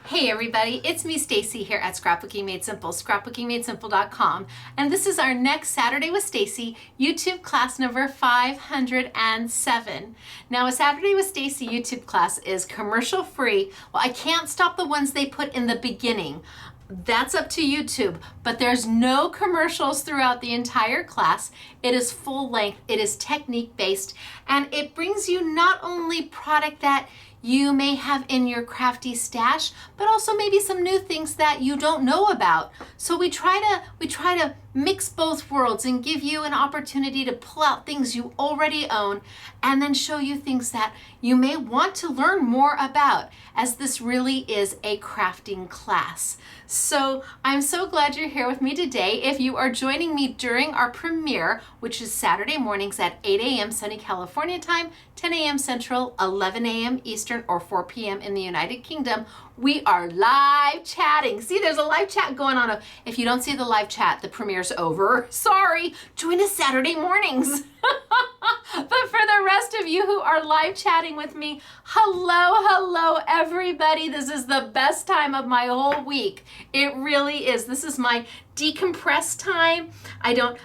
Hey everybody, it's me Stacy here at Scrapbooking Made Simple, scrapbookingmadesimple.com, and this is our next Saturday with Stacy YouTube class number 507. Now a Saturday with Stacy YouTube class is commercial free. Well, I can't stop the ones they put in the beginning. That's up to YouTube, but there's no commercials throughout the entire class. It is full length, it is technique based, and it brings you not only product that you may have in your crafty stash, but also maybe some new things that you don't know about. So we try to mix both worlds and give you an opportunity to pull out things you already own and then show you things that you may want to learn more about, as this really is a crafting class. So I'm so glad you're here with me today. If you are joining me during our premiere, which is Saturday mornings at 8 a.m. sunny California time, 10 a.m. Central, 11 a.m. Eastern, or 4 p.m. in the United Kingdom, we are live chatting. See, there's a live chat going on. If you don't see the live chat, the premiere's over. Sorry, join us Saturday mornings. But for the rest of you who are live chatting with me, hello everybody. This is the best time of my whole week. It really is. This is my decompress time.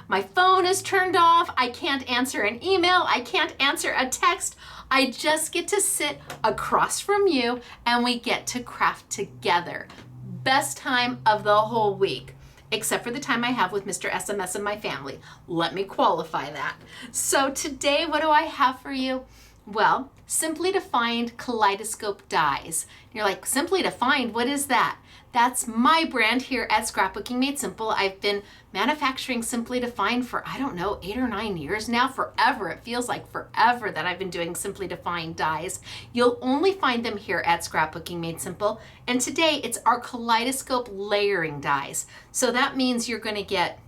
My phone is turned off. I can't answer an email. I can't answer a text. I just get to sit across from you and we get to craft together. Best time of the whole week, except for the time I have with Mr. SMS and my family. Let me qualify that. So today, what do I have for you? Well, Simply Defined Kaleidoscope Dies. You're like, Simply Defined, what is that? That's my brand here at Scrapbooking Made Simple. I've been manufacturing Simply Defined for, 8 or 9 years now, forever. It feels like forever that I've been doing Simply Defined dies. You'll only find them here at Scrapbooking Made Simple. And today it's our kaleidoscope layering dies. So that means you're going to get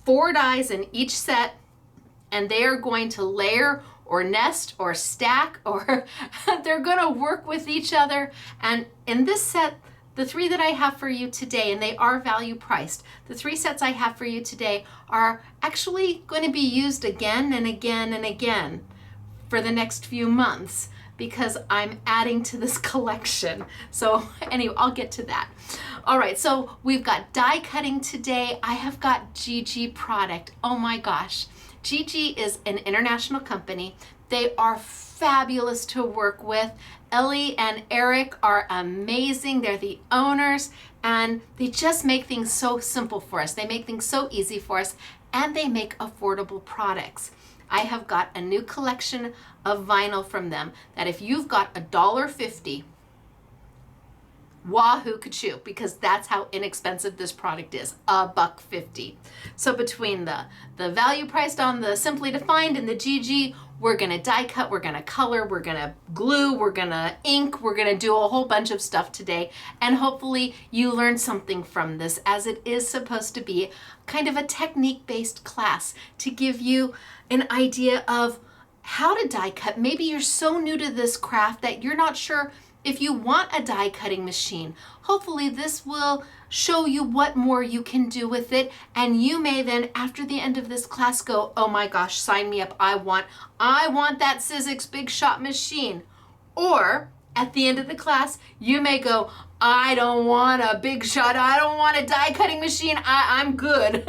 4 dies in each set, and they are going to layer or nest or stack, or they're going to work with each other. And in this set, the 3 that I have for you today, and they are value priced, the 3 sets I have for you today are actually going to be used again and again and again for the next few months, because I'm adding to this collection. So anyway, I'll get to that. All right, so we've got die cutting today. I have got Gigi product. Oh my gosh. Gigi is an international company. They are fabulous to work with. Ellie and Eric are amazing. They're the owners, and they just make things so simple for us. They make things so easy for us, and they make affordable products. I have got a new collection of vinyl from them that if you've got $1.50, wahoo kachoo, because that's how inexpensive this product is, $1.50. So between the value priced on the Simply Defined and the Gigi, we're gonna die cut, we're gonna color, we're gonna glue, we're gonna ink, we're gonna do a whole bunch of stuff today. And hopefully you learn something from this, as it is supposed to be kind of a technique-based class to give you an idea of how to die cut. Maybe you're so new to this craft that you're not sure if you want a die cutting machine. Hopefully this will show you what more you can do with it, and you may then, after the end of this class, go, oh my gosh, sign me up. I want that Sizzix Big Shot machine. Or at the end of the class, you may go, I don't want a Big Shot. I don't want a die cutting machine. I'm good.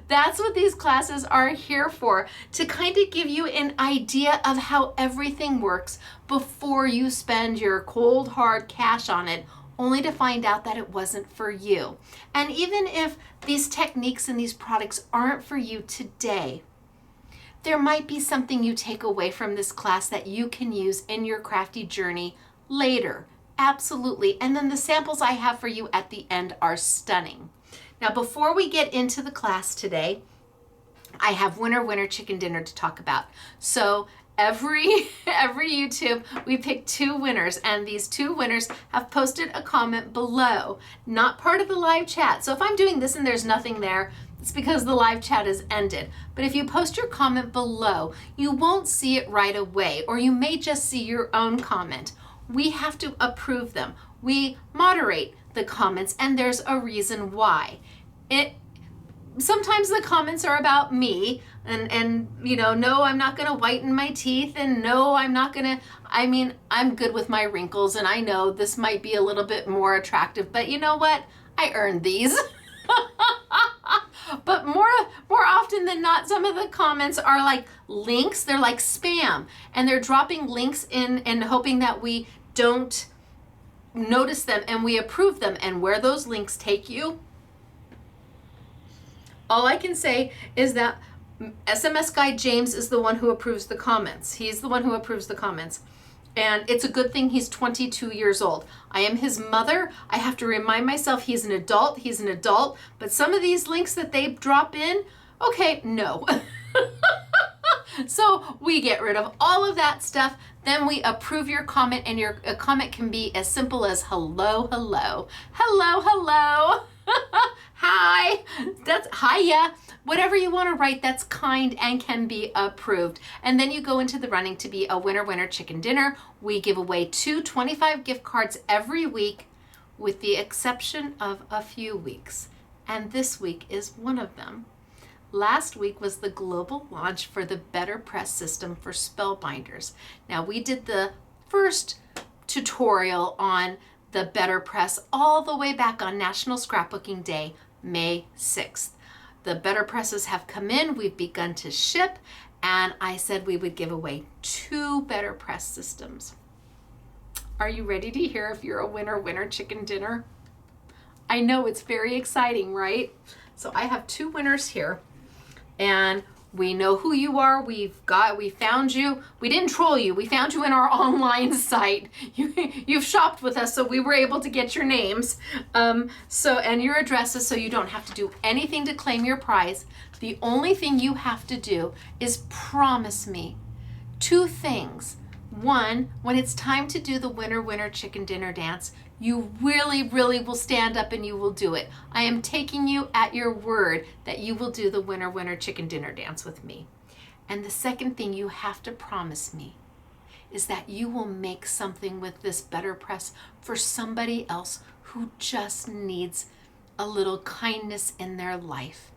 That's what these classes are here for, to kind of give you an idea of how everything works before you spend your cold hard cash on it, only to find out that it wasn't for you. And even if these techniques and these products aren't for you today, there might be something you take away from this class that you can use in your crafty journey later. Absolutely. And then the samples I have for you at the end are stunning. Now, before we get into the class today, I have winner chicken dinner to talk about. So every YouTube, we pick 2 winners, and these 2 winners have posted a comment below, not part of the live chat. So if I'm doing this and there's nothing there, it's because the live chat is ended. But if you post your comment below, you won't see it right away, or you may just see your own comment. We have to approve them. We moderate the comments, and there's a reason why. sometimes the comments are about me, and you know, no, I'm not going to whiten my teeth, and no, I'm not going to, I mean, I'm good with my wrinkles, and I know this might be a little bit more attractive, but you know what? I earned these. But more often than not, some of the comments are like links. They're like spam, and they're dropping links in and hoping that we don't notice them and we approve them. And where those links take you, all I can say is that SMS guy James is the one who approves the comments. He's the one who approves the comments. And it's a good thing he's 22 years old. I am his mother. I have to remind myself he's an adult. He's an adult. But some of these links that they drop in, okay, no. So we get rid of all of that stuff. Then we approve your comment, and your comment can be as simple as hello, hello, hello, hello. Hi, that's hiya. Whatever you want to write that's kind and can be approved. And then you go into the running to be a winner chicken dinner. We give away 2 25 gift cards every week, with the exception of a few weeks. And this week is one of them. Last week was the global launch for the Better Press system for spellbinders. Now, we did the first tutorial on the Better Press all the way back on National Scrapbooking Day, May 6th. The Better Presses have come in, we've begun to ship, and I said we would give away 2 Better Press systems. Are you ready to hear if you're a winner chicken dinner? I know it's very exciting, right? So I have 2 winners here, and we know who you are. We found you. We didn't troll you. We found you in our online site. You've shopped with us, so we were able to get your names, and your addresses, so you don't have to do anything to claim your prize. The only thing you have to do is promise me 2 things. 1, when it's time to do the winner chicken dinner dance, you really will stand up and you will do it. I am taking you at your word that you will do the winner chicken dinner dance with me. And the second thing you have to promise me is that you will make something with this Better Press for somebody else who just needs a little kindness in their life.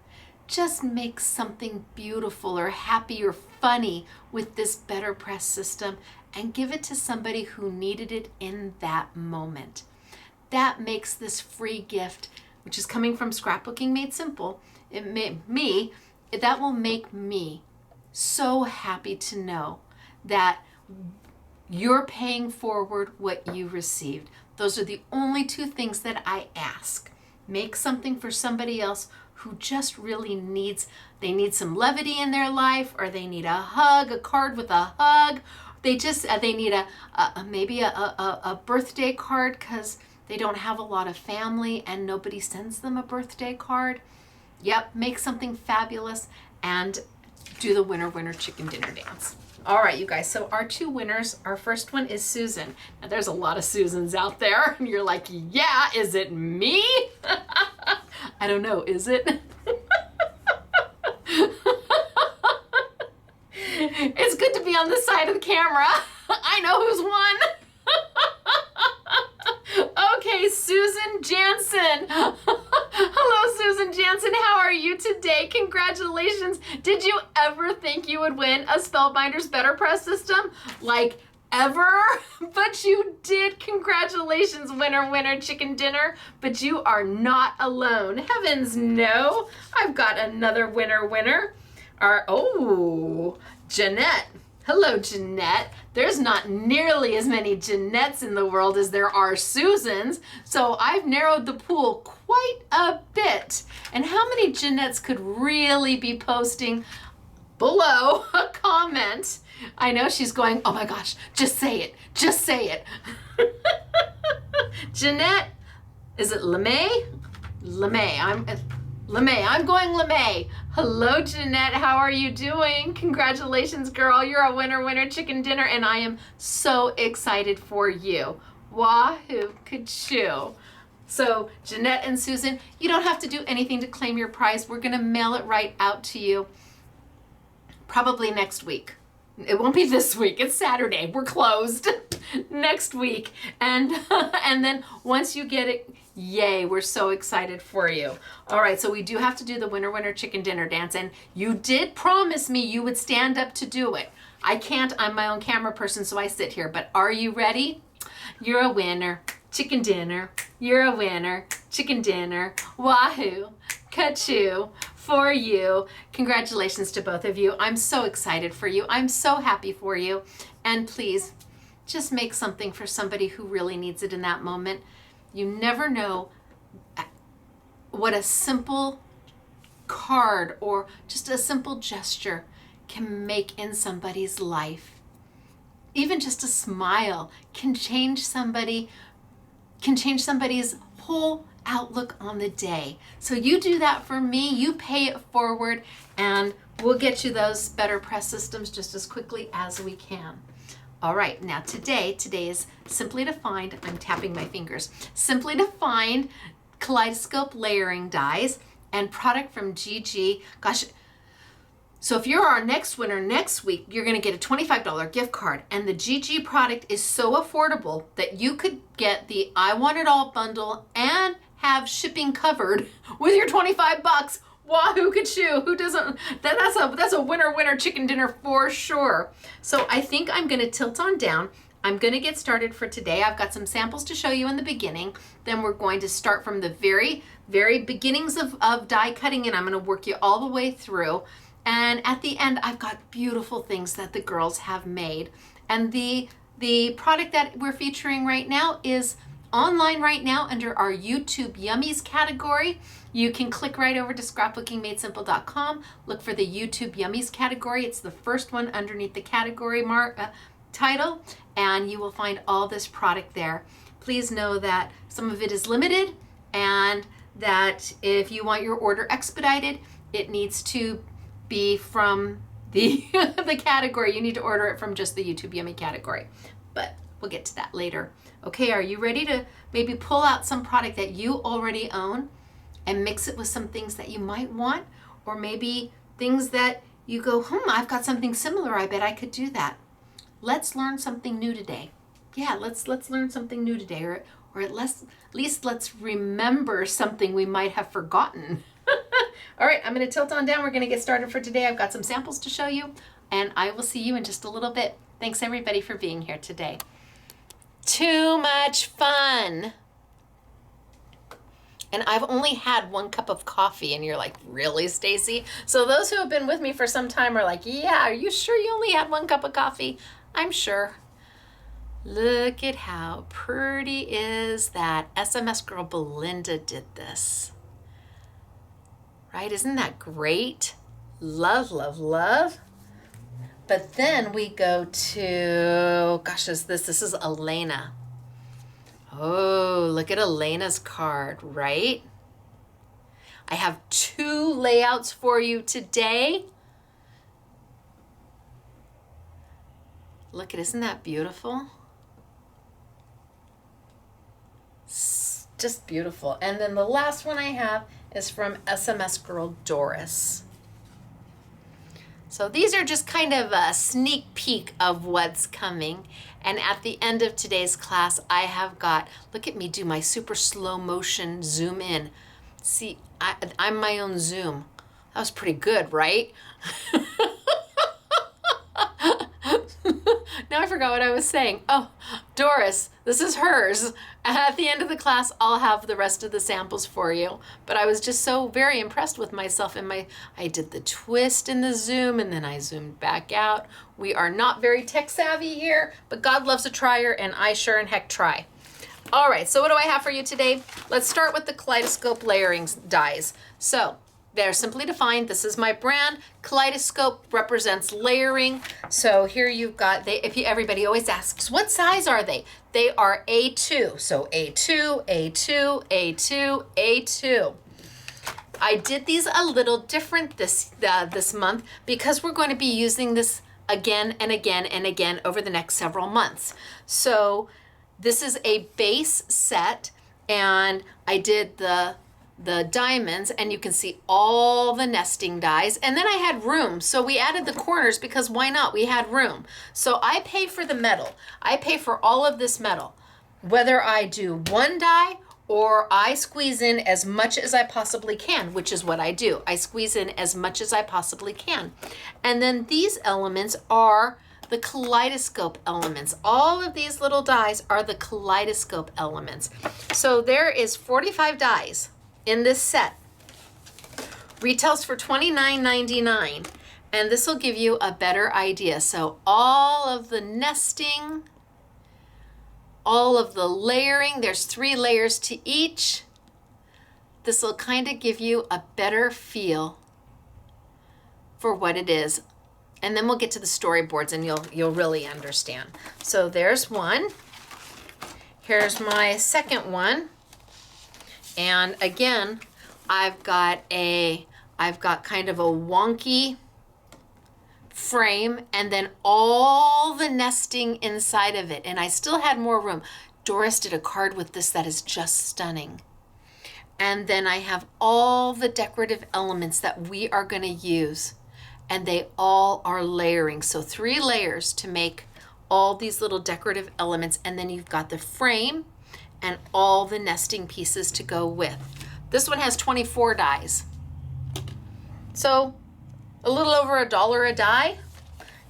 Just make something beautiful or happy or funny with this Better Press system and give it to somebody who needed it in that moment. That makes this free gift, which is coming from Scrapbooking Made Simple, that will make me so happy to know that you're paying forward what you received. Those are the only 2 things that I ask. Make something for somebody else who just really needs some levity in their life, or they need a hug, a card with a hug. They need maybe a birthday card because they don't have a lot of family and nobody sends them a birthday card. Yep, make something fabulous and do the winner chicken dinner dance. All right, you guys, so our 2 winners, our first one is Susan. Now, there's a lot of Susans out there, and you're like, yeah, is it me? I don't know, is it? It's good to be on the side of the camera. I know who's won. Okay, Susan Jansen. Hello, Susan Jansen. How are you today? Congratulations. Did you ever think you would win a Spellbinders Better Press system? Like, ever? But you did. Congratulations, winner chicken dinner. But you are not alone. Heavens no. I've got another winner. Jeanette. Hello, Jeanette. There's not nearly as many Jeanettes in the world as there are Susans, so I've narrowed the pool quite a bit. And how many Jeanettes could really be posting below a comment? I know she's going, oh my gosh, just say it, just say it. Jeanette, is it LeMay? LeMay, I'm going LeMay. Hello, Jeanette, how are you doing? Congratulations, girl, you're a winner chicken dinner, and I am so excited for you. Wahoo, ka-choo. So, Jeanette and Susan, you don't have to do anything to claim your prize. We're gonna mail it right out to you probably next week. It won't be this week. It's Saturday. We're closed next week. And and then once you get it, yay, we're so excited for you. All right, so we do have to do the winner chicken dinner dance, and you did promise me you would stand up to do it. I can't, I'm my own camera person, so I sit here, but are you ready? You're a winner, chicken dinner. You're a winner, chicken dinner. Wahoo, ka-choo. For you. Congratulations to both of you. I'm so excited for you. I'm so happy for you. And please, just make something for somebody who really needs it in that moment. You never know what a simple card or just a simple gesture can make in somebody's life. Even just a smile can change somebody's whole outlook on the day. So you do that for me, you pay it forward, and we'll get you those better press systems just as quickly as we can. All right, now today is Simply Defined, I'm tapping my fingers, Simply Defined Kaleidoscope Layering Dies and product from Gigi. Gosh, so if you're our next winner next week, you're gonna get a $25 gift card, and the Gigi product is so affordable that you could get the I Want It All bundle and have shipping covered with your 25 bucks. Wahoo ka-choo. Who doesn't, that's a winner chicken dinner for sure. So I think I'm gonna tilt on down. I'm gonna get started for today. I've got some samples to show you in the beginning. Then we're going to start from the very beginnings of die cutting, and I'm gonna work you all the way through. And at the end, I've got beautiful things that the girls have made. And the product that we're featuring right now is online right now under our YouTube Yummies category. You can click right over to scrapbookingmadesimple.com, look for the YouTube Yummies category. It's the first one underneath the category title, and you will find all this product there. Please know that some of it is limited, and that if you want your order expedited, it needs to be from the category. You need to order it from just the YouTube Yummy category, but we'll get to that later. Okay, are you ready to maybe pull out some product that you already own and mix it with some things that you might want, or maybe things that you go, I've got something similar, I bet I could do that. Let's learn something new today. Yeah, let's learn something new today, or at least let's remember something we might have forgotten. All right, I'm gonna tilt on down. We're gonna get started for today. I've got some samples to show you, and I will see you in just a little bit. Thanks everybody for being here today. Too much fun. And I've only had 1 cup of coffee, and you're like, really, Stacy? So those who have been with me for some time are like, yeah, are you sure you only had 1 cup of coffee? I'm sure. Look at how pretty is that. SMS girl Belinda did this. Right, isn't that great? Love, love, love. But then we go to, gosh, this is Elena. Oh, look at Elena's card, right? I have 2 layouts for you today. Look at, isn't that beautiful? Just beautiful. And then the last one I have is from SMS girl Doris. So these are just kind of a sneak peek of what's coming. And at the end of today's class, I have got, look at me do my super slow motion zoom in. See, I'm my own zoom. That was pretty good, right? Now I forgot what I was saying. Oh, Doris, this is hers. At the end of the class, I'll have the rest of the samples for you. But I was just so very impressed with myself, and I did the twist in the zoom, and then I zoomed back out. We are not very tech savvy here, but God loves a trier, and I sure and heck try. All right, so what do I have for you today? Let's start with the Kaleidoscope Layering Dies. So they're Simply Defined. This is my brand. Kaleidoscope represents layering. So here you've got, everybody always asks, what size are they? They are A2. So A2, A2, A2, A2. I did these a little different this month because we're going to be using this again and again and again over the next several months. So this is a base set, and I did the the diamonds, and you can see all the nesting dies. And then I had room, so we added the corners because why not? We had room. So I pay for the metal. I pay for all of this metal. Whether I do one die or I squeeze in as much as I possibly can, which is what I do. I squeeze in as much as I possibly can. And then these elements are the kaleidoscope elements. All of these little dies are the kaleidoscope elements. So there is 45 dies in this set. Retails for $29.99, and this will give you a better idea. So all of the nesting, all of the layering, there's 3 layers to each. This will kind of give you a better feel for what it is. And then we'll get to the storyboards and you'll really understand. So there's one. Here's my second one. And again, I've got kind of a wonky frame and then all the nesting inside of it. And I still had more room. Doris did a card with this that is just stunning. And then I have all the decorative elements that we are going to use. And they all are layering. So 3 layers to make all these little decorative elements. And then you've got the frame and all the nesting pieces to go with. This one has 24 dies. So a little over $1 a die.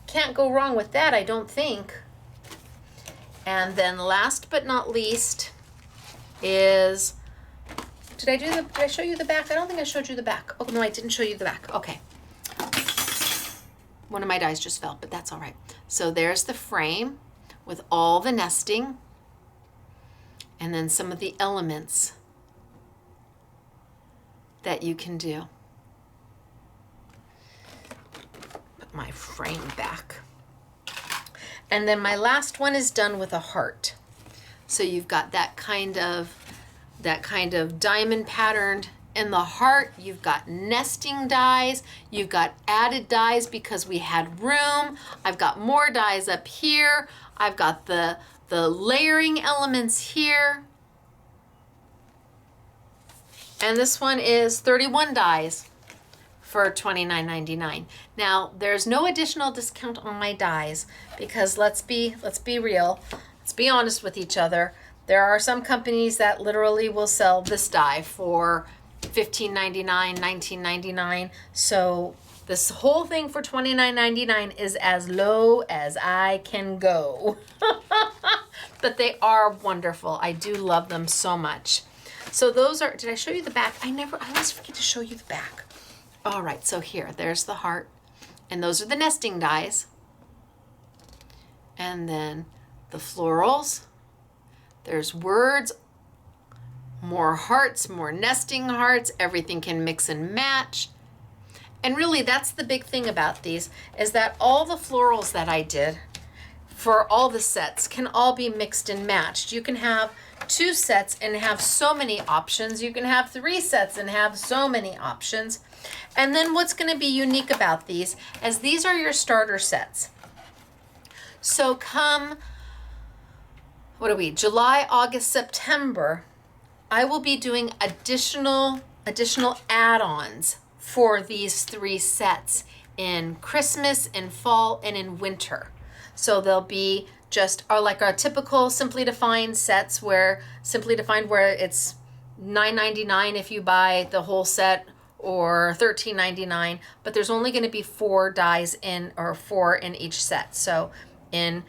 Can't go wrong with that, I don't think. And then last but not least is, did I show you the back? I don't think I showed you the back. Oh no, I didn't show you the back. Okay. One of my dies just fell, but that's all right. So there's the frame with all the nesting and then some of the elements that you can do. Put my frame back. And then my last one is done with a heart. So you've got that kind of diamond patterned in the heart. You've got nesting dies, you've got added dies because we had room. I've got more dies up here. I've got the layering elements here. And this one is 31 dies for $29.99. Now, there's no additional discount on my dies because let's be real. Let's be honest with each other. There are some companies that literally will sell this die for $15.99, $19.99. So this whole thing for $29.99 is as low as I can go. But they are wonderful. I do love them so much. So those are, did I show you the back? I always forget to show you the back. All right, so here, there's the heart. And those are the nesting dies. And then the florals. There's words, more hearts, more nesting hearts. Everything can mix and match. And really, that's the big thing about these, is that all the florals that I did for all the sets can all be mixed and matched. You can have 2 sets and have so many options. You can have 3 sets and have so many options. And then what's going to be unique about these is these are your starter sets. So come, what are we, July, August, September, I will be doing additional add-ons for these 3 sets in Christmas, in fall, and in winter. So they'll be just like our typical Simply Defined sets where it's $9.99 if you buy the whole set or $13.99, but there's only going to be 4 dies in, or 4 in each set. So in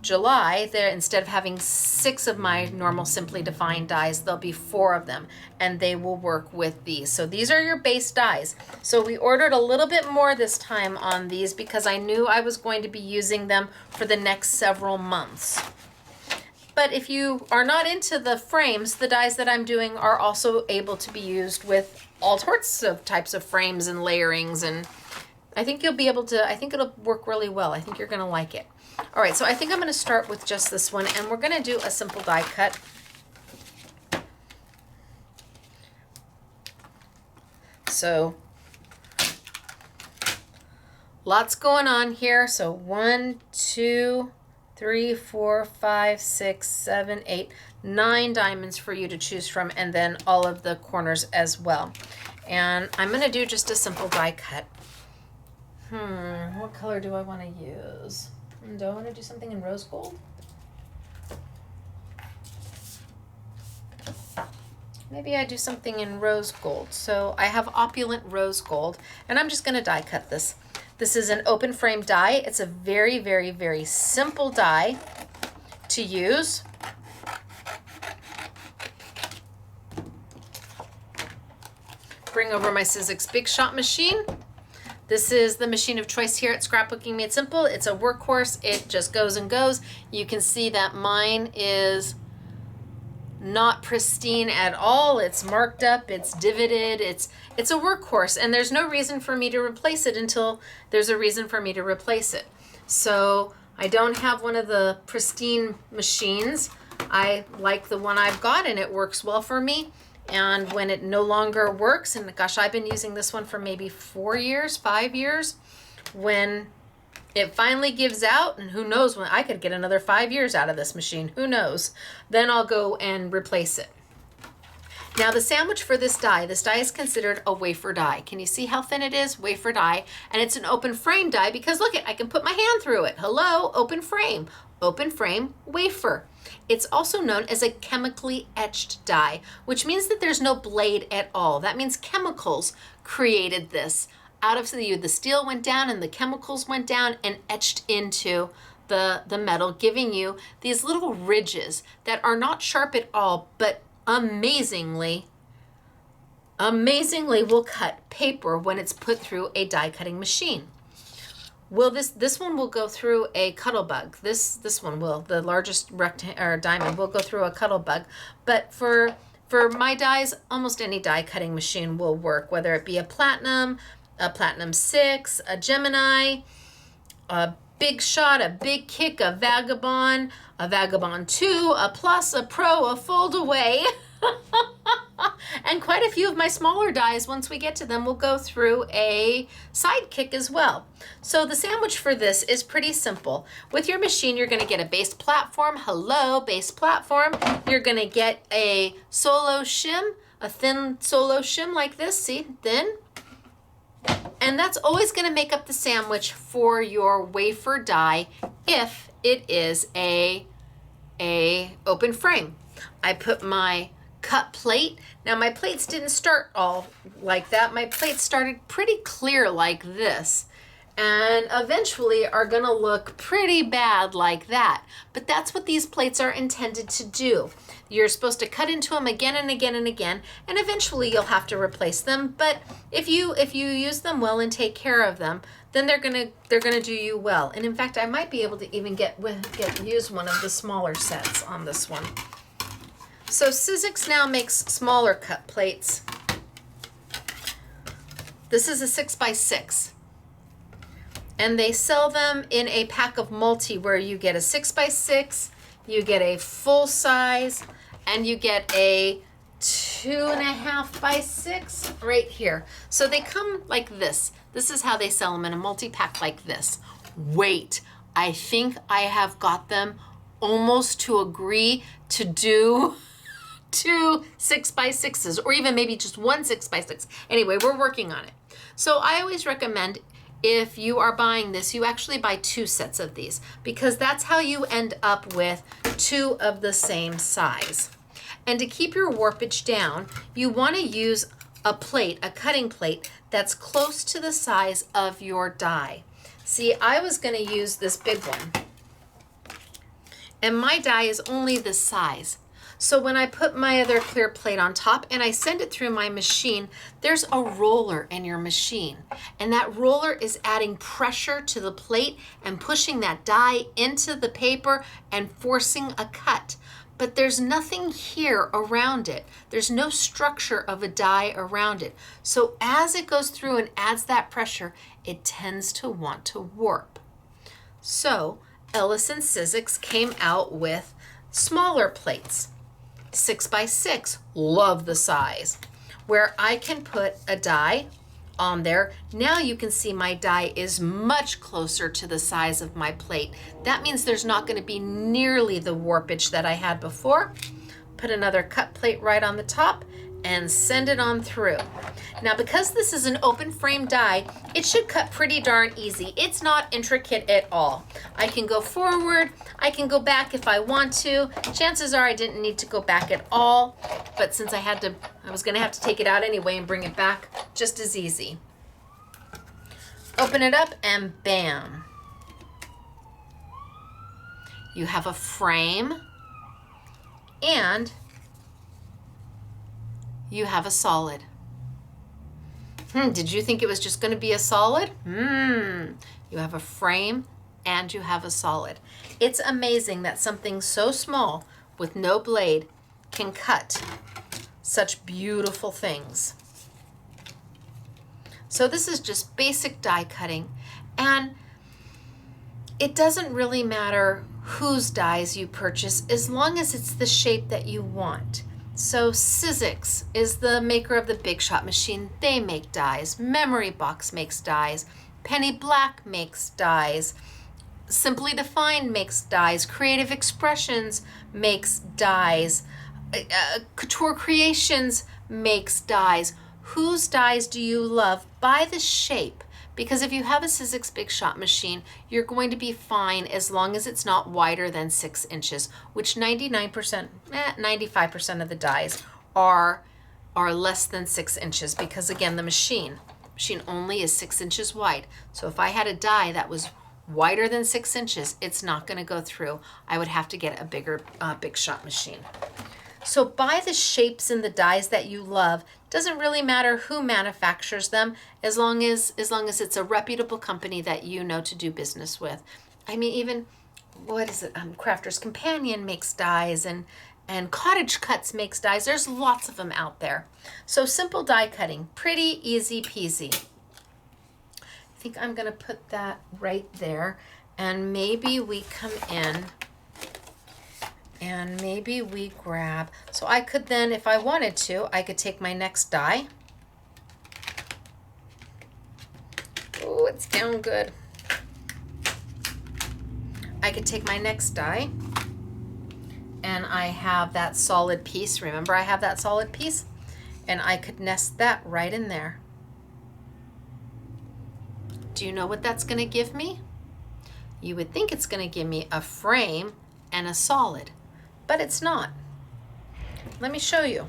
July, there, instead of having 6 of my normal Simply Defined dies, there'll be 4 of them, and they will work with these. So these are your base dies. So we ordered a little bit more this time on these because I knew I was going to be using them for the next several months. But if you are not into the frames, the dies that I'm doing are also able to be used with all sorts of types of frames and layerings, and I think you'll be able to, I think it'll work really well. I think you're going to like it. All right, so I think I'm going to start with just this one, and we're going to do a simple die cut. So lots going on here. So 1, 2, 3, 4, 5, 6, 7, 8, 9 diamonds for you to choose from, and then all of the corners as well. And I'm going to do just a simple die cut. What color do I want to use? Do I want to do something in rose gold? Maybe I do something in rose gold. So I have opulent rose gold, and I'm just going to die cut this. This is an open frame die. It's a very, very, very simple die to use. Bring over my Sizzix Big Shot machine. This is the machine of choice here at Scrapbooking Made Simple. It's a workhorse. It just goes and goes. You can see that mine is not pristine at all. It's marked up, it's divoted, it's a workhorse, and there's no reason for me to replace it until there's a reason for me to replace it. So I don't have one of the pristine machines. I like the one I've got, and it works well for me. And when it no longer works, and gosh, I've been using this one for maybe 4 years, 5 years, when it finally gives out, and who knows when I could get another 5 years out of this machine, who knows, then I'll go and replace it. Now the sandwich for this die is considered a wafer die. Can you see how thin it is? Wafer die. And it's an open frame die because look it, I can put my hand through it. Hello, open frame wafer. It's also known as a chemically etched die, which means that there's no blade at all. That means chemicals created this. Out of the steel went down and the chemicals went down and etched into the metal, giving you these little ridges that are not sharp at all, but amazingly will cut paper when it's put through a die cutting machine. Will this one will go through a Cuttlebug. This one will, the largest diamond will go through a Cuttlebug, but for my dies, almost any die cutting machine will work, whether it be a Platinum 6, a Gemini, a Big Shot, a Big Kick, a Vagabond 2, a Plus, a Pro, a Fold Away. And quite a few of my smaller dies, once we get to them, will go through a Sidekick as well. So the sandwich for this is pretty simple. With your machine, you're going to get a base platform. Hello, base platform. You're going to get a solo shim, a thin solo shim like this. See, thin. And that's always going to make up the sandwich for your wafer die if it is a open frame. I put my cut plate. Now my plates didn't start all like that. My plates started pretty clear like this, and eventually are going to look pretty bad like that. But that's what these plates are intended to do. You're supposed to cut into them again and again and again, and eventually you'll have to replace them. But if you use them well and take care of them, then they're gonna do you well. And in fact, I might be able to even use one of the smaller sets on this one. So Sizzix now makes smaller cut plates. This is a 6x6. And they sell them in a pack of multi where you get a 6x6, you get a full size, and you get a 2.5x6 right here. So they come like this. This is how they sell them in a multi-pack like this. Wait, I think I have got them almost to agree to do 2 6x6s, or even maybe just 1 6x6. Anyway, we're working on it. So I always recommend, if you are buying this, you actually buy 2 sets of these, because that's how you end up with 2 of the same size. And to keep your warpage down, you want to use a plate, a cutting plate, that's close to the size of your die. See, I was going to use this big one, and my die is only this size. So when I put my other clear plate on top and I send it through my machine, there's a roller in your machine. And that roller is adding pressure to the plate and pushing that die into the paper and forcing a cut. But there's nothing here around it. There's no structure of a die around it. So as it goes through and adds that pressure, it tends to want to warp. So Ellis and Sizzix came out with smaller plates. 6x6, love the size, where I can put a die on there. Now you can see my die is much closer to the size of my plate. That means there's not going to be nearly the warpage that I had before. Put another cut plate right on the top and send it on through. Now, because this is an open frame die, it should cut pretty darn easy. It's not intricate at all. I can go forward, I can go back if I want to. Chances are I didn't need to go back at all, but since I was gonna have to take it out anyway and bring it back, just as easy. Open it up and bam. You have a frame and you have a solid. Did you think it was just going to be a solid? You have a frame and you have a solid. It's amazing that something so small with no blade can cut such beautiful things. So this is just basic die cutting, and it doesn't really matter whose dies you purchase as long as it's the shape that you want. So Sizzix is the maker of the Big Shot machine. They make dies. Memory Box makes dies. Penny Black makes dies. Simply Defined makes dies. Creative Expressions makes dies. Couture Creations makes dies. Whose dies do you love? By the shape. Because if you have a Sizzix Big Shot machine, you're going to be fine as long as it's not wider than 6 inches, which 95% of the dies are less than 6 inches, because again, the machine only is 6 inches wide. So if I had a die that was wider than 6 inches, it's not going to go through. I would have to get a bigger Big Shot machine. So buy the shapes and the dies that you love. Doesn't really matter who manufactures them, as long as it's a reputable company that you know to do business with. I mean, even, what is it? Crafter's Companion makes dies, and Cottage Cuts makes dies. There's lots of them out there. So simple die cutting, pretty easy peasy. I think I'm gonna put that right there, and maybe we come in and maybe we grab, so I could then, if I wanted to, I could take my next die. Oh, it's down good. I could take my next die, and I have that solid piece. Remember, I have that solid piece, and I could nest that right in there. Do you know what that's going to give me? You would think it's going to give me a frame and a solid, but it's not. Let me show you.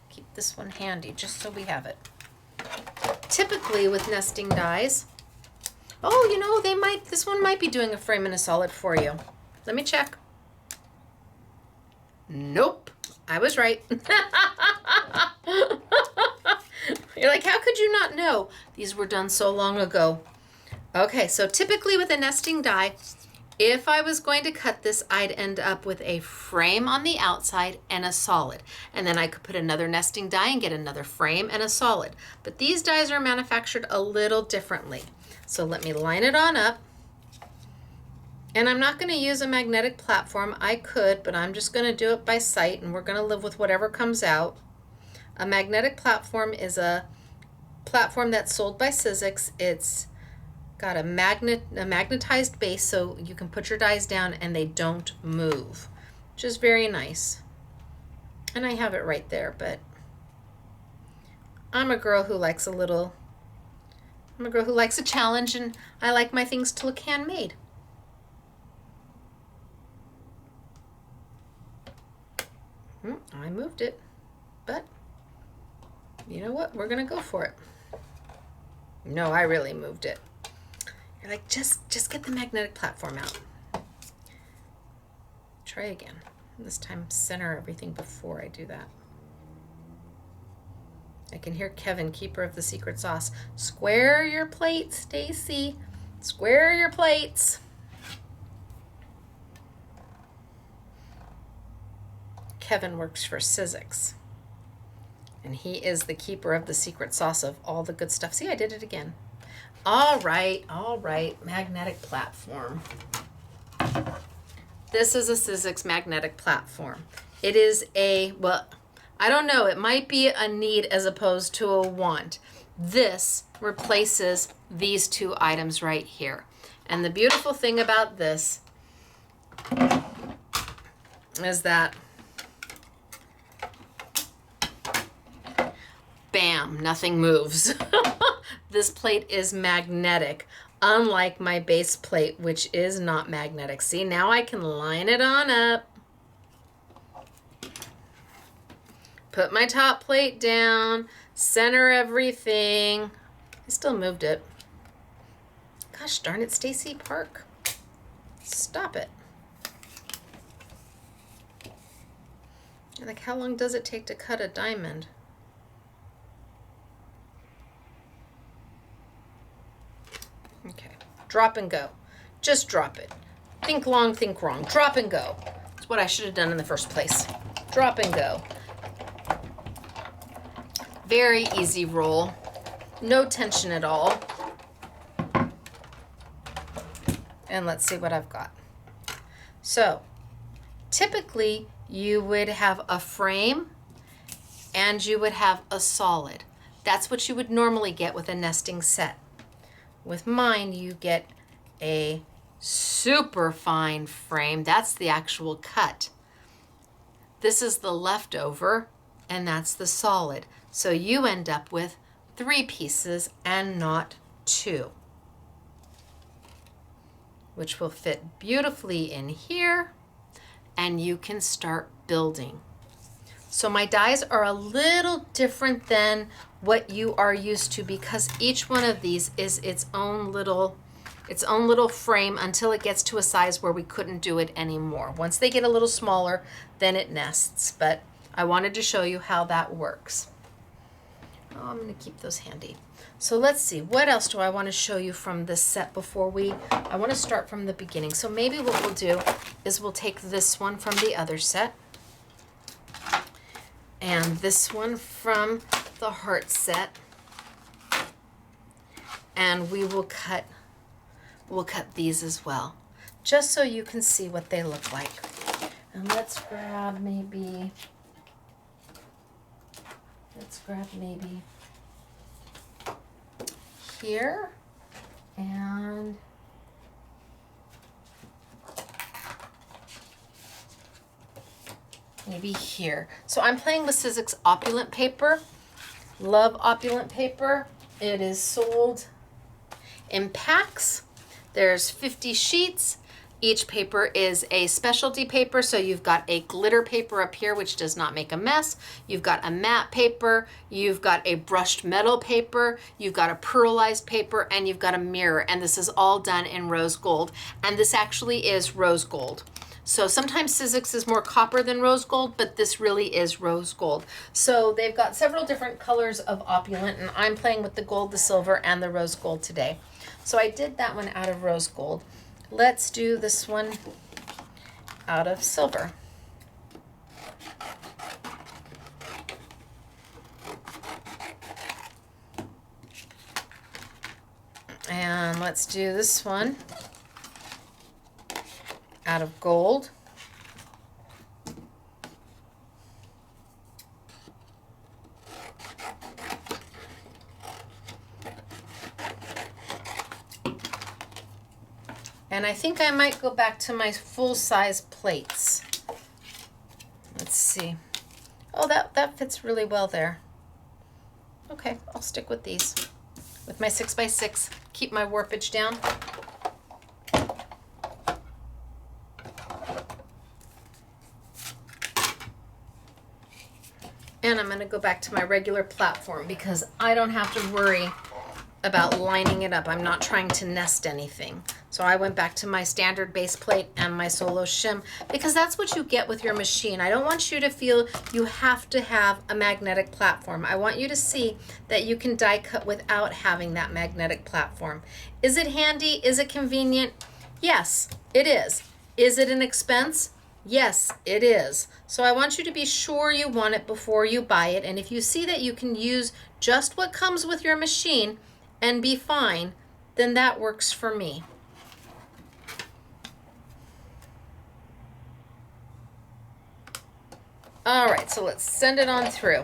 Keep this one handy just so we have it. Typically with nesting dies, oh, you know, this one might be doing a frame and a solid for you. Let me check. Nope, I was right. You're like, how could you not know? These were done so long ago. Okay, so typically with a nesting die, if I was going to cut this, I'd end up with a frame on the outside and a solid. And then I could put another nesting die and get another frame and a solid. But these dies are manufactured a little differently. So let me line it on up. And I'm not going to use a magnetic platform. I could, but I'm just going to do it by sight, and we're going to live with whatever comes out. A magnetic platform is a platform that's sold by Sizzix. It's got a magnetized base, so you can put your dies down and they don't move, which is very nice. And I have it right there, but I'm a girl who likes a challenge, and I like my things to look handmade. I moved it, but you know what? We're gonna go for it. No, I really moved it. You're like, just get the magnetic platform out. Try again. This time center everything before I do that. I can hear Kevin, keeper of the secret sauce. Square your plates, Stacy. Square your plates. Kevin works for Sizzix, and he is the keeper of the secret sauce of all the good stuff. See, I did it again. All right, magnetic platform. This is a Sizzix magnetic platform. It is I don't know, it might be a need as opposed to a want. This replaces these two items right here. And the beautiful thing about this is that, bam, nothing moves. This plate is magnetic, unlike my base plate, which is not magnetic. See, now I can line it on up. Put my top plate down, center everything. I still moved it. Gosh darn it, Stacy Park. Stop it. Like, how long does it take to cut a diamond? Okay, drop and go. Just drop it. Think long, think wrong. Drop and go. That's what I should have done in the first place. Drop and go. Very easy roll. No tension at all. And let's see what I've got. So, typically you would have a frame and you would have a solid. That's what you would normally get with a nesting set. With mine, you get a super fine frame. That's the actual cut. This is the leftover, and that's the solid. So you end up with 3 pieces and not 2, which will fit beautifully in here, and you can start building. So my dies are a little different than what you are used to because each one of these is its own little frame until it gets to a size where we couldn't do it anymore. Once they get a little smaller, then it nests. But I wanted to show you how that works. Oh, I'm going to keep those handy. So let's see, what else do I want to show you from this set before I want to start from the beginning. So maybe what we'll do is we'll take this one from the other set and this one from the heart set, and we'll cut these as well, just so you can see what they look like. And let's grab maybe here and maybe here. So I'm playing with Sizzix opulent paper. Love opulent paper. It is sold in packs. There's 50 sheets. Each paper is a specialty paper, so you've got a glitter paper up here, which does not make a mess. You've got a matte paper, you've got a brushed metal paper, you've got a pearlized paper, and you've got a mirror, and this is all done in rose gold. And this actually is rose gold. So sometimes Sizzix is more copper than rose gold, but this really is rose gold. So they've got several different colors of opulent, and I'm playing with the gold, the silver, and the rose gold today. So I did that one out of rose gold. Let's do this one out of silver. And let's do this one out of gold. And I think I might go back to my full-size plates. Let's see. Oh, that fits really well there. Okay, I'll stick with these. With my 6x6, keep my warpage down. And I'm going to go back to my regular platform because I don't have to worry about lining it up. I'm not trying to nest anything. So I went back to my standard base plate and my solo shim because that's what you get with your machine. I don't want you to feel you have to have a magnetic platform. I want you to see that you can die cut without having that magnetic platform. Is it handy? Is it convenient? Yes, it is. Is it an expense? Yes, it is. So I want you to be sure you want it before you buy it. And if you see that you can use just what comes with your machine and be fine, then that works for me. All right, so let's send it on through.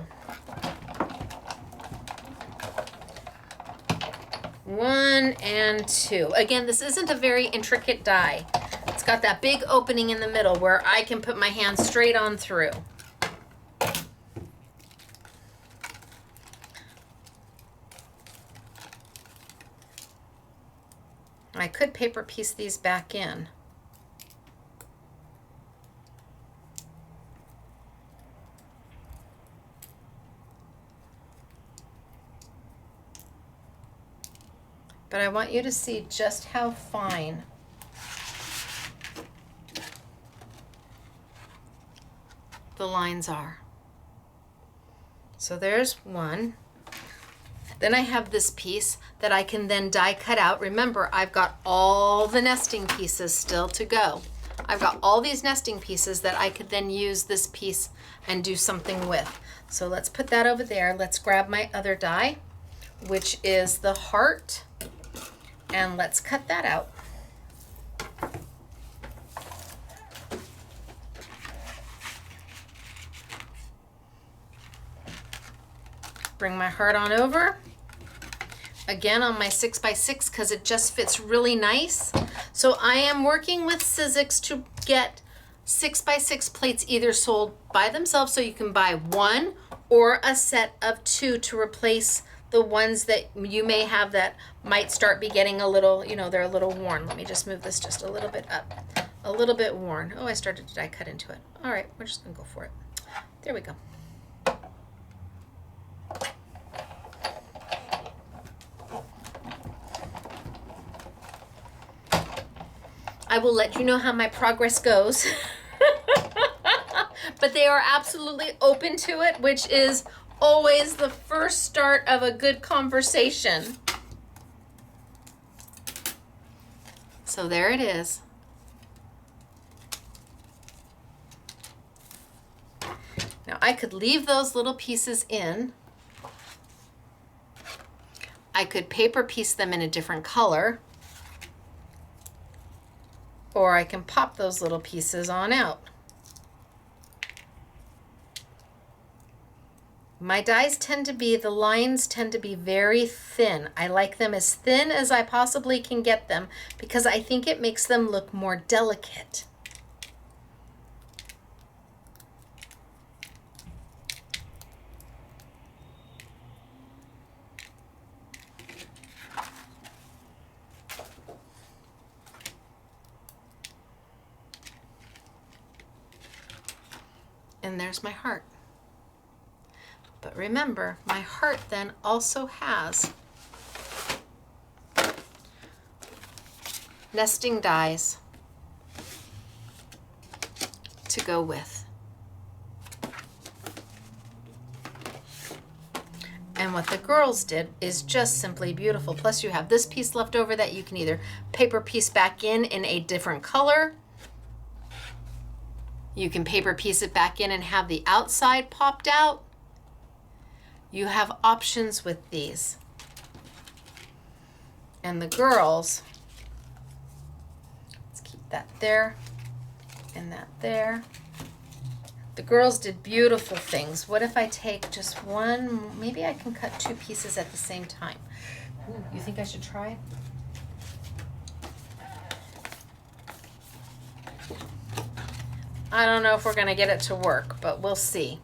1 and 2. Again, this isn't a very intricate die. It's got that big opening in the middle where I can put my hand straight on through. I could paper piece these back in. But I want you to see just how fine the lines are. So there's one. Then I have this piece that I can then die cut out. Remember, I've got all the nesting pieces still to go. I've got all these nesting pieces that I could then use this piece and do something with. So let's put that over there. Let's grab my other die, which is the heart, and let's cut that out. Bring my heart on over. Again on my 6x6 because it just fits really nice. So I am working with Sizzix to get 6x6 plates either sold by themselves, so you can buy one, or a set of 2 to replace the ones that you may have that might start be getting a little, you know, they're a little worn. Let me just move this just a little bit up. A little bit worn. Oh, I started to die cut into it. All right, we're just gonna go for it. There we go. I will let you know how my progress goes. But they are absolutely open to it, which is always the first start of a good conversation. So there it is. Now I could leave those little pieces in. I could paper piece them in a different color, or I can pop those little pieces on out. My dies tend to be, the lines tend to be very thin. I like them as thin as I possibly can get them because I think it makes them look more delicate. And there's my heart. But remember, my heart then also has nesting dies to go with. And what the girls did is just simply beautiful. Plus you have this piece left over that you can either paper piece back in a different color. You can paper piece it back in and have the outside popped out. You have options with these. And the girls, let's keep that there and that there. The girls did beautiful things. What if I take just one, maybe I can cut 2 pieces at the same time. Ooh, you think I should try? I don't know if we're gonna get it to work, but we'll see.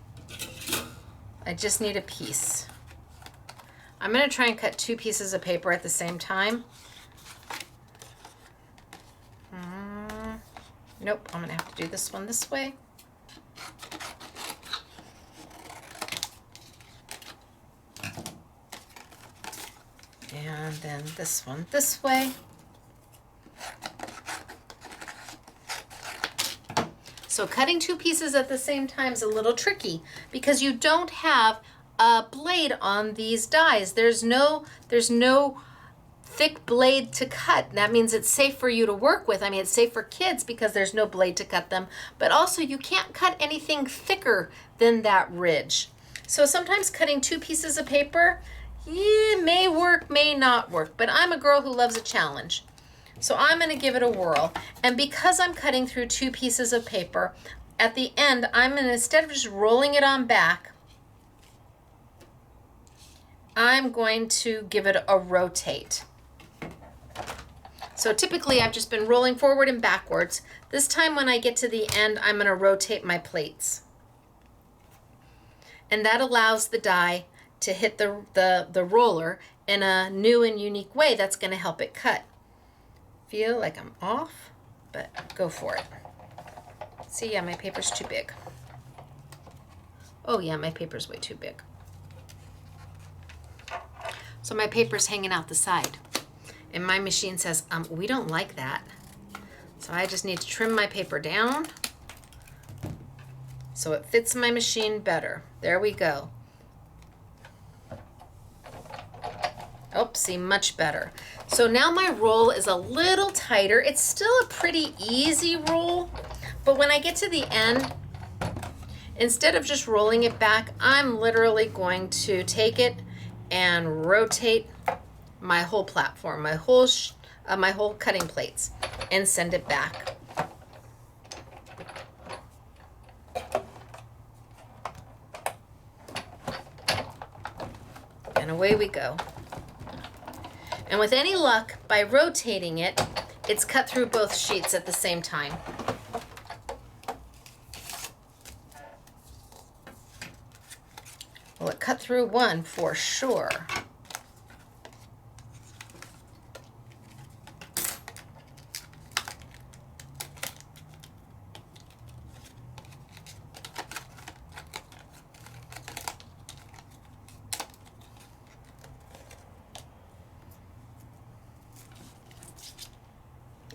I just need a piece. I'm gonna try and cut 2 pieces of paper at the same time. Nope, I'm gonna have to do this one this way. And then this one this way. So cutting 2 pieces at the same time is a little tricky because you don't have a blade on these dies. There's no thick blade to cut. That means it's safe for you to work with. I mean, it's safe for kids because there's no blade to cut them, but also you can't cut anything thicker than that ridge. So sometimes cutting 2 pieces of paper, it may work, may not work, but I'm a girl who loves a challenge. So I'm gonna give it a whirl. And because I'm cutting through 2 pieces of paper, at the end, I'm going to, instead of just rolling it on back, I'm going to give it a rotate. So typically I've just been rolling forward and backwards. This time when I get to the end, I'm going to rotate my plates. And that allows the die to hit the roller in a new and unique way that's going to help it cut. Feel like I'm off, but go for it. See, yeah, my paper's too big. Oh yeah, my paper's way too big. So my paper's hanging out the side. And my machine says, we don't like that. So I just need to trim my paper down so it fits my machine better. There we go. Oh, see, much better. So now my roll is a little tighter. It's still a pretty easy roll, but when I get to the end, instead of just rolling it back, I'm literally going to take it and rotate my whole platform, my whole cutting plates, and send it back. And away we go. And with any luck, by rotating it, it's cut through both sheets at the same time. Well, it cut through one for sure.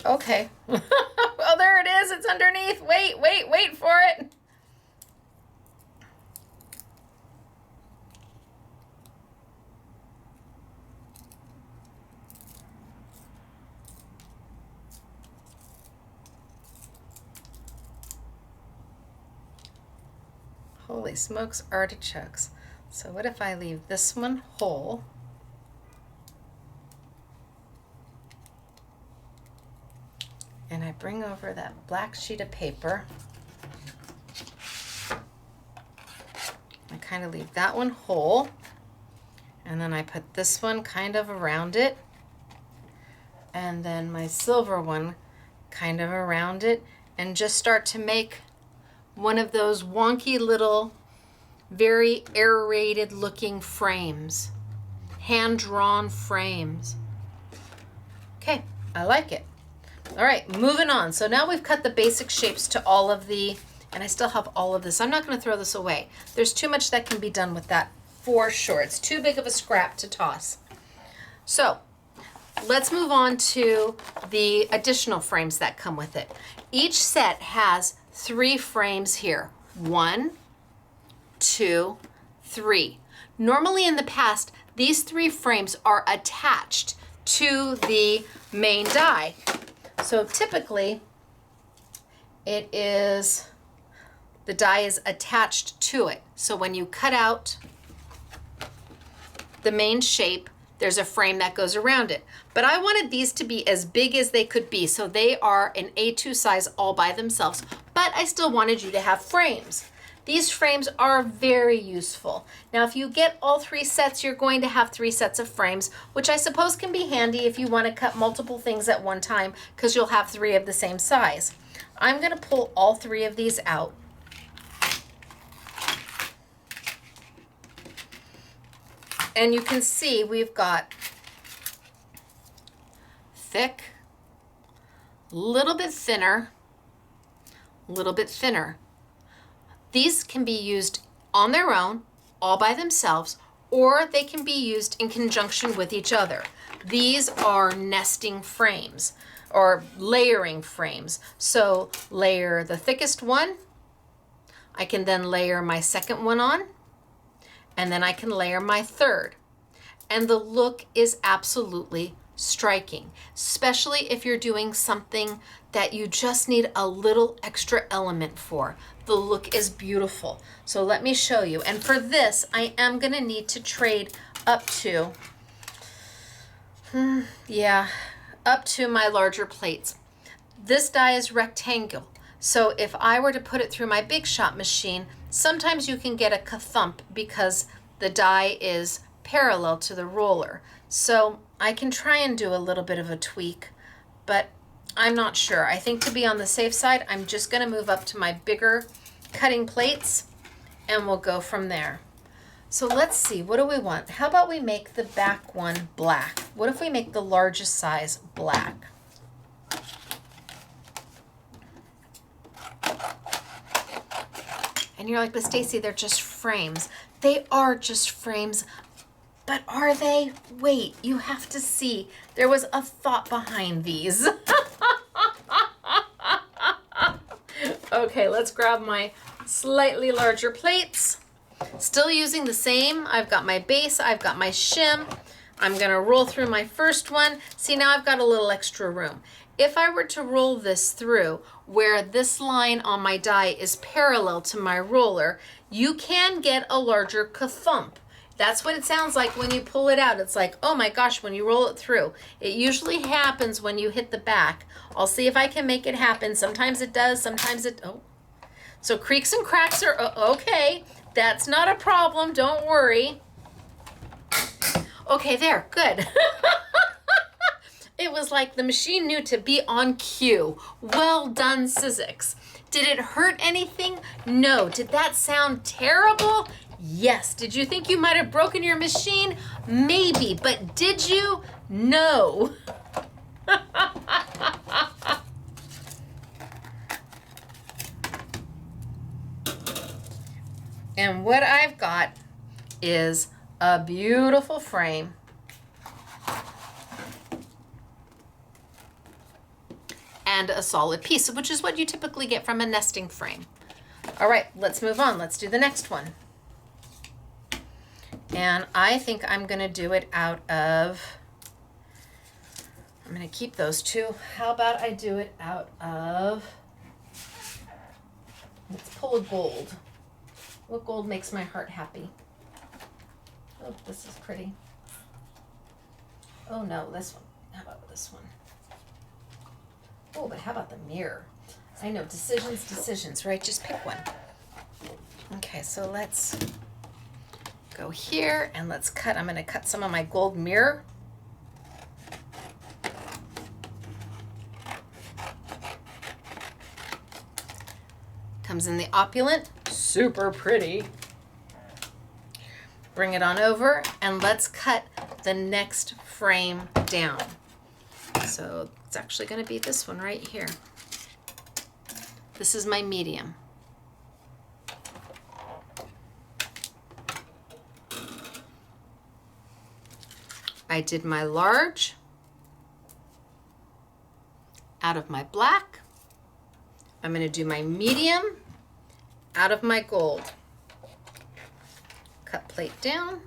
Okay. Oh, there it is. It's underneath. Wait for it. Holy smokes, artichokes. So what if I leave this one whole? And I bring over that black sheet of paper. I kind of leave that one whole. And then I put this one kind of around it. And then my silver one kind of around it. And just start to make one of those wonky little, very aerated looking frames. Hand-drawn frames. Okay, I like it. All right, moving on. So now we've cut the basic shapes to all of the, and I still have all of this. I'm not going to throw this away. There's too much that can be done with that for sure. It's too big of a scrap to toss. So let's move on to the additional frames that come with it. Each set has 3 frames here. 1, 2, 3. Normally in the past, these 3 frames are attached to the main die. So typically, it is, the die is attached to it. So when you cut out the main shape, there's a frame that goes around it. But I wanted these to be as big as they could be. So they are an A2 size all by themselves, but I still wanted you to have frames. These frames are very useful. Now, if you get all 3 sets, you're going to have 3 sets of frames, which I suppose can be handy if you want to cut multiple things at one time, because you'll have 3 of the same size. I'm going to pull all 3 of these out. And you can see we've got thick, a little bit thinner, a little bit thinner. These can be used on their own, all by themselves, or they can be used in conjunction with each other. These are nesting frames or layering frames. So layer the thickest one. I can then layer my second one on, and then I can layer my third. And the look is absolutely striking, especially if you're doing something that you just need a little extra element for. The look is beautiful. So let me show you. And for this, I am going to need to trade up to, up to my larger plates. This die is rectangular. So if I were to put it through my Big Shot machine, sometimes you can get a ka-thump because the die is parallel to the roller. So I can try and do a little bit of a tweak, but I'm not sure. I think to be on the safe side, I'm just gonna move up to my bigger cutting plates and we'll go from there. So let's see, what do we want? How about we make the back one black? What if we make the largest size black? And you're like, but Stacy, they're just frames. They are just frames, but are they? Wait, you have to see. There was a thought behind these. Okay, let's grab my slightly larger plates. Still using the same. I've got my base, I've got my shim. I'm gonna roll through my first one. See, now I've got a little extra room. If I were to roll this through where this line on my die is parallel to my roller, you can get a larger ka-thump. That's what it sounds like when you pull it out. It's like, oh my gosh, when you roll it through. It usually happens when you hit the back. I'll see if I can make it happen. Sometimes it does, sometimes it, oh. So creaks and cracks are okay. That's not a problem, don't worry. Okay, there, good. It was like the machine knew to be on cue. Well done, Sizzix. Did it hurt anything? No. Did that sound terrible? Yes. Did you think you might have broken your machine? Maybe. But did you? No. And what I've got is a beautiful frame. And a solid piece, which is what you typically get from a nesting frame. All right, let's move on. Let's do the next one. And I think I'm gonna do it out of, I'm gonna keep those two. How about I do it out of, let's pull a gold. What gold makes my heart happy? Oh, this is pretty. Oh no, this one. How about this one? Oh, but how about the mirror? I know, decisions, right? Just pick one. Okay, so let's go here and let's cut. I'm gonna cut some of my gold mirror. Comes in the opulent, super pretty. Bring it on over and let's cut the next frame down. So it's actually going to be this one right here. This is my medium. I did my large out of my black. I'm going to do my medium out of my gold. Cut plate down.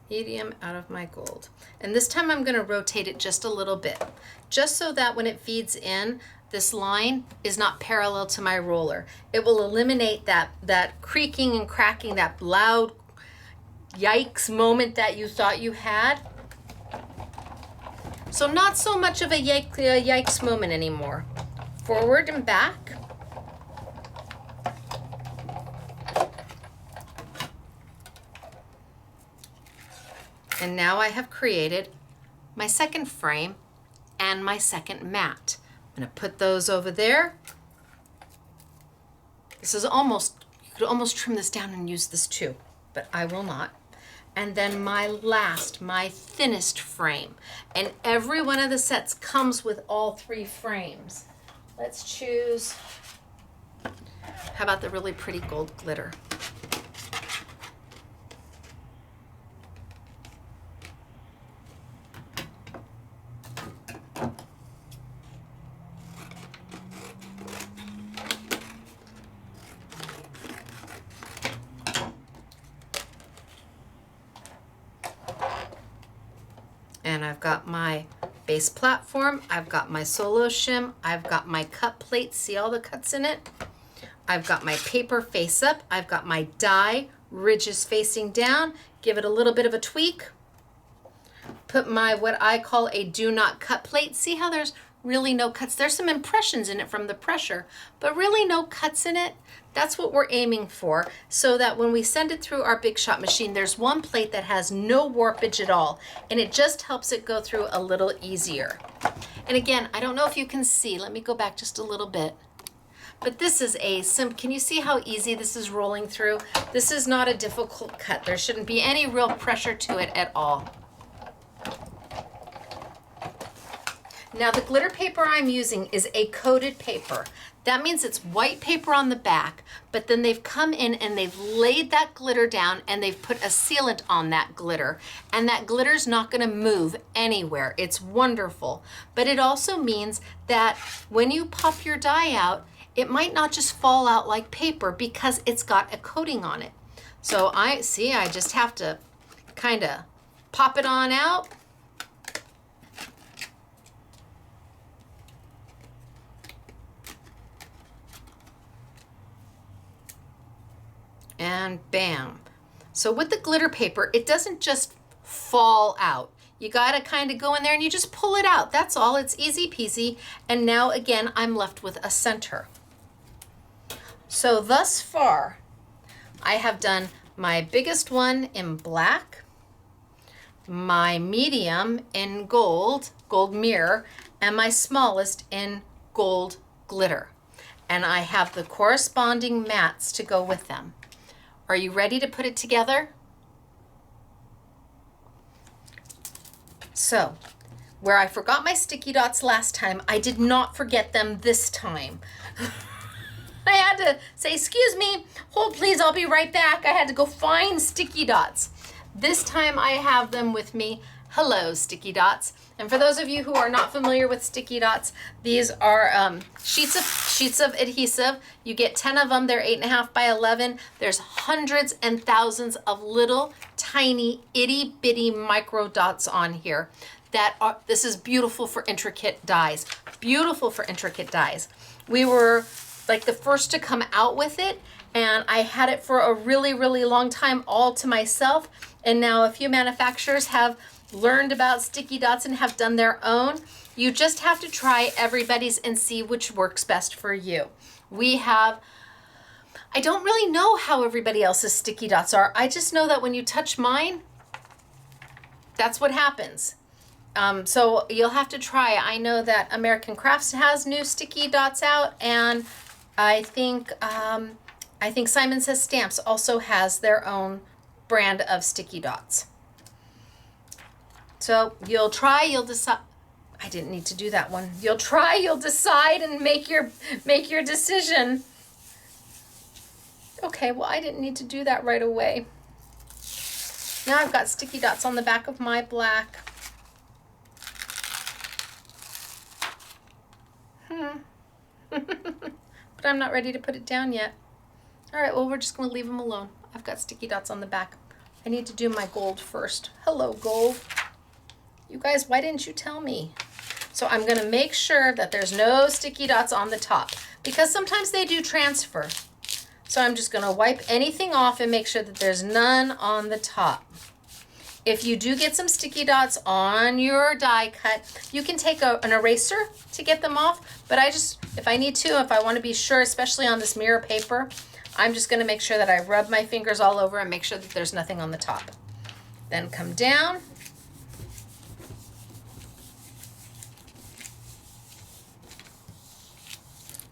Medium out of my gold. And this time I'm going to rotate it just a little bit, just so that when it feeds in, this line is not parallel to my roller. It will eliminate that creaking and cracking, that loud yikes moment that you thought you had. So not so much of a yikes moment anymore. Forward and back. And now I have created my second frame and my second mat. I'm gonna put those over there. This is almost, you could almost trim this down and use this too, but I will not. And then my last, my thinnest frame. And every one of the sets comes with all three frames. Let's choose, how about the really pretty gold glitter? And I've got my base platform, I've got my solo shim, I've got my cut plate, see all the cuts in it? I've got my paper face up, I've got my die ridges facing down, give it a little bit of a tweak. Put my, what I call a do not cut plate. See how there's really no cuts? There's some impressions in it from the pressure, but really no cuts in it. That's what we're aiming for, so that when we send it through our Big Shot machine, there's one plate that has no warpage at all, and it just helps it go through a little easier. And again, I don't know if you can see, let me go back just a little bit. But this is a can you see how easy this is rolling through? This is not a difficult cut. There shouldn't be any real pressure to it at all. Now the glitter paper I'm using is a coated paper. That means it's white paper on the back, but then they've come in and they've laid that glitter down and they've put a sealant on that glitter. And that glitter's not gonna move anywhere. It's wonderful. But it also means that when you pop your die out, it might not just fall out like paper because it's got a coating on it. So I just have to kind of pop it on out. And bam. So with the glitter paper, it doesn't just fall out. You gotta kind of go in there and you just pull it out. That's all, it's easy peasy. And now again, I'm left with a center. So thus far, I have done my biggest one in black, my medium in gold mirror, and my smallest in gold glitter. And I have the corresponding mats to go with them. Are you ready to put it together? So, where I forgot my sticky dots last time, I did not forget them this time. I had to say, excuse me, hold please, I'll be right back. I had to go find sticky dots. This time I have them with me. Hello, sticky dots. And for those of you who are not familiar with sticky dots, these are sheets of adhesive. You get 10 of them. They're 8.5 by 11. There's hundreds and thousands of little tiny itty bitty micro dots on here. This is beautiful for intricate dies. Beautiful for intricate dies. We were like the first to come out with it, and I had it for a really, really long time all to myself. And now a few manufacturers have learned about sticky dots and have done their own. You just have to try everybody's and see which works best for you. I don't really know how everybody else's sticky dots are. I just know that when you touch mine, that's what happens. So you'll have to try. I know that American Crafts has new sticky dots out, and I think Simon Says Stamps also has their own brand of sticky dots. So you'll try, you'll decide. I didn't need to do that one. You'll try, you'll decide, and make your decision. Okay, well, I didn't need to do that right away. Now I've got sticky dots on the back of my black. But I'm not ready to put it down yet. All right, well, we're just gonna leave them alone. I've got sticky dots on the back. I need to do my gold first. Hello, gold. You guys, why didn't you tell me? So I'm gonna make sure that there's no sticky dots on the top, because sometimes they do transfer. So I'm just gonna wipe anything off and make sure that there's none on the top. If you do get some sticky dots on your die cut, you can take an eraser to get them off, but if I need to, if I wanna be sure, especially on this mirror paper, I'm just gonna make sure that I rub my fingers all over and make sure that there's nothing on the top. Then come down.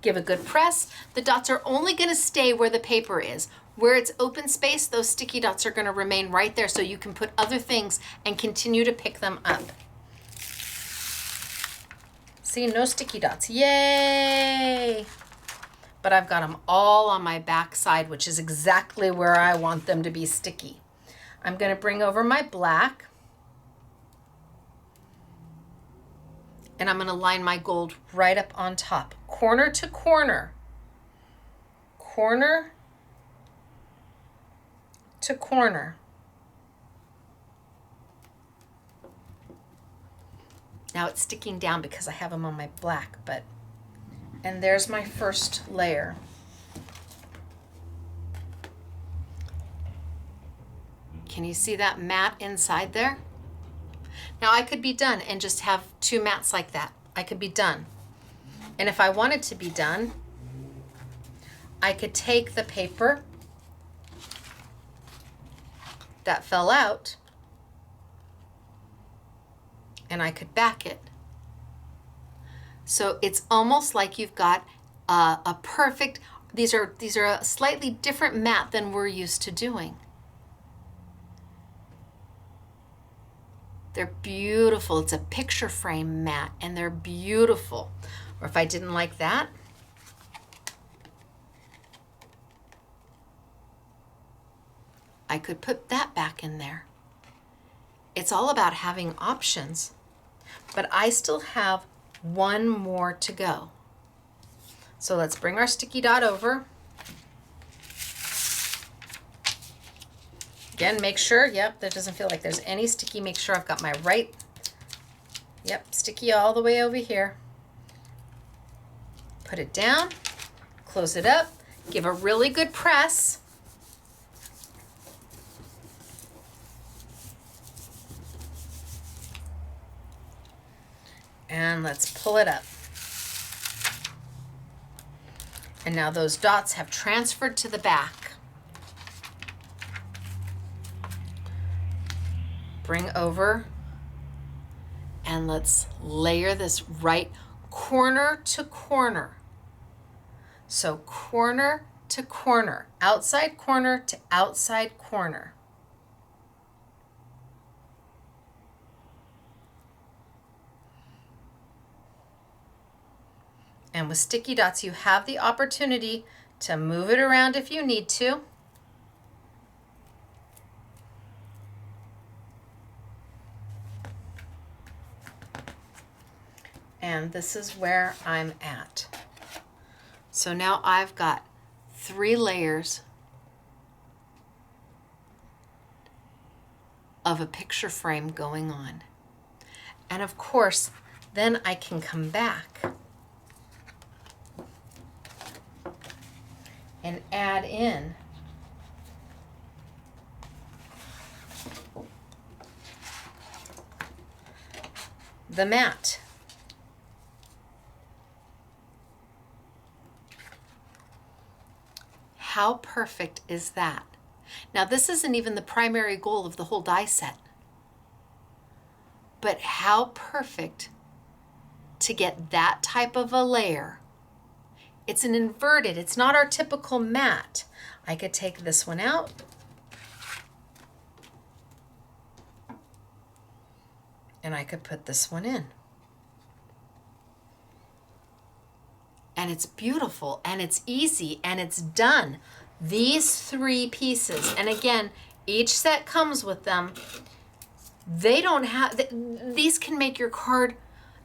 Give a good press. The dots are only gonna stay where the paper is. Where it's open space, those sticky dots are gonna remain right there so you can put other things and continue to pick them up. See, no sticky dots, yay! But I've got them all on my back side, which is exactly where I want them to be sticky. I'm gonna bring over my black, and I'm gonna line my gold right up on top, corner to corner. Corner to corner. Now it's sticking down because I have them on my black, and there's my first layer. Can you see that mat inside there? Now I could be done and just have 2 mats like that. I could be done. And if I wanted to be done, I could take the paper that fell out and I could back it. So it's almost like you've got a perfect, these are a slightly different mat than we're used to doing. They're beautiful. It's a picture frame mat and they're beautiful. Or if I didn't like that, I could put that back in there. It's all about having options, but I still have 1 more to go. So let's bring our sticky dot over. Again, make sure, yep, that doesn't feel like there's any sticky. Make sure I've got my right, yep, sticky all the way over here. Put it down, close it up, give a really good press. And let's pull it up. And now those dots have transferred to the back. Bring over and let's layer this right corner to corner. So corner to corner, outside corner to outside corner. And with sticky dots, you have the opportunity to move it around if you need to. And this is where I'm at. So now I've got 3 layers of a picture frame going on. And of course, then I can come back and add in the mat. How perfect is that? Now this isn't even the primary goal of the whole die set, but how perfect to get that type of a layer. It's an inverted, it's not our typical mat. I could take this one out. And I could put this one in. And it's beautiful and it's easy and it's done. These 3 pieces, and again, each set comes with them. They don't have, these can make your card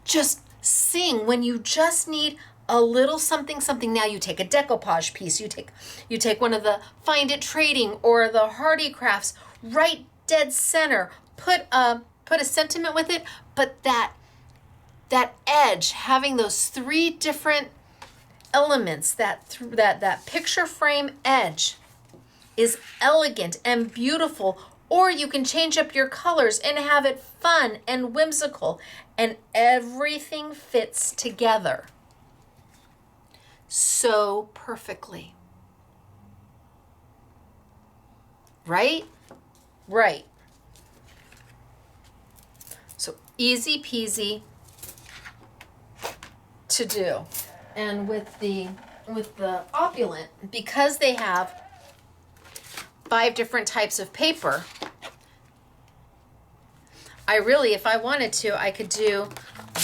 just sing when you just need a little something, something. Now you take a decoupage piece, you take one of the Find It Trading or the Hardy Crafts, right dead center, put a sentiment with it, but that edge, having those 3 different elements, that picture frame edge is elegant and beautiful. Or you can change up your colors and have it fun and whimsical, and everything fits together so perfectly. Right? Right. So easy peasy to do. And with the opulent, because they have 5 different types of paper, I really, if I wanted to, I could do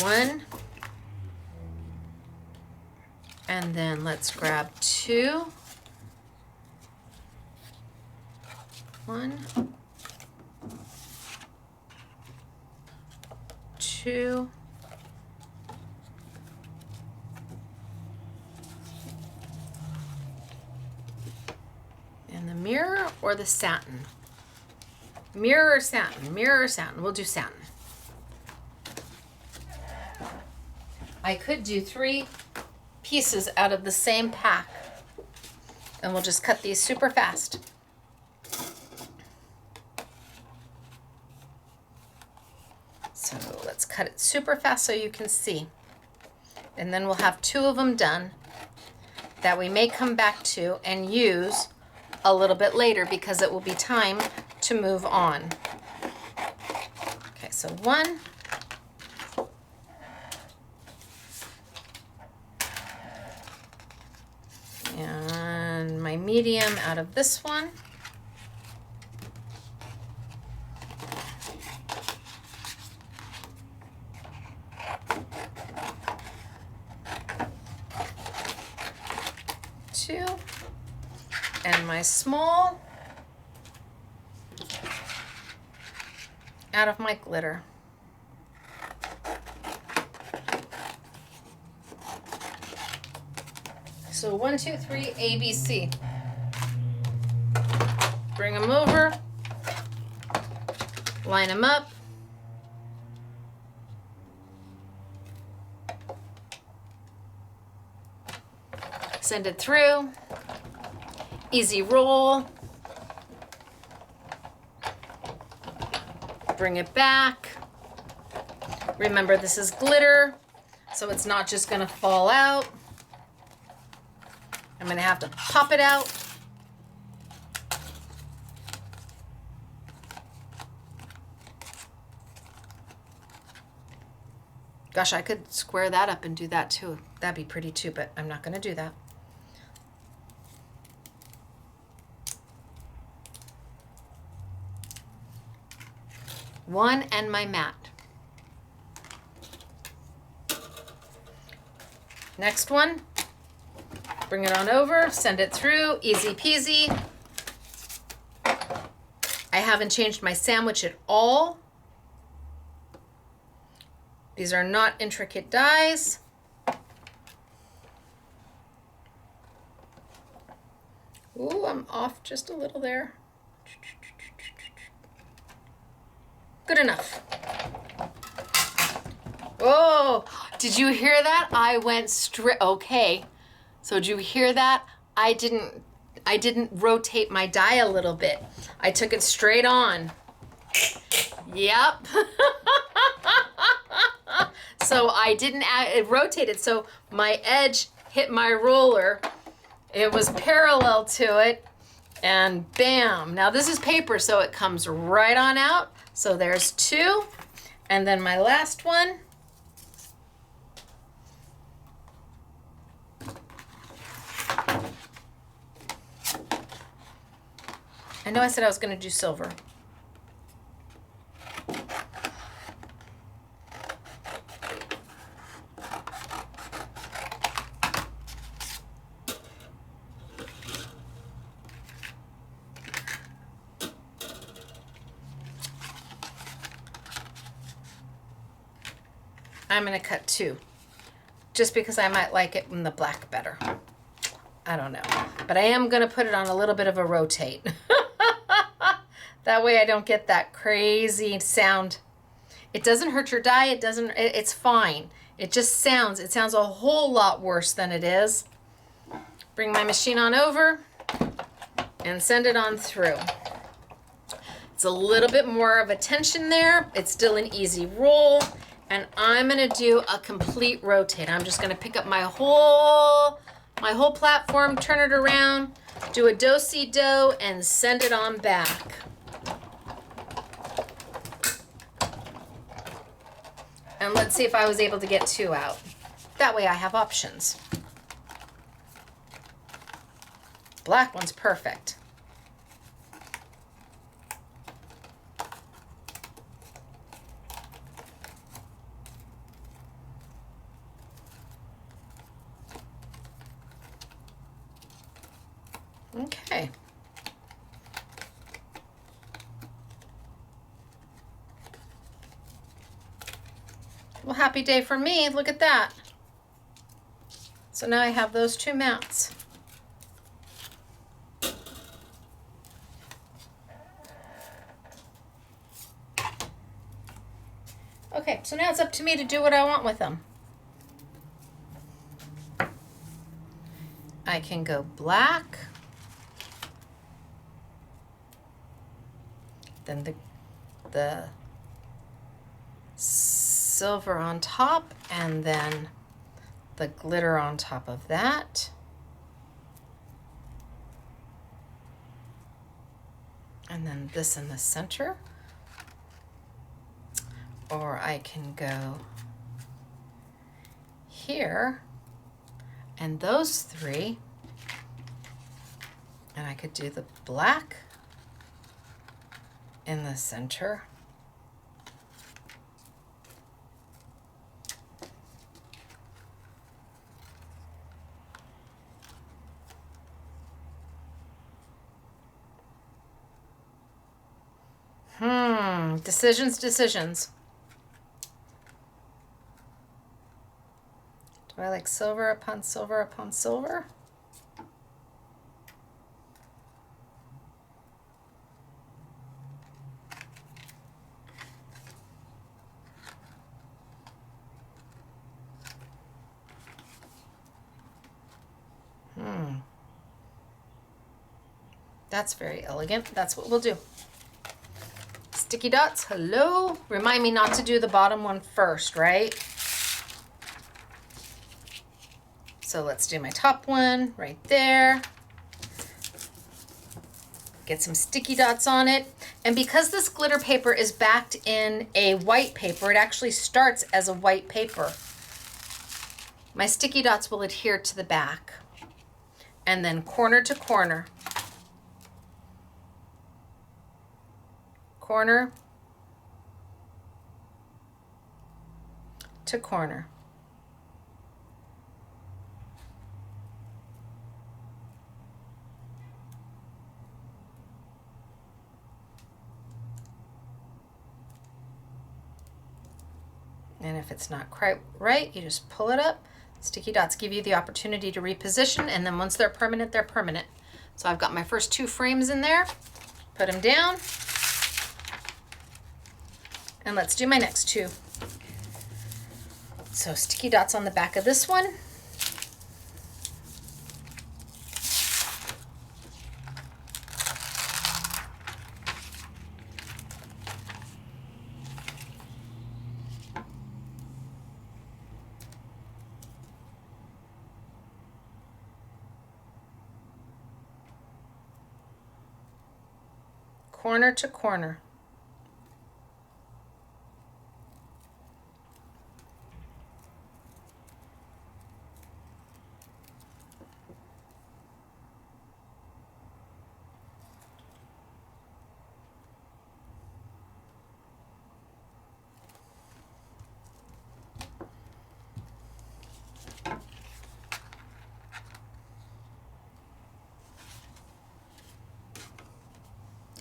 1, and then let's grab 2, 1, 2, and the mirror or the satin. Mirror or satin? Mirror or satin? We'll do satin. I could do 3 pieces out of the same pack, and we'll just cut these super fast. So let's cut it super fast so you can see. And then we'll have 2 of them done that we may come back to and use a little bit later because it will be time to move on. Okay, so 1. And my medium out of this one. And my small out of my glitter. So 1, 2, 3, ABC. Bring them over, line them up. Send it through. Easy roll. Bring it back. Remember, this is glitter, so it's not just going to fall out. I'm going to have to pop it out. Gosh, I could square that up and do that too. That'd be pretty too, but I'm not going to do that. One and my mat. Next one, bring it on over, send it through, easy peasy. I haven't changed my sandwich at all. These are not intricate dies. Ooh, I'm off just a little there. Good enough. Oh, did you hear that? I went straight. Okay. So did you hear that? I didn't rotate my die a little bit. I took it straight on. Yep. So I didn't it rotated. So my edge hit my roller. It was parallel to it. And bam. Now this is paper, so it comes right on out. So there's 2. And then my last one. I know I said I was going to do silver. I'm going to cut 2, just because I might like it in the black better. I don't know, but I am going to put it on a little bit of a rotate. That way I don't get that crazy sound. It doesn't hurt your die. It's fine. It sounds a whole lot worse than it is. Bring my machine on over and send it on through. It's a little bit more of a tension there. It's still an easy roll. And I'm gonna do a complete rotate. I'm just gonna pick up my whole platform, turn it around, do a do-si-do, and send it on back. And let's see if I was able to get 2 out. That way I have options. Black one's perfect. Okay. Well, happy day for me. Look at that. So now I have those 2 mats. Okay, so now it's up to me to do what I want with them. I can go black. Then the silver on top and then the glitter on top of that. And then this in the center. Or I can go here and those three. And I could do the black in the center. Decisions. Do I like silver upon silver upon silver? That's very elegant. That's what we'll do. Sticky dots, hello. Remind me not to do the bottom one first, right? So let's do my top one right there. Get some sticky dots on it. And because this glitter paper is backed in a white paper, it actually starts as a white paper. My sticky dots will adhere to the back. And then corner to corner. Corner to corner. And if it's not quite right, you just pull it up. Sticky dots give you the opportunity to reposition, and then once they're permanent, they're permanent. So I've got my first two frames in there. Put them down. And let's do my next two. So sticky dots on the back of this one. Corner to corner.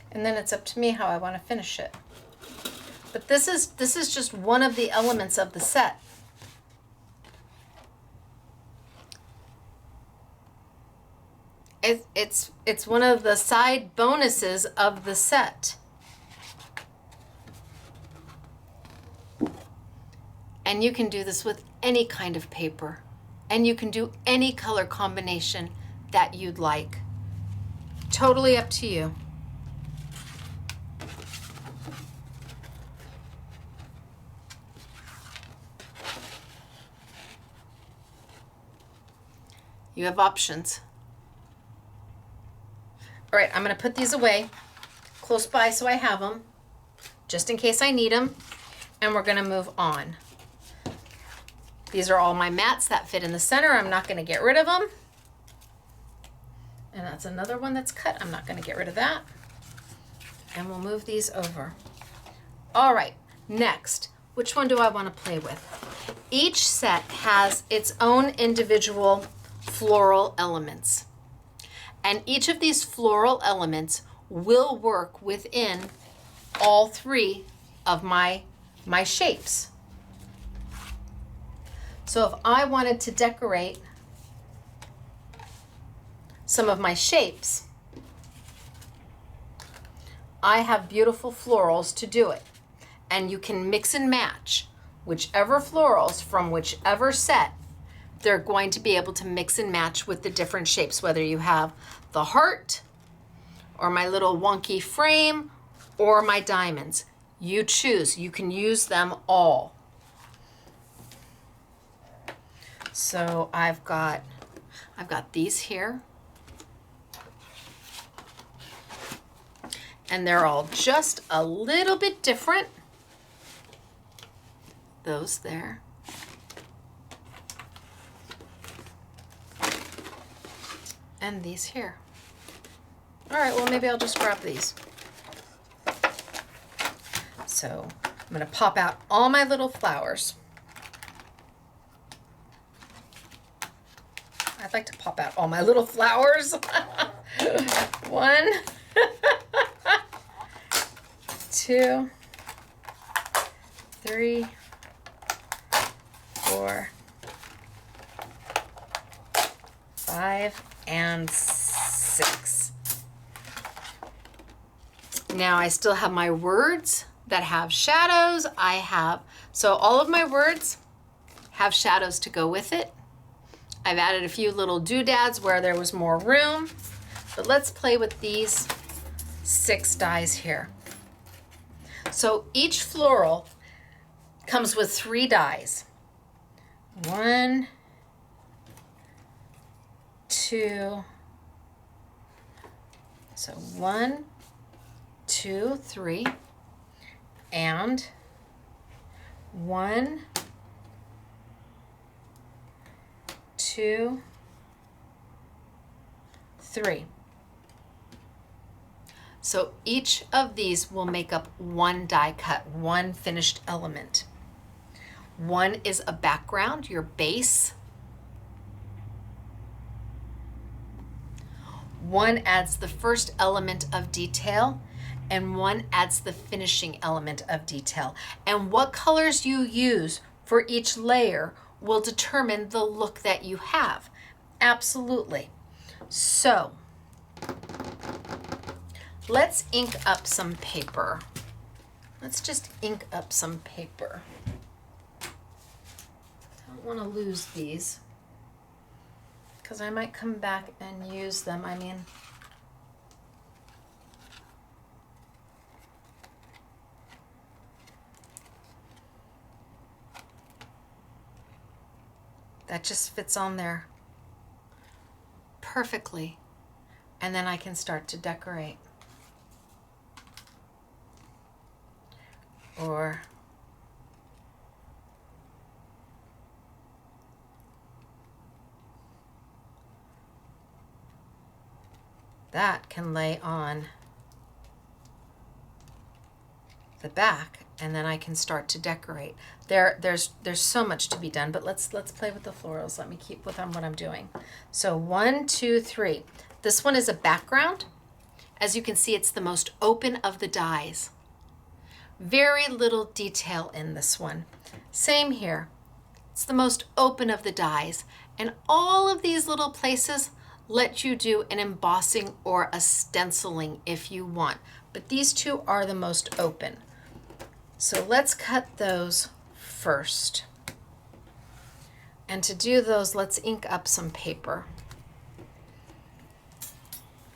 And then it's up to me how I want to finish it. But this is just one of the elements of the set. It's one of the side bonuses of the set. And you can do this with any kind of paper. And you can do any color combination that you'd like. Totally up to you. You have options. All right, I'm going to put these away close by so I have them, just in case I need them, and we're going to move on. These are all my mats that fit in the center. I'm not going to get rid of them. And that's another one that's cut. I'm not going to get rid of that. And we'll move these over. All right, next, which one do I want to play with? Each set has its own individual floral elements. And each of these floral elements will work within all three of my shapes. So if I wanted to decorate some of my shapes, I have beautiful florals to do it. And you can mix and match whichever florals from whichever set. They're going to be able to mix and match with the different shapes, whether you have the heart or my little wonky frame or my diamonds. You choose. You can use them all. So I've got these here. And they're all just a little bit different. Those there. And these here. All right, well, maybe I'll just grab these. So I'm gonna pop out all my little flowers. I'd like to pop out all my little flowers. 1, 2, 3, 4, 5, and 6. Now I still have my words that have shadows. So all of my words have shadows to go with it. I've added a few little doodads where there was more room, but let's play with these 6 dies here. So each floral comes with 3 dies. 1, 2, so 1, 2, 3, and 1, 2, 3. So each of these will make up 1 die cut, 1 finished element. 1 is a background, your base. 1 adds the first element of detail, and 1 adds the finishing element of detail. And what colors you use for each layer will determine the look that you have. Absolutely. So let's ink up some paper. Let's just ink up some paper. I don't want to lose these because I might come back and use them. I mean, that just fits on there perfectly. And then I can start to decorate. Or that can lay on the back, and then I can start to decorate. There's so much to be done, but let's play with the florals. Let me keep with what I'm doing. So 1, 2, 3. This one is a background. As you can see, it's the most open of the dies. Very little detail in this one. Same here. It's the most open of the dies. And all of these little places let you do an embossing or a stenciling if you want. But these 2 are the most open. So let's cut those first. And to do those, let's ink up some paper.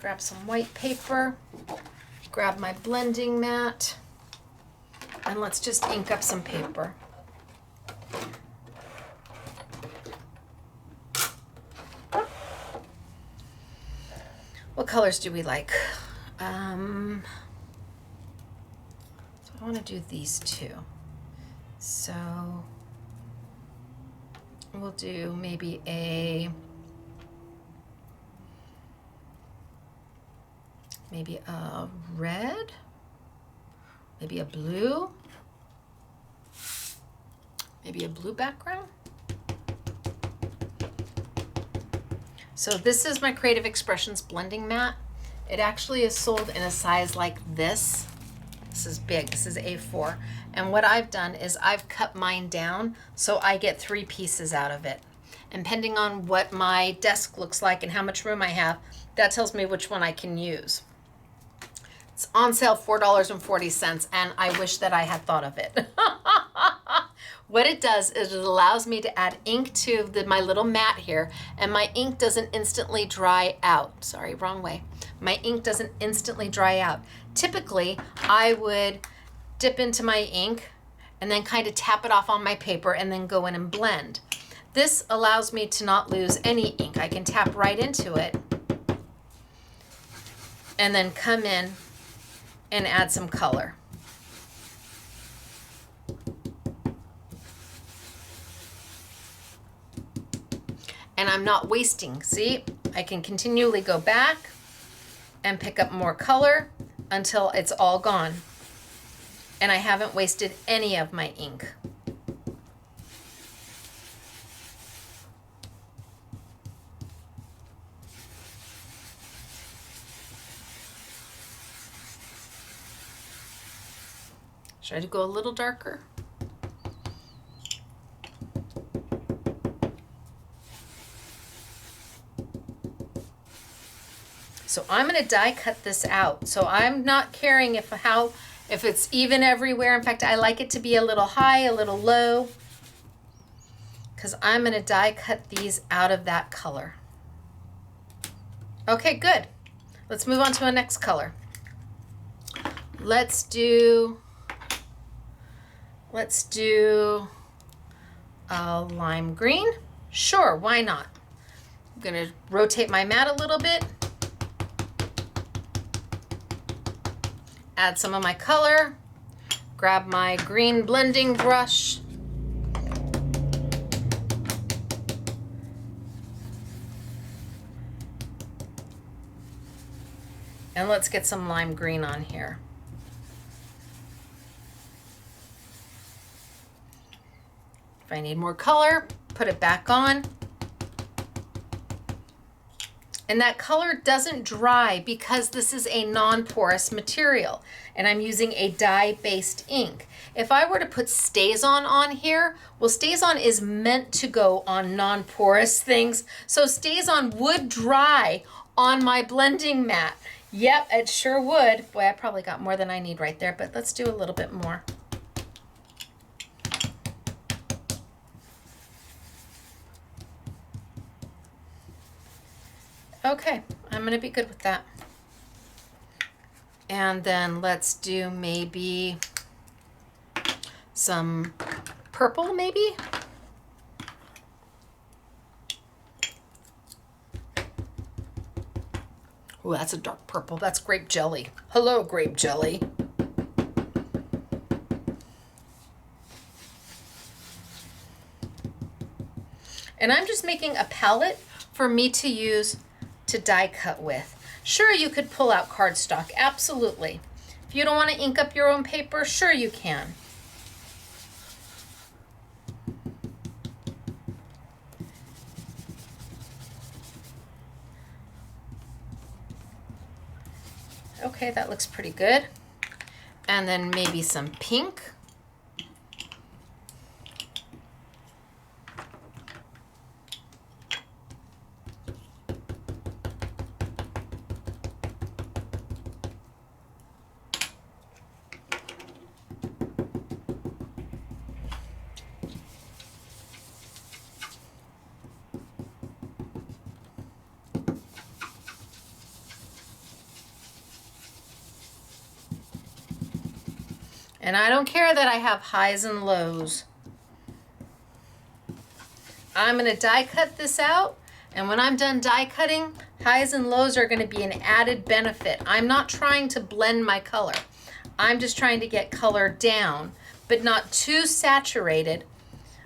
Grab some white paper, grab my blending mat, and let's just ink up some paper. What colors do we like? So I want to do these 2. So we'll do maybe a red, maybe a blue, maybe a blue background. So this is my Creative Expressions blending mat. It actually is sold in a size like this. This is big, this is A4. And what I've done is I've cut mine down so I get 3 pieces out of it. And depending on what my desk looks like and how much room I have, that tells me which one I can use. It's on sale $4.40, and I wish that I had thought of it. What it does is it allows me to add ink to my little mat here, and my ink doesn't instantly dry out. Sorry, wrong way. My ink doesn't instantly dry out. Typically, I would dip into my ink and then kind of tap it off on my paper and then go in and blend. This allows me to not lose any ink. I can tap right into it and then come in and add some color. And I'm not wasting. See, I can continually go back and pick up more color until it's all gone. And I haven't wasted any of my ink. Should I go a little darker? So I'm going to die cut this out. So I'm not caring if it's even everywhere. In fact, I like it to be a little high, a little low, because I'm going to die cut these out of that color. Okay, good. Let's move on to the next color. Let's do lime green. Sure, why not? I'm going to rotate my mat a little bit. Add some of my color, grab my green blending brush, and let's get some lime green on here. If I need more color, put it back on. And that color doesn't dry because this is a non-porous material and I'm using a dye-based ink. If I were to put StazOn on here, well, StazOn is meant to go on non-porous things, so StazOn would dry on my blending mat. Yep, it sure would. Boy, I probably got more than I need right there, but let's do a little bit more. Okay, I'm gonna be good with that. And then let's do maybe some purple, maybe? Oh, that's a dark purple. That's grape jelly. Hello, grape jelly. And I'm just making a palette for me to use to die cut with. Sure, you could pull out cardstock, absolutely. If you don't want to ink up your own paper, sure you can. Okay, that looks pretty good. And then maybe some pink. And I don't care that I have highs and lows. I'm going to die cut this out, and when I'm done die cutting, highs and lows are going to be an added benefit. I'm not trying to blend my color. I'm just trying to get color down, but not too saturated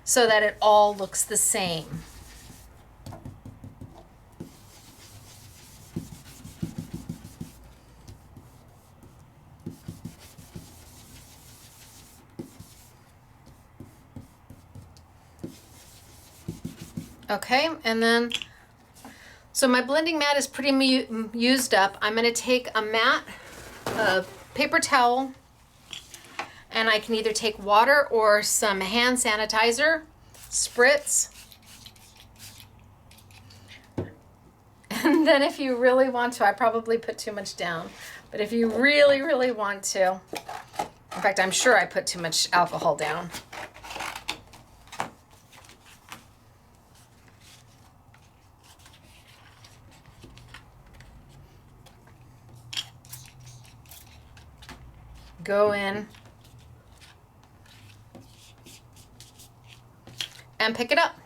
so that it all looks the same. Okay, and then, so my blending mat is pretty used up. I'm gonna take a mat, a paper towel, and I can either take water or some hand sanitizer, spritz. And then if you really want to, I probably put too much down, but if you really, really want to, in fact, I'm sure I put too much alcohol down. Go in and pick it up.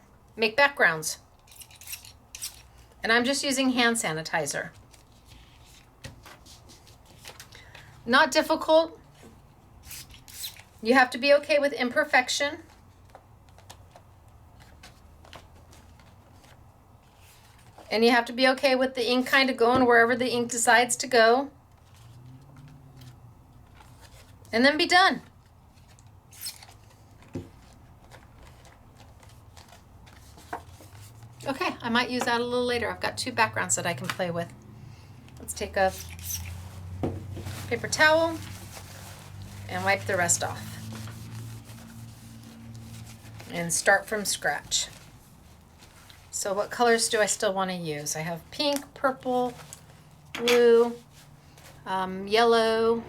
make backgrounds. And I'm just using hand sanitizer. Not difficult. You have to be okay with imperfection. And you have to be okay with the ink kind of going wherever the ink decides to go. And then be done. Okay, I might use that a little later. I've got 2 backgrounds that I can play with. Let's take a paper towel and wipe the rest off. And start from scratch. So what colors do I still want to use? I have pink, purple, blue, yellow.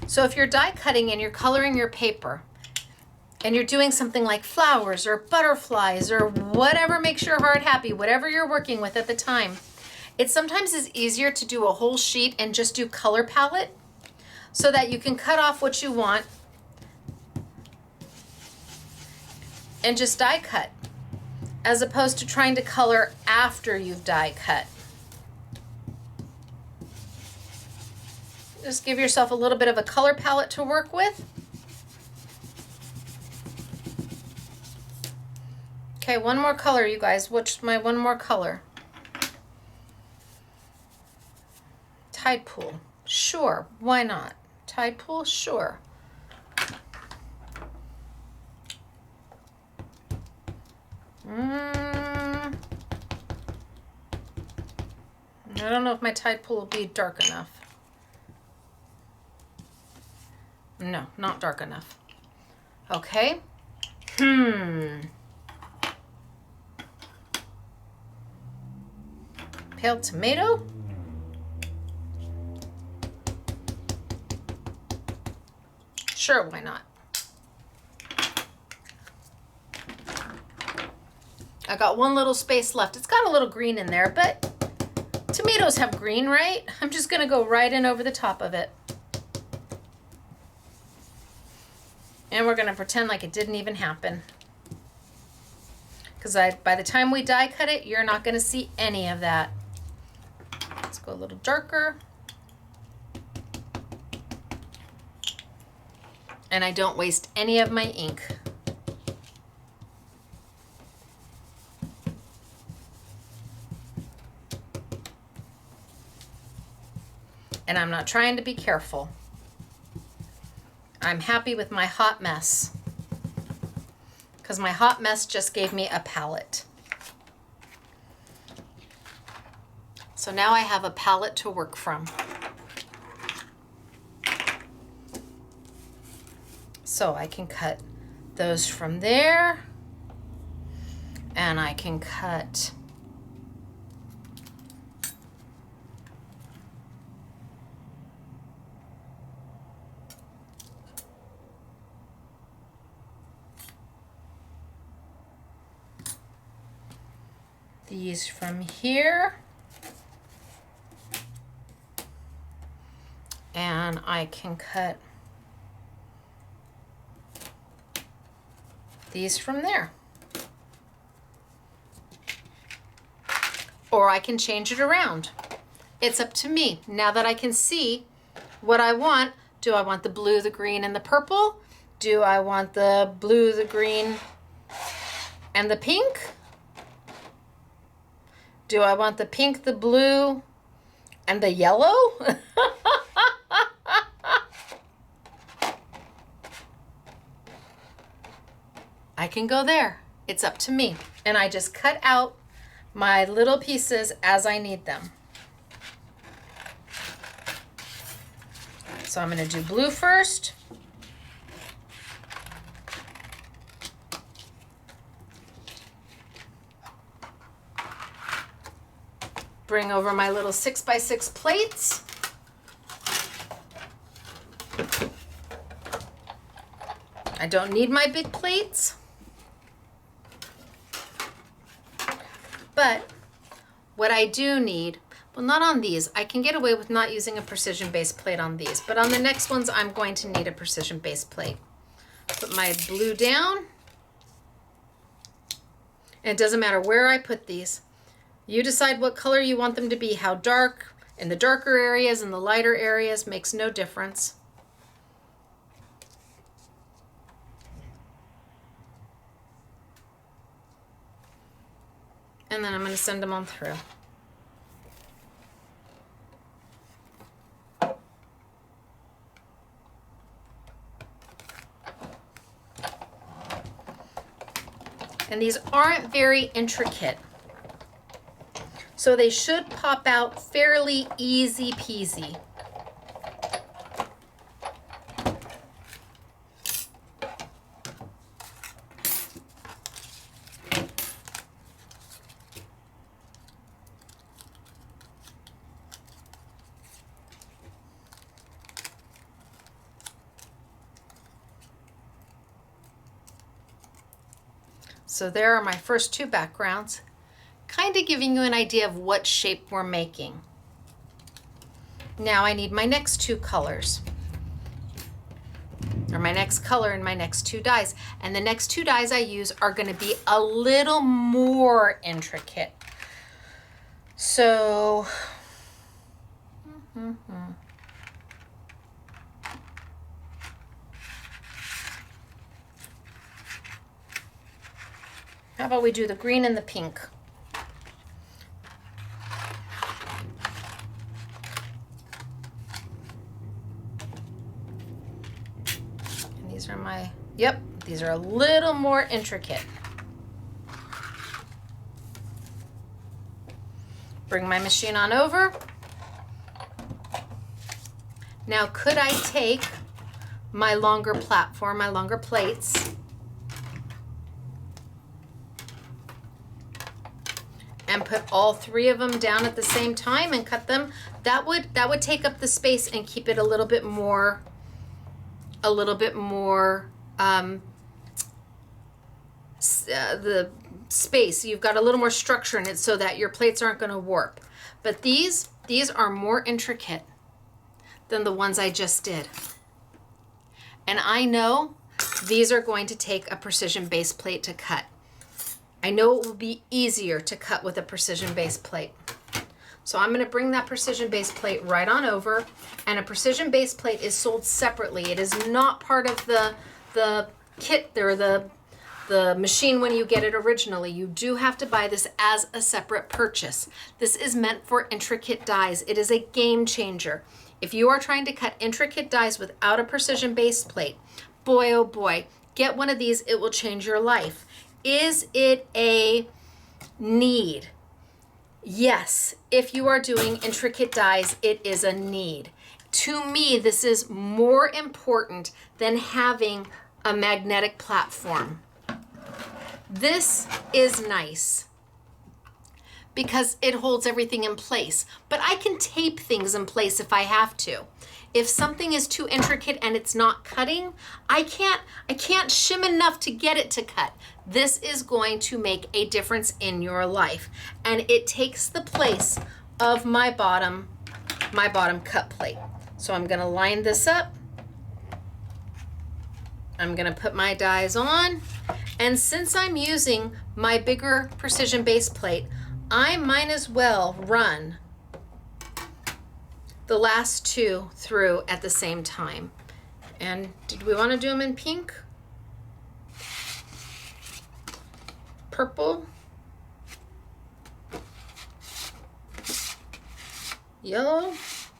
So if you're die cutting and you're coloring your paper and you're doing something like flowers or butterflies or whatever makes your heart happy, whatever you're working with at the time, it sometimes is easier to do a whole sheet and just do color palette so that you can cut off what you want and just die cut, as opposed to trying to color after you've die cut. Just give yourself a little bit of a color palette to work with. Okay, one more color, you guys. What's my one more color? Tide pool. Sure, why not? Tide pool, sure. I don't know if my tide pool will be dark enough. No, not dark enough. Okay. Pale tomato. Sure, why not? I got one little space left. It's got a little green in there, but tomatoes have green, right? I'm just gonna go right in over the top of it. And we're gonna pretend like it didn't even happen. Because by the time we die cut it, you're not gonna see any of that. Let's go a little darker. And I don't waste any of my ink. And I'm not trying to be careful. I'm happy with my hot mess, because my hot mess just gave me a palette. So now I have a palette to work from. So I can cut those from there, and I can cut these from here, and I can cut these from there. Or I can change it around. It's up to me. Now that I can see what I want, do I want the blue, the green, and the purple? Do I want the blue, the green, and the pink? Do I want the pink, the blue, and the yellow? I can go there. It's up to me. And I just cut out my little pieces as I need them. So I'm going to do blue first. Bring over my little 6x6 plates. I don't need my big plates. But what I do need, Well, not on these. I can get away with not using a precision base plate on these, but on the next ones, I'm going to need a precision base plate. Put my blue down. And it doesn't matter where I put these. You decide what color you want them to be, how dark, in the darker areas, in the lighter areas, makes no difference. And then I'm going to send them on through. And these aren't very intricate, so they should pop out fairly easy peasy. So there are my first two backgrounds, kind of giving you an idea of what shape we're making. Now I need my next two colors, or my next color and my next two dyes. And the next two dyes I use are going to be a little more intricate. So, how about we do the green and the pink? And these are my, yep, these are a little more intricate. Bring my machine on over. Now, could I take my longer platform, my longer plates, and put all three of them down at the same time and cut them? That would take up the space and keep it a little bit more the space. You've got a little more structure in it so that your plates aren't going to warp. But these are more intricate than the ones I just did. And I know these are going to take a precision base plate to cut. I know it will be easier to cut with a precision base plate. So I'm going to bring that precision base plate right on over, and a precision base plate is sold separately. It is not part of the kit or the machine when you get it originally. You do have to buy this as a separate purchase. This is meant for intricate dies. It is a game changer. If you are trying to cut intricate dies without a precision base plate, boy oh boy, get one of these. It will change your life. Is it a need? Yes, if you are doing intricate dies, it is a need. To me, this is more important than having a magnetic platform. This is nice because it holds everything in place, but I can tape things in place if I have to. If something is too intricate and it's not cutting, I can't shim enough to get it to cut. This is going to make a difference in your life, and it takes the place of my bottom cut plate. So I'm going to line this up. I'm going to put my dies on, and since I'm using my bigger precision base plate, I might as well run the last two through at the same time. And did we want to do them in pink? Purple? Yellow?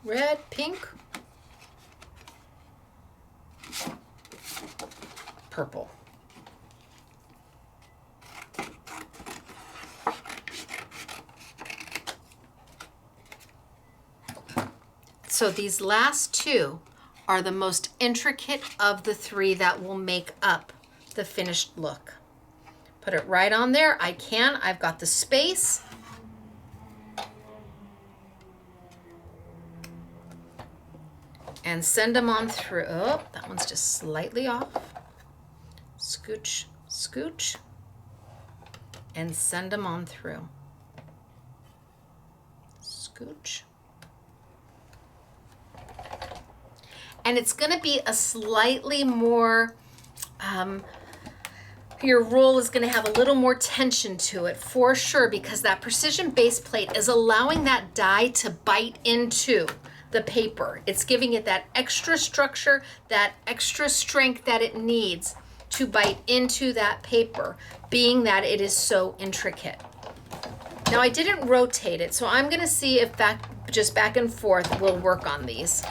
Red? Pink? Purple. So these last two are the most intricate of the three that will make up the finished look. Put it right on there. I've got the space. And send them on through. Oh, that one's just slightly off. Scooch, scooch, and send them on through. Scooch. Scooch. And it's going to be a slightly more, your roll is going to have a little more tension to it for sure, because that precision base plate is allowing that die to bite into the paper. It's giving it that extra structure, that extra strength that it needs to bite into that paper, being that it is so intricate. Now I didn't rotate it, so I'm going to see if just back and forth will work on these.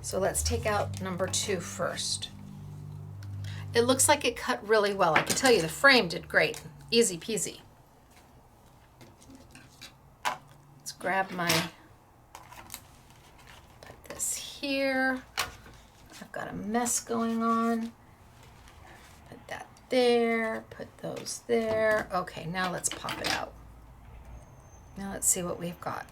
So let's take out number 2 first. It looks like it cut really well. I can tell you the frame did great. Easy peasy. Let's grab put this here. I've got a mess going on. Put that there, put those there. Okay, now let's pop it out. Now let's see what we've got.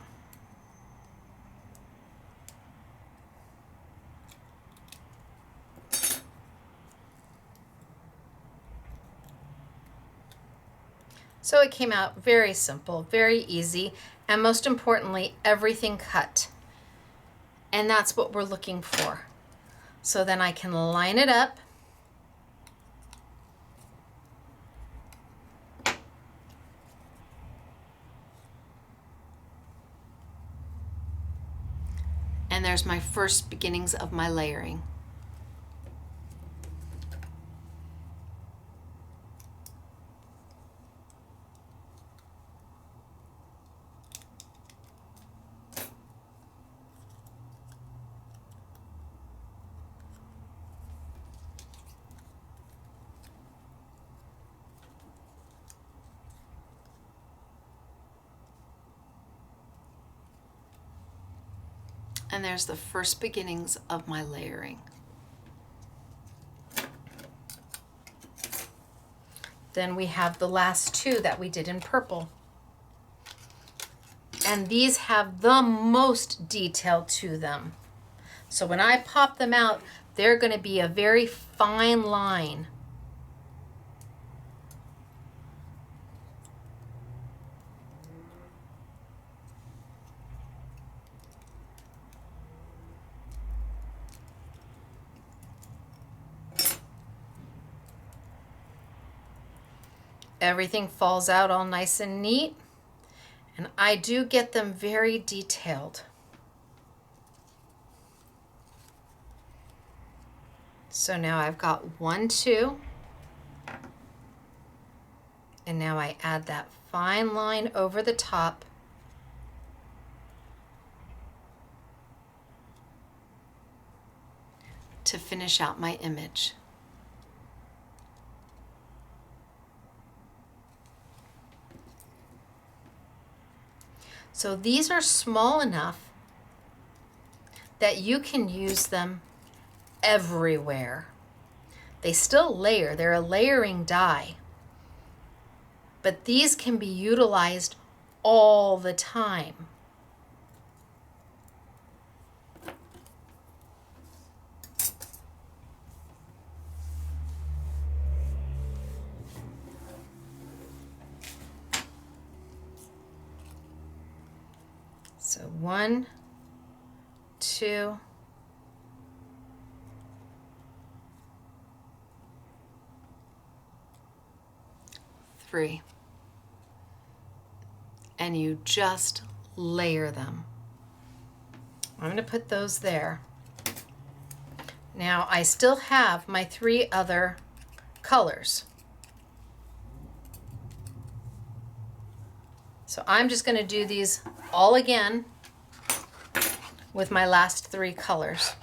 So it came out very simple, very easy, and most importantly, everything cut. And that's what we're looking for. So then I can line it up. And there's my first beginnings of my layering. And there's the first beginnings of my layering. Then we have the last 2 that we did in purple. And these have the most detail to them. So when I pop them out, they're going to be a very fine line. Everything falls out all nice and neat, and I do get them very detailed. So now I've got 1, 2, and now I add that fine line over the top. To finish out my image. So these are small enough that you can use them everywhere. They still layer, they're a layering die, but these can be utilized all the time. So 1, 2, 3. And you just layer them. I'm going to put those there. Now I still have my 3 other colors. So I'm just going to do these all again with my last 3 colors.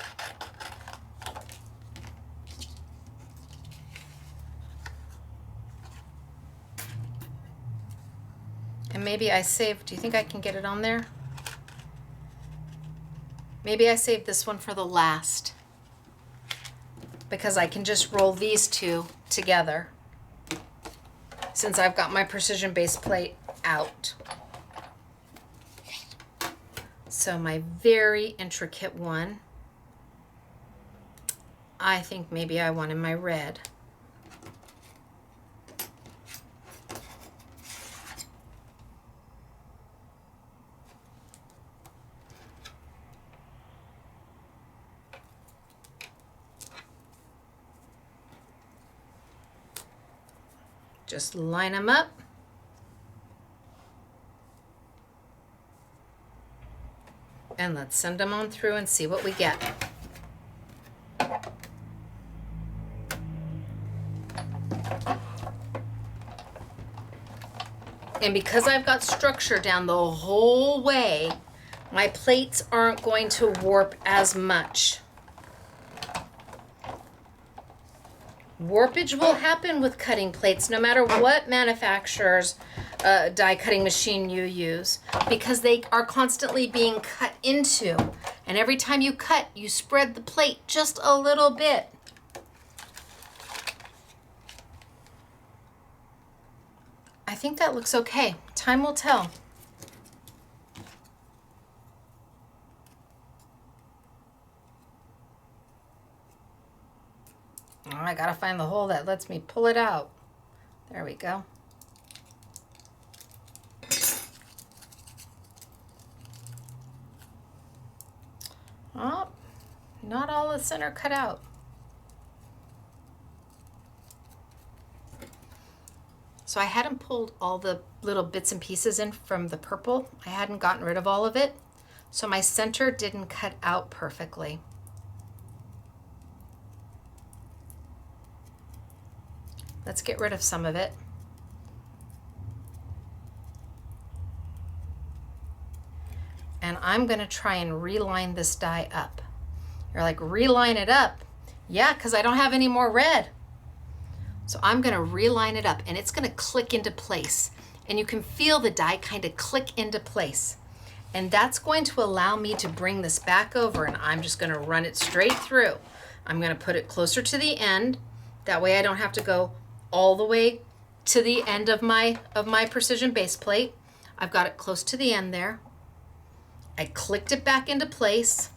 And maybe I saved, do you think I can get it on there? Maybe I saved this one for the last, because I can just roll these 2 together since I've got my precision base plate out. So my very intricate one, I think maybe I wanted my red. Just line them up. And let's send them on through and see what we get. And because I've got structure down the whole way, my plates aren't going to warp as much. Warpage will happen with cutting plates no matter what manufacturer's die cutting machine you use, because they are constantly being cut into. And every time you cut, you spread the plate just a little bit. I think that looks okay. Time will tell. Oh, I gotta find the hole that lets me pull it out. There we go. Oh, not all the center cut out. So I hadn't pulled all the little bits and pieces in from the purple. I hadn't gotten rid of all of it. So my center didn't cut out perfectly. Let's get rid of some of it. And I'm gonna try and reline this die up. You're like, reline it up? Yeah, because I don't have any more red. So I'm gonna reline it up and it's gonna click into place. And you can feel the die kind of click into place. And that's going to allow me to bring this back over, and I'm just gonna run it straight through. I'm gonna put it closer to the end. That way I don't have to go all the way to the end of my precision base plate. I've got it close to the end there. I clicked it back into place.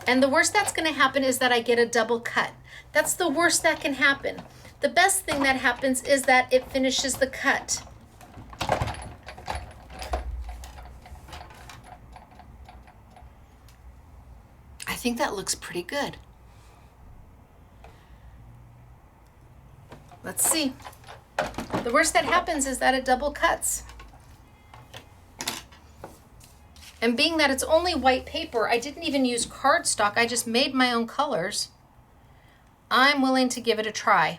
And the worst that's gonna happen is that I get a double cut. That's the worst that can happen. The best thing that happens is that it finishes the cut. I think that looks pretty good. Let's see. The worst that happens is that it double cuts. And being that it's only white paper, I didn't even use cardstock, I just made my own colors. I'm willing to give it a try.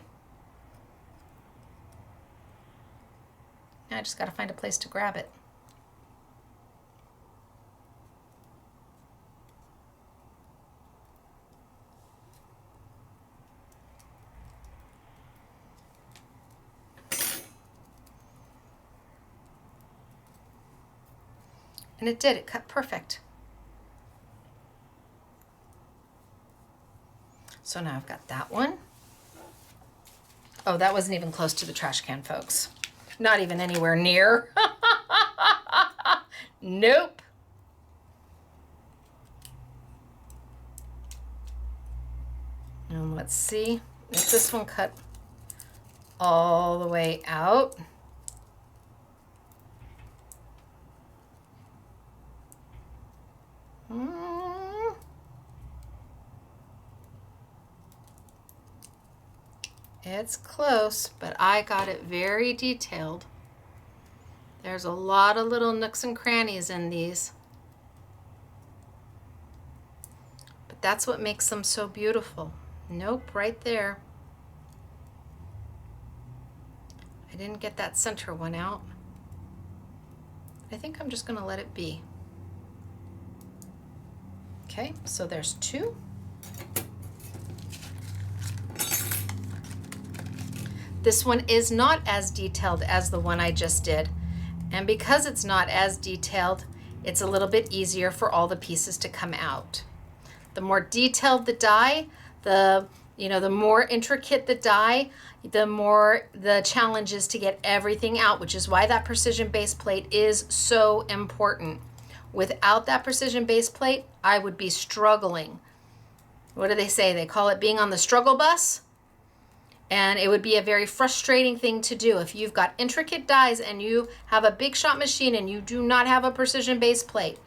Now I just gotta find a place to grab it. And it did, it cut perfect. So now I've got that one. Oh, that wasn't even close to the trash can, folks. Not even anywhere near. Nope. And let's see if this one cut all the way out. It's close, but I got it very detailed. There's a lot of little nooks and crannies in these. But that's what makes them so beautiful. Nope, right there. I didn't get that center one out. I think I'm just gonna let it be. Okay, so there's two. This one is not as detailed as the one I just did. And because it's not as detailed, it's a little bit easier for all the pieces to come out. The more detailed the die, the more intricate the die, the more the challenge is to get everything out, which is why that precision base plate is so important. Without that precision base plate, I would be struggling. What do they say? They call it being on the struggle bus. And it would be a very frustrating thing to do if you've got intricate dies and you have a big shot machine and you do not have a precision base plate.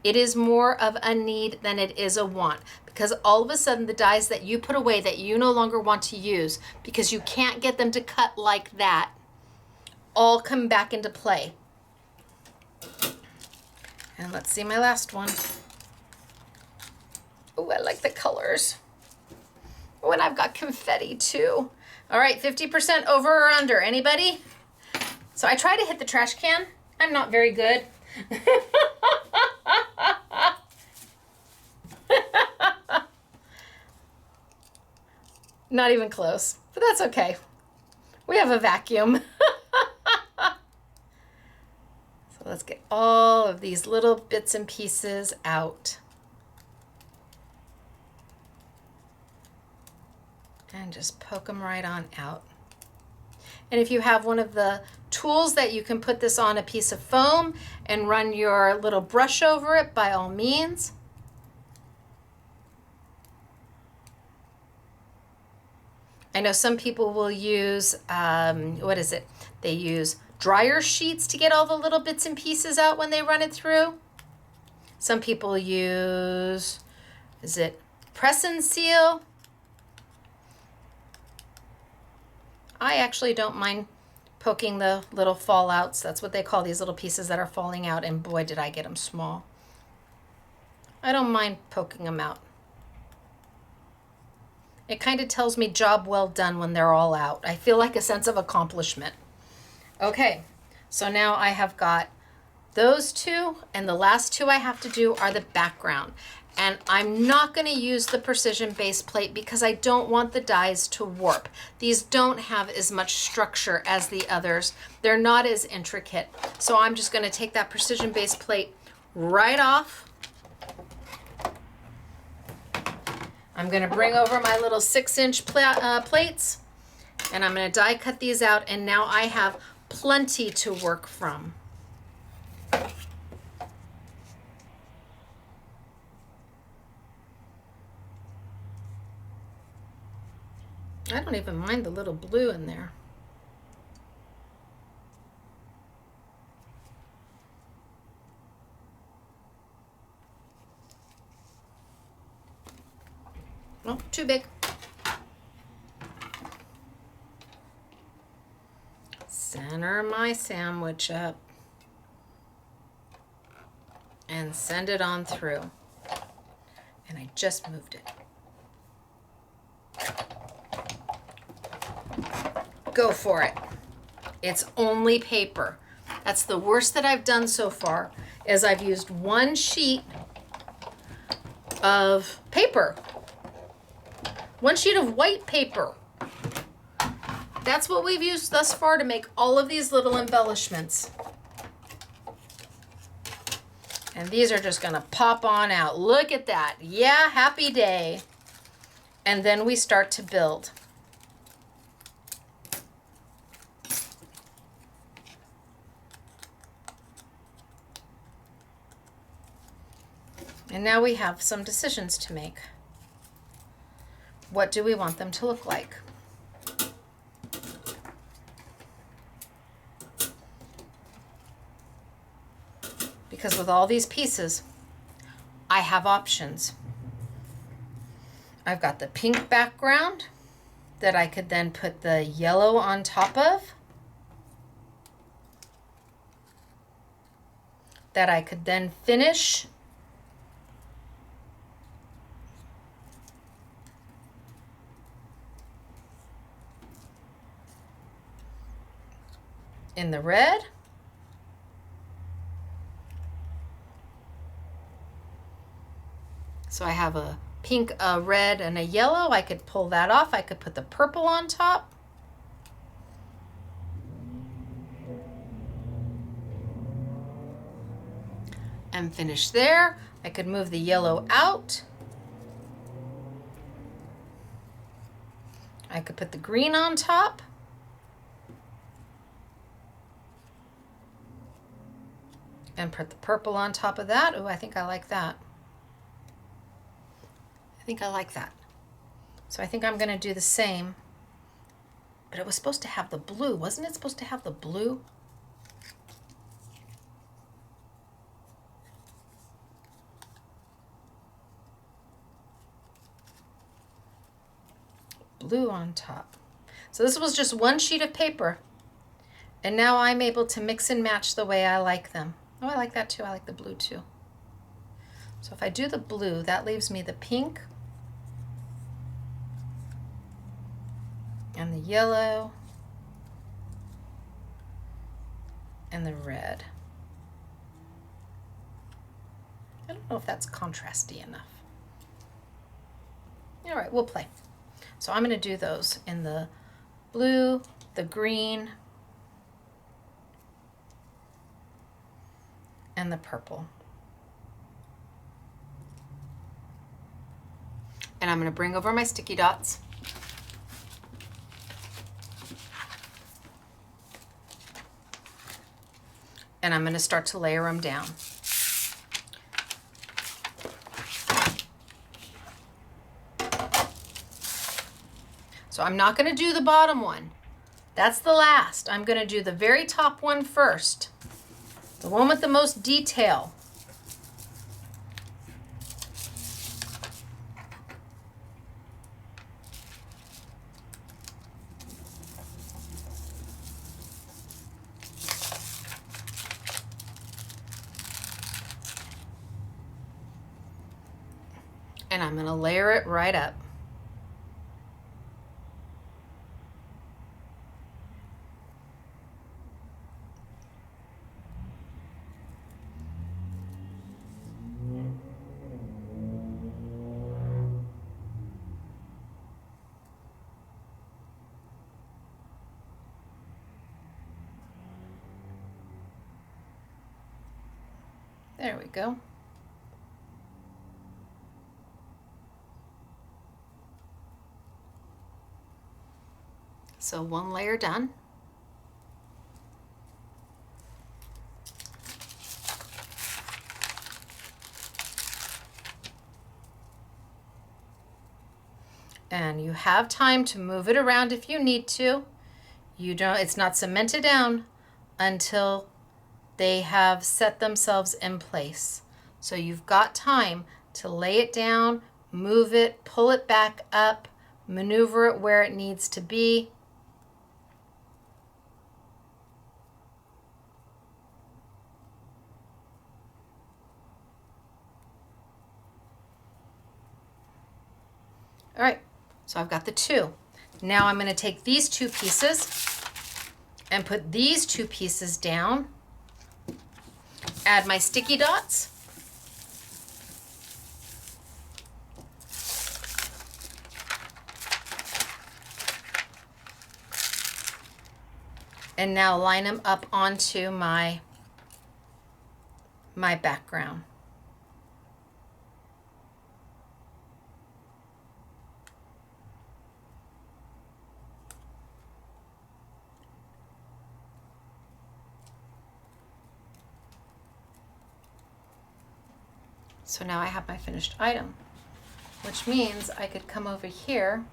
It is more of a need than it is a want, because all of a sudden the dies that you put away that you no longer want to use because you can't get them to cut like that, all come back into play. And let's see my last one. Oh, I like the colors. Oh, and I've got confetti too. All right, 50% over or under, anybody? So I try to hit the trash can. I'm not very good. Not even close, but that's okay. We have a vacuum. So let's get all of these little bits and pieces out. And just poke them right on out. And if you have one of the tools that you can put this on a piece of foam and run your little brush over it, by all means. I know some people will use, what is it? They use dryer sheets to get all the little bits and pieces out when they run it through. Some people use, is it press and seal? I actually don't mind poking the little fallouts. That's what they call these little pieces that are falling out, and boy, did I get them small. I don't mind poking them out. It kind of tells me job well done when they're all out. I feel like a sense of accomplishment. Okay, so now I have got those two, and the last two I have to do are the background. And I'm not going to use the precision base plate because I don't want the dies to warp. These don't have as much structure as the others. They're not as intricate. So I'm just going to take that precision base plate right off. I'm going to bring over my little 6-inch plates, and I'm going to die cut these out, and now I have plenty to work from. I don't even mind the little blue in there. Oh, too big. Center my sandwich up and send it on through. And I just moved it. Go for it. It's only paper. That's the worst that I've done so far, is I've used one sheet of paper. One sheet of white paper. That's what we've used thus far to make all of these little embellishments. And these are just gonna pop on out. Look at that. Yeah, happy day. And then we start to build. And now we have some decisions to make. What do we want them to look like? Because with all these pieces, I have options. I've got the pink background that I could then put the yellow on top of, that I could then finish in the red. So I have a pink, a red, and a yellow. I could pull that off. I could put the purple on top. And finish there. I could move the yellow out. I could put the green on top. And put the purple on top of that. Oh, I think I like that. I think I like that. So I think I'm going to do the same. But it was supposed to have the blue. Wasn't it supposed to have the blue? Blue on top. So this was just one sheet of paper. And now I'm able to mix and match the way I like them. Oh, I like that too. I like the blue too. So if I do the blue, that leaves me the pink and the yellow and the red. I don't know if that's contrasty enough. All right, we'll play. So I'm going to do those in the blue, the green, and the purple. And I'm going to bring over my sticky dots. And I'm going to start to layer them down. So I'm not going to do the bottom one. That's the last. I'm going to do the very top one first. The one with the most detail. And I'm going to layer it right up. There we go. So one layer done. And you have time to move it around if you need to. It's not cemented down until they have set themselves in place. So you've got time to lay it down, move it, pull it back up, maneuver it where it needs to be. All right, so I've got the two. Now I'm going to take these two pieces and put these two pieces down. Add my sticky dots. And now line them up onto my background. So now I have my finished item, which means I could come over here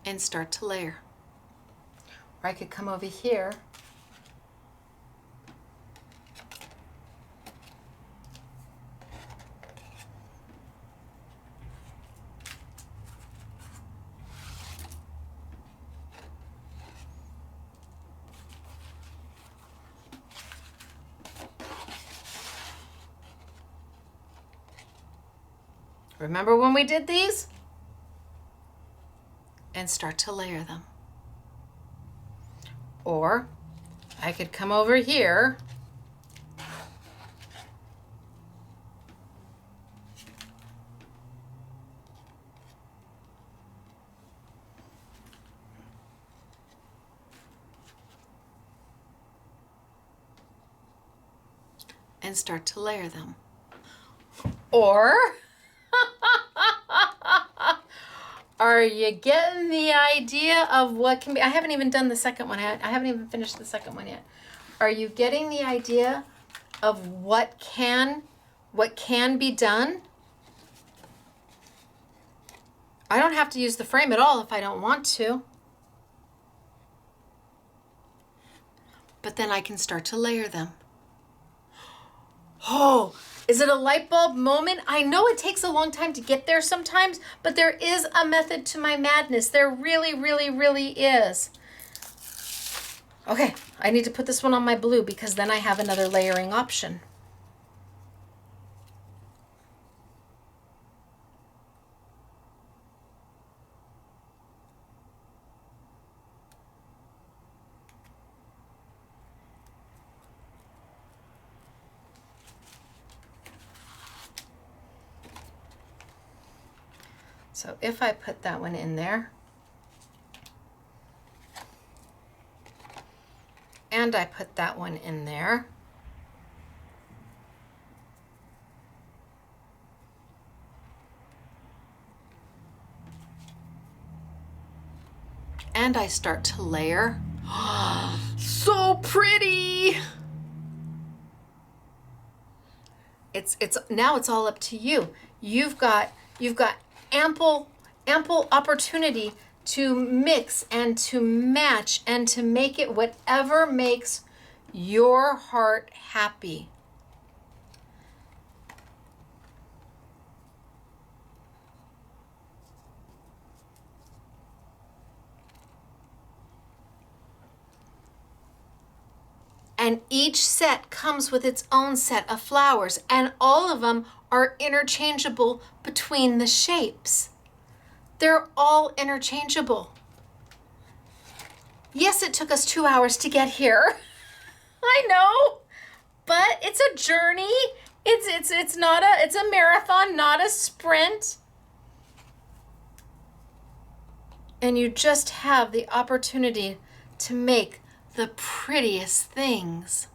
and start to layer. Or I could come over here Remember when we did these? And start to layer them. Or I could come over here and start to layer them. Or are you getting the idea of what can be? I haven't even done the second one. I haven't even finished the second one yet. Are you getting the idea of what can be done? I don't have to use the frame at all if I don't want to. But then I can start to layer them. Oh, Is it a light bulb moment? I know it takes a long time to get there sometimes, but there is a method to my madness. There really, really, really is. Okay, I need to put this one on my blue because then I have another layering option. So if I put that one in there, and I put that one in there, and I start to layer, so pretty! Now it's all up to you. You've got ample opportunity to mix and to match and to make it whatever makes your heart happy. And each set comes with its own set of flowers, and all of them are interchangeable between the shapes. They're all interchangeable. Yes, it took us 2 hours to get here. I know, but it's a journey. It's a marathon, not a sprint. And you just have the opportunity to make the prettiest things.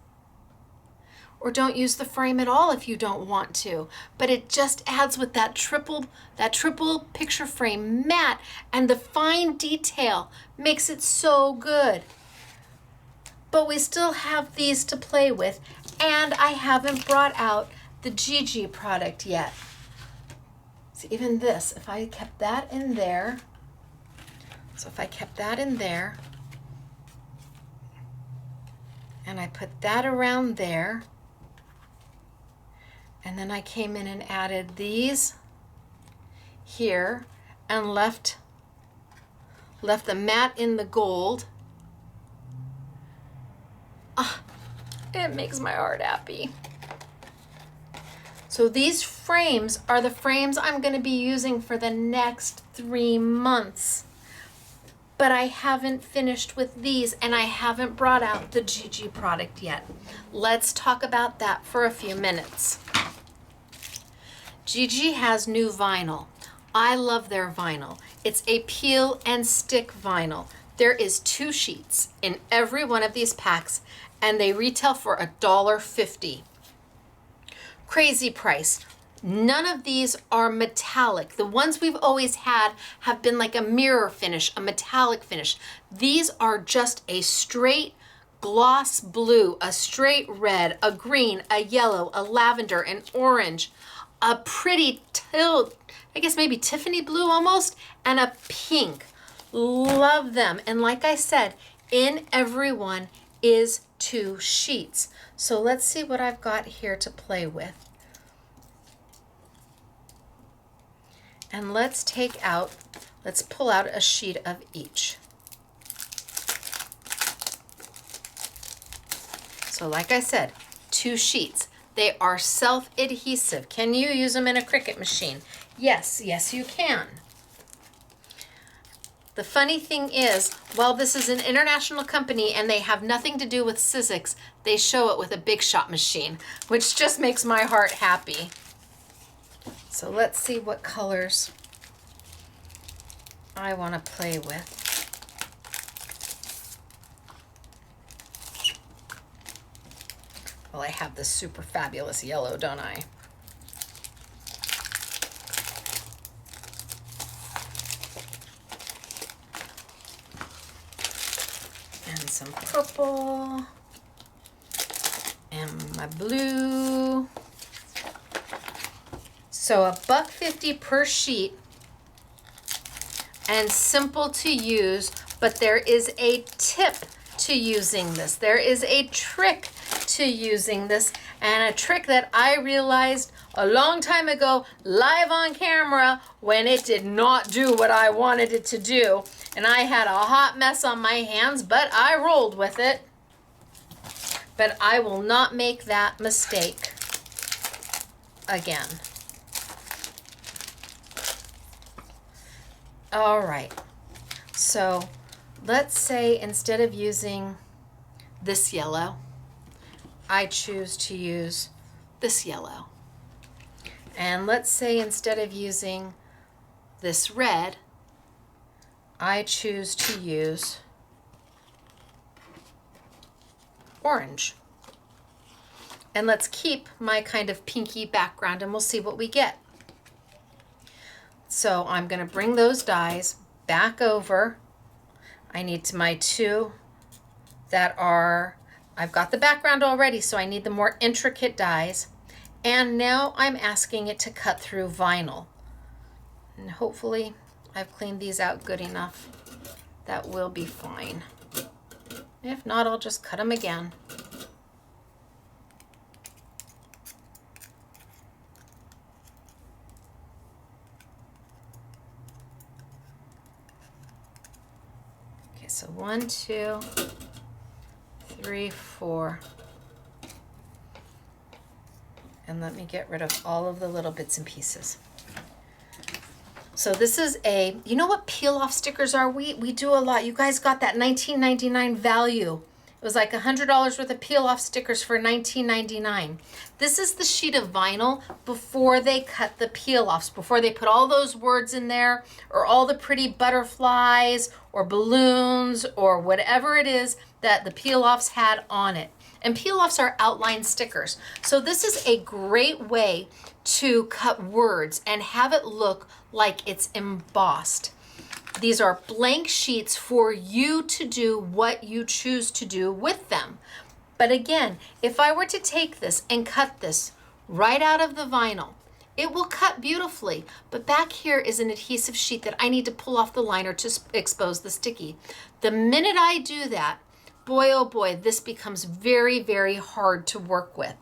Or don't use the frame at all if you don't want to, but it just adds with that triple picture frame mat, and the fine detail makes it so good. But we still have these to play with, and I haven't brought out the Gigi product yet. So even this, if I kept that in there, and I put that around there, and then I came in and added these here and left the mat in the gold. It makes my heart happy. So these frames are the frames I'm going to be using for the next 3 months. But I haven't finished with these, and I haven't brought out the Gigi product yet. Let's talk about that for a few minutes. Gigi has new vinyl. I love their vinyl. It's a peel and stick vinyl. There is 2 sheets in every one of these packs, and they retail for $1.50. Crazy price. None of these are metallic. The ones we've always had have been like a mirror finish, a metallic finish. These are just a straight gloss blue, a straight red, a green, a yellow, a lavender, an orange, a pretty I guess maybe Tiffany blue almost, and a pink. Love them. And like I said, in every one is 2 sheets. So let's see what I've got here to play with. And let's pull out a sheet of each. So like I said, 2 sheets. They are self-adhesive. Can you use them in a Cricut machine? Yes, yes you can. The funny thing is, while this is an international company and they have nothing to do with Sizzix, they show it with a Big Shot machine, which just makes my heart happy. So let's see what colors I want to play with. Well, I have this super fabulous yellow, don't I? And some purple. And my blue. So $1.50 per sheet, and simple to use, but there is a tip to using this. There is a trick to using this, and a trick that I realized a long time ago live on camera when it did not do what I wanted it to do, and I had a hot mess on my hands, but I rolled with it. But I will not make that mistake again. All right, so let's say instead of using this yellow, I choose to use this yellow. And let's say instead of using this red, I choose to use orange. And let's keep my kind of pinky background and we'll see what we get. So I'm going to bring those dies back over. I need my two that are, I've got the background already, so I need the more intricate dies. And now I'm asking it to cut through vinyl. And hopefully I've cleaned these out good enough. That will be fine. If not, I'll just cut them again. Okay, so 1, 2, 3, 4. And let me get rid of all of the little bits and pieces. So this is a, you know what peel off stickers are? We do a lot. You guys got that $19.99 value. It was like $100 worth of peel off stickers for $19.99. This is the sheet of vinyl before they cut the peel offs, before they put all those words in there, or all the pretty butterflies or balloons or whatever it is that the peel offs had on it. And peel offs are outline stickers. So this is a great way to cut words and have it look like it's embossed. These are blank sheets for you to do what you choose to do with them. But again, if I were to take this and cut this right out of the vinyl, it will cut beautifully. But back here is an adhesive sheet that I need to pull off the liner to expose the sticky. The minute I do that, boy, oh boy, this becomes very, very hard to work with.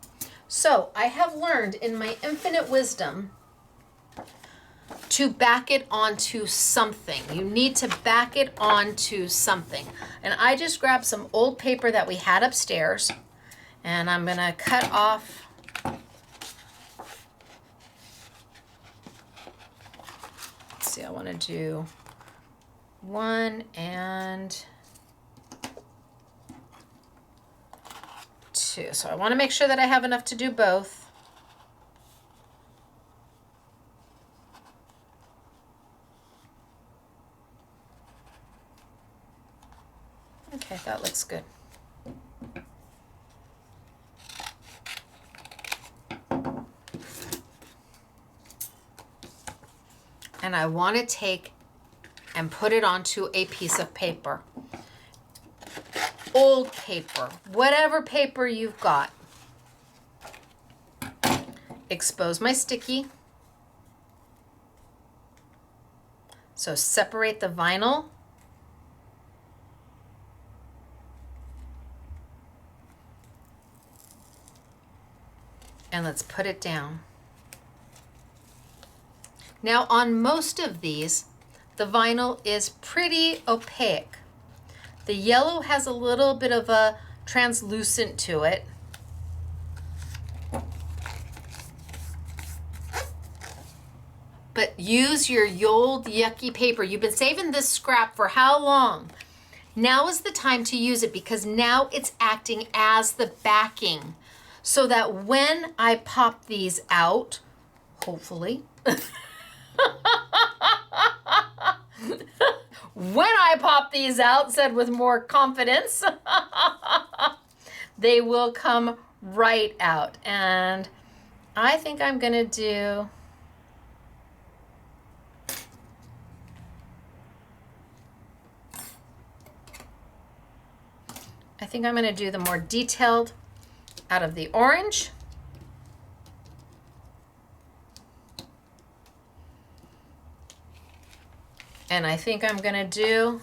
So I have learned in my infinite wisdom to back it onto something. You need to back it onto something. And I just grabbed some old paper that we had upstairs, and I'm gonna cut off let's see, I wanna do 1 and 2. So I wanna make sure that I have enough to do both. Okay, that looks good. And I want to take and put it onto a piece of paper. Old paper, whatever paper you've got. Expose my sticky. So separate the vinyl. And let's put it down. Now on most of these, the vinyl is pretty opaque. The yellow has a little bit of a translucent to it. But use your old yucky paper. You've been saving this scrap for how long? Now is the time to use it because now it's acting as the backing. So that when I pop these out, hopefully, when I pop these out, said with more confidence, they will come right out. And I think I'm gonna do, the more detailed out of the orange. And I think I'm gonna do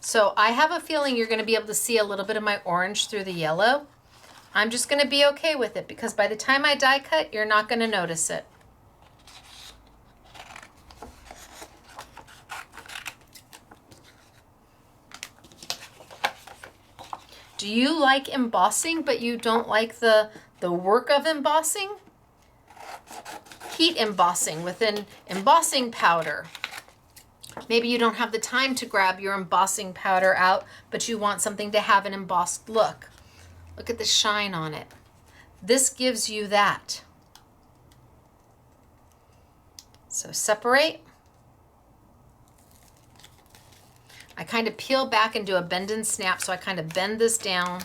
So I have a feeling you're going to be able to see a little bit of my orange through the yellow. I'm just going to be okay with it because by the time I die cut, you're not going to notice it. Do you like embossing, but you don't like the work of embossing? Heat embossing with an embossing powder. Maybe you don't have the time to grab your embossing powder out, but you want something to have an embossed look. Look at the shine on it. This gives you that. So separate. I kind of peel back and do a bend and snap, so I kind of bend this down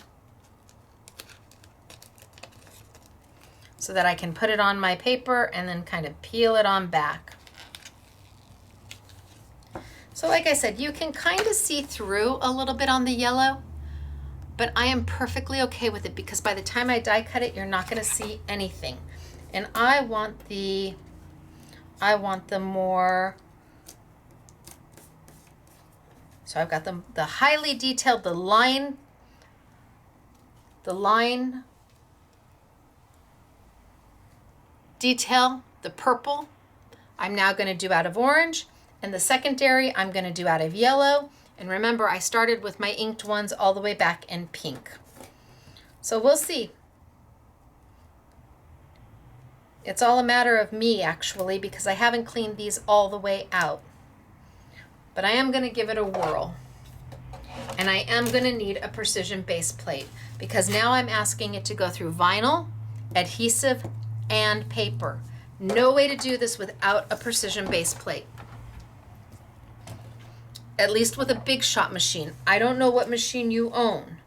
so that I can put it on my paper and then kind of peel it on back. So like I said, you can kind of see through a little bit on the yellow, but I am perfectly okay with it because by the time I die cut it, you're not going to see anything. And I want the more, so I've got the highly detailed, the line detail, the purple, I'm now going to do out of orange. And the secondary, I'm going to do out of yellow. And remember, I started with my inked ones all the way back in pink. So we'll see. It's all a matter of me, actually, because I haven't cleaned these all the way out. But I am going to give it a whirl. And I am going to need a precision base plate because now I'm asking it to go through vinyl, adhesive, and paper. No way to do this without a precision base plate. At least with a Big Shot machine. I don't know what machine you own.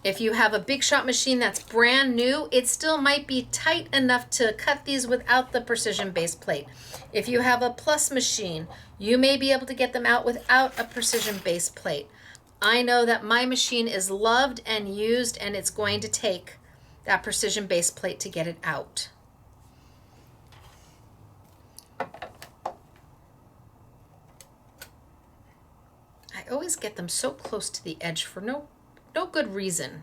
If you have a Big Shot machine that's brand new, it still might be tight enough to cut these without the precision base plate. If you have a Plus machine, you may be able to get them out without a precision base plate. I know that my machine is loved and used, and it's going to take that precision base plate to get it out. I always get them so close to the edge for no good reason.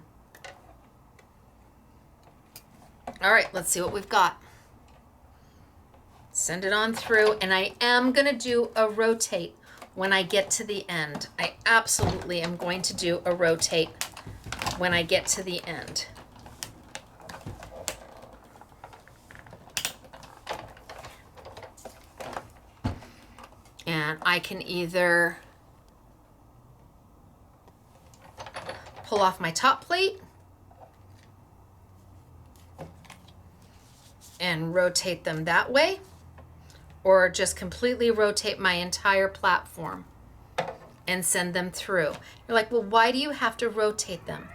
All right, let's see what we've got. Send it on through, and I am gonna do a rotate when I get to the end. I absolutely am going to do a rotate when I get to the end. And I can either pull off my top plate and rotate them that way, or just completely rotate my entire platform and send them through. You're like, well, why do you have to rotate them?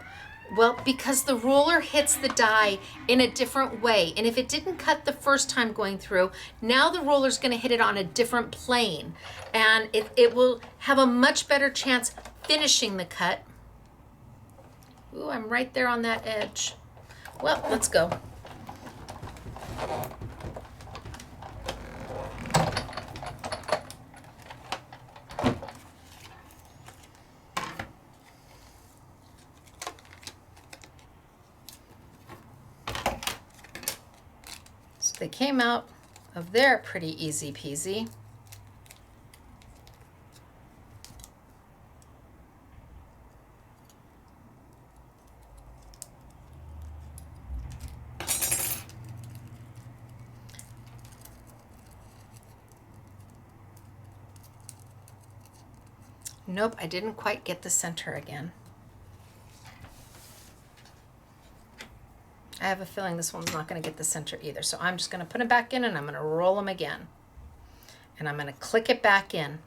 Well, because the roller hits the die in a different way. And if it didn't cut the first time going through, now the roller's gonna hit it on a different plane. And it will have a much better chance finishing the cut. Ooh, I'm right there on that edge. Well, let's go. So they came out of there pretty easy peasy. Nope, I didn't quite get the center again. I have a feeling this one's not going to get the center either. So I'm just going to put them back in and I'm going to roll them again. And I'm going to click it back in.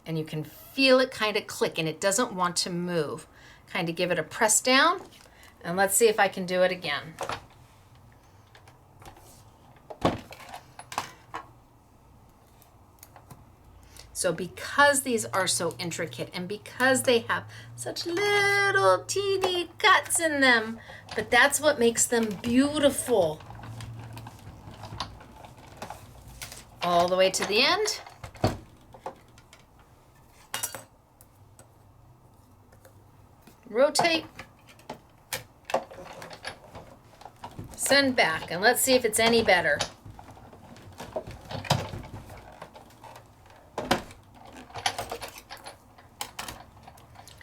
And you can feel it kind of click and it doesn't want to move. Kind of give it a press down. And let's see if I can do it again. So because these are so intricate and because they have such little teeny cuts in them, but that's what makes them beautiful. All the way to the end. rotate, send back, and let's see if it's any better.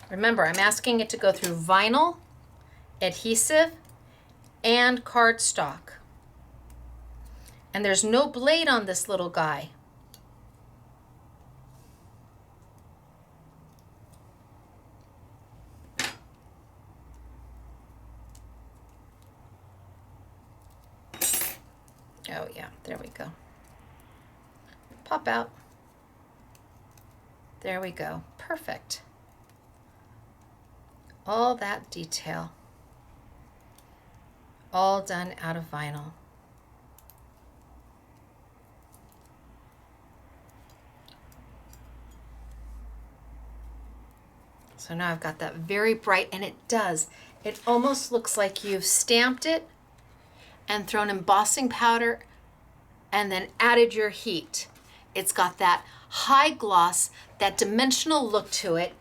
Remember, I'm asking it to go through vinyl, adhesive, and cardstock. And there's no blade on this little guy. Oh yeah, there we go. Pop out. There we go. Perfect. All that detail. All done out of vinyl. So now I've got that very bright, and it does. It almost looks like you've stamped it and thrown embossing powder and then added your heat. It's got that high gloss, that dimensional look to it.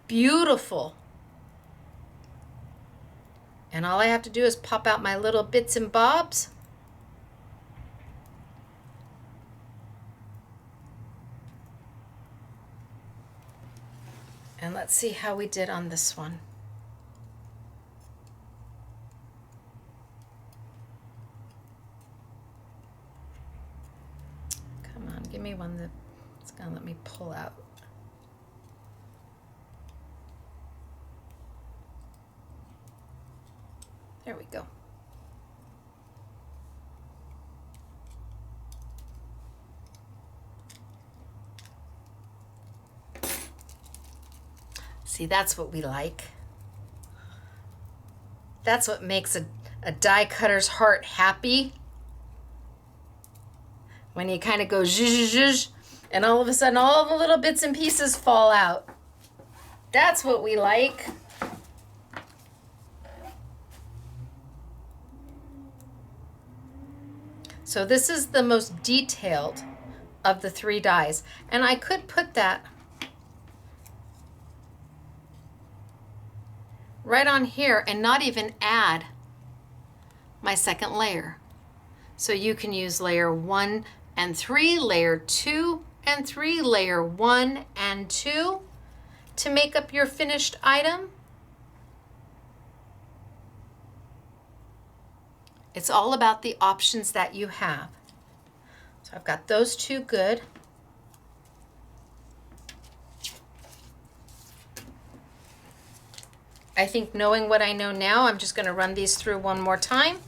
Beautiful. And all I have to do is pop out my little bits and bobs. And let's see how we did on this one. Come on, give me one that's gonna let me pull out. There we go. See, that's what we like. That's what makes a die cutter's heart happy. When you kind of go zhuzh, zhuzh, and all of a sudden all the little bits and pieces fall out. That's what we like. So this is the most detailed of the 3 dies. And I could put that right on here and not even add my second layer. So you can use layer 1 and 3, layer 2 and 3, layer 1 and 2 to make up your finished item. It's all about the options that you have. So I've got those 2 good. I think knowing what I know now, I'm just going to run these through one more time.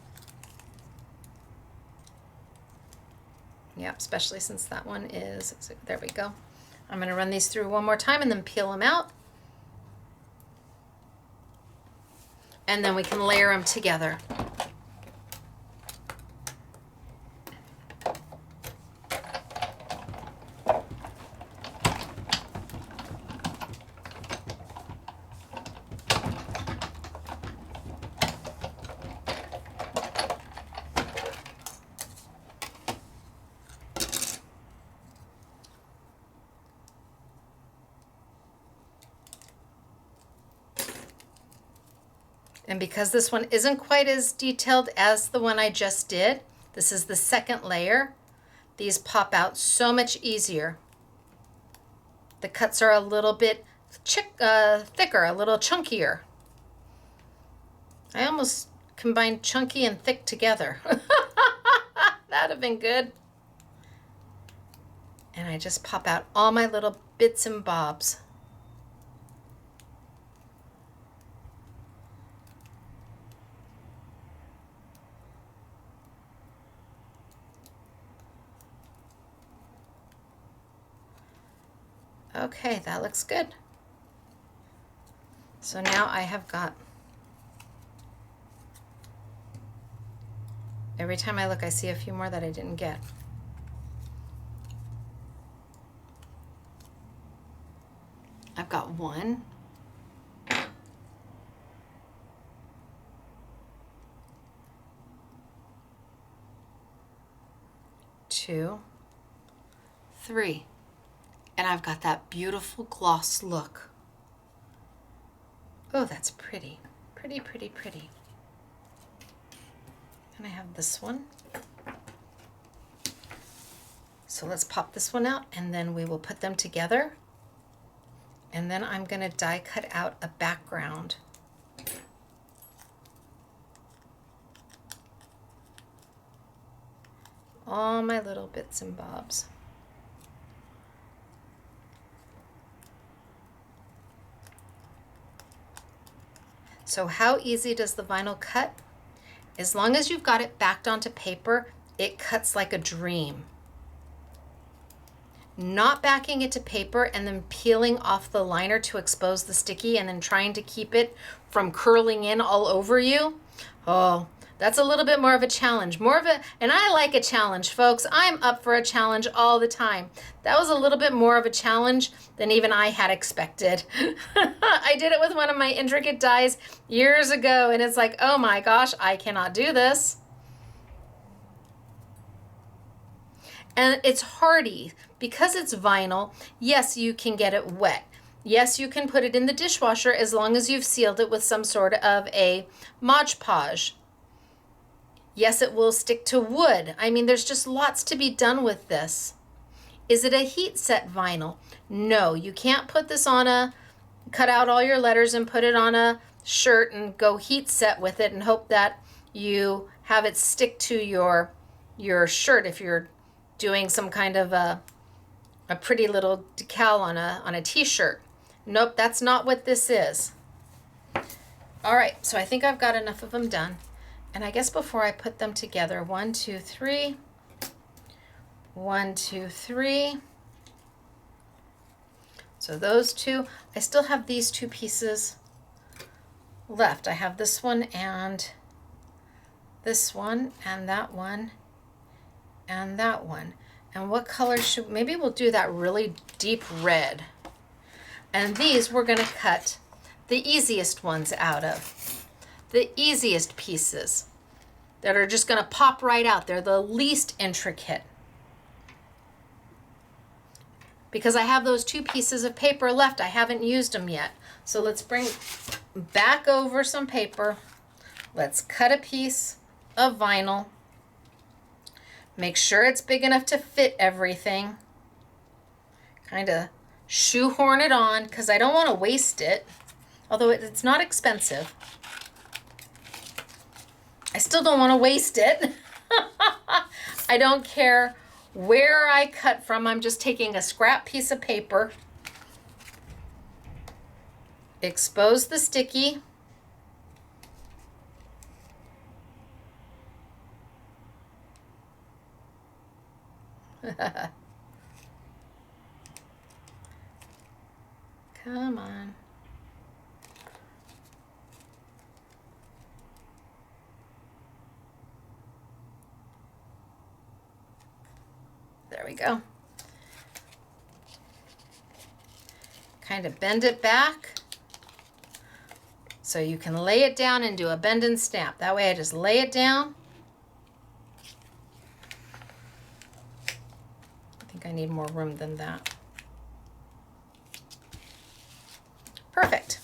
Yeah, especially since that one is, there we go. I'm going to run these through one more time and then peel them out. And then we can layer them together. And because this one isn't quite as detailed as the one I just did, this is the second layer, these pop out so much easier. The cuts are a little bit thicker, a little chunkier. I almost combined chunky and thick together. That'd have been good. And I just pop out all my little bits and bobs. Okay, that looks good. So now I have got, every time I look I see a few more that I didn't get. I've got 1, 2, 3. And I've got that beautiful gloss look. Oh, that's pretty. Pretty, pretty, pretty. And I have this one. So let's pop this one out and then we will put them together. And then I'm going to die cut out a background. All my little bits and bobs. So how easy does the vinyl cut? As long as you've got it backed onto paper, it cuts like a dream. Not backing it to paper and then peeling off the liner to expose the sticky and then trying to keep it from curling in all over you. Oh, that's a little bit more of a challenge. And I like a challenge, folks. I'm up for a challenge all the time. That was a little bit more of a challenge than even I had expected. I did it with one of my intricate dies years ago, and it's like, oh my gosh, I cannot do this. And it's hardy. Because it's vinyl, yes, you can get it wet. Yes, you can put it in the dishwasher as long as you've sealed it with some sort of a Mod Podge. Yes, it will stick to wood. I mean, there's just lots to be done with this. Is it a heat set vinyl? No, you can't put this on cut out all your letters and put it on a shirt and go heat set with it and hope that you have it stick to your shirt if you're doing some kind of a pretty little decal on a t-shirt. Nope, that's not what this is. All right, so I think I've got enough of them done. And I guess before I put them together, 1, 2, 3, 1, 2, 3. So those two, I still have these two pieces left. I have this one and this one and that one and that one. And what color maybe we'll do that really deep red. And these we're gonna cut the easiest ones out of. The easiest pieces that are just gonna pop right out. They're the least intricate. Because I have those 2 pieces of paper left, I haven't used them yet. So let's bring back over some paper. Let's cut a piece of vinyl. Make sure it's big enough to fit everything. Kind of shoehorn it on because I don't want to waste it. Although it's not expensive. I still don't want to waste it. I don't care where I cut from. I'm just taking a scrap piece of paper. Expose the sticky. Come on. There we go. Kind of bend it back so you can lay it down and do a bend and snap. That way I just lay it down. I think I need more room than that. Perfect.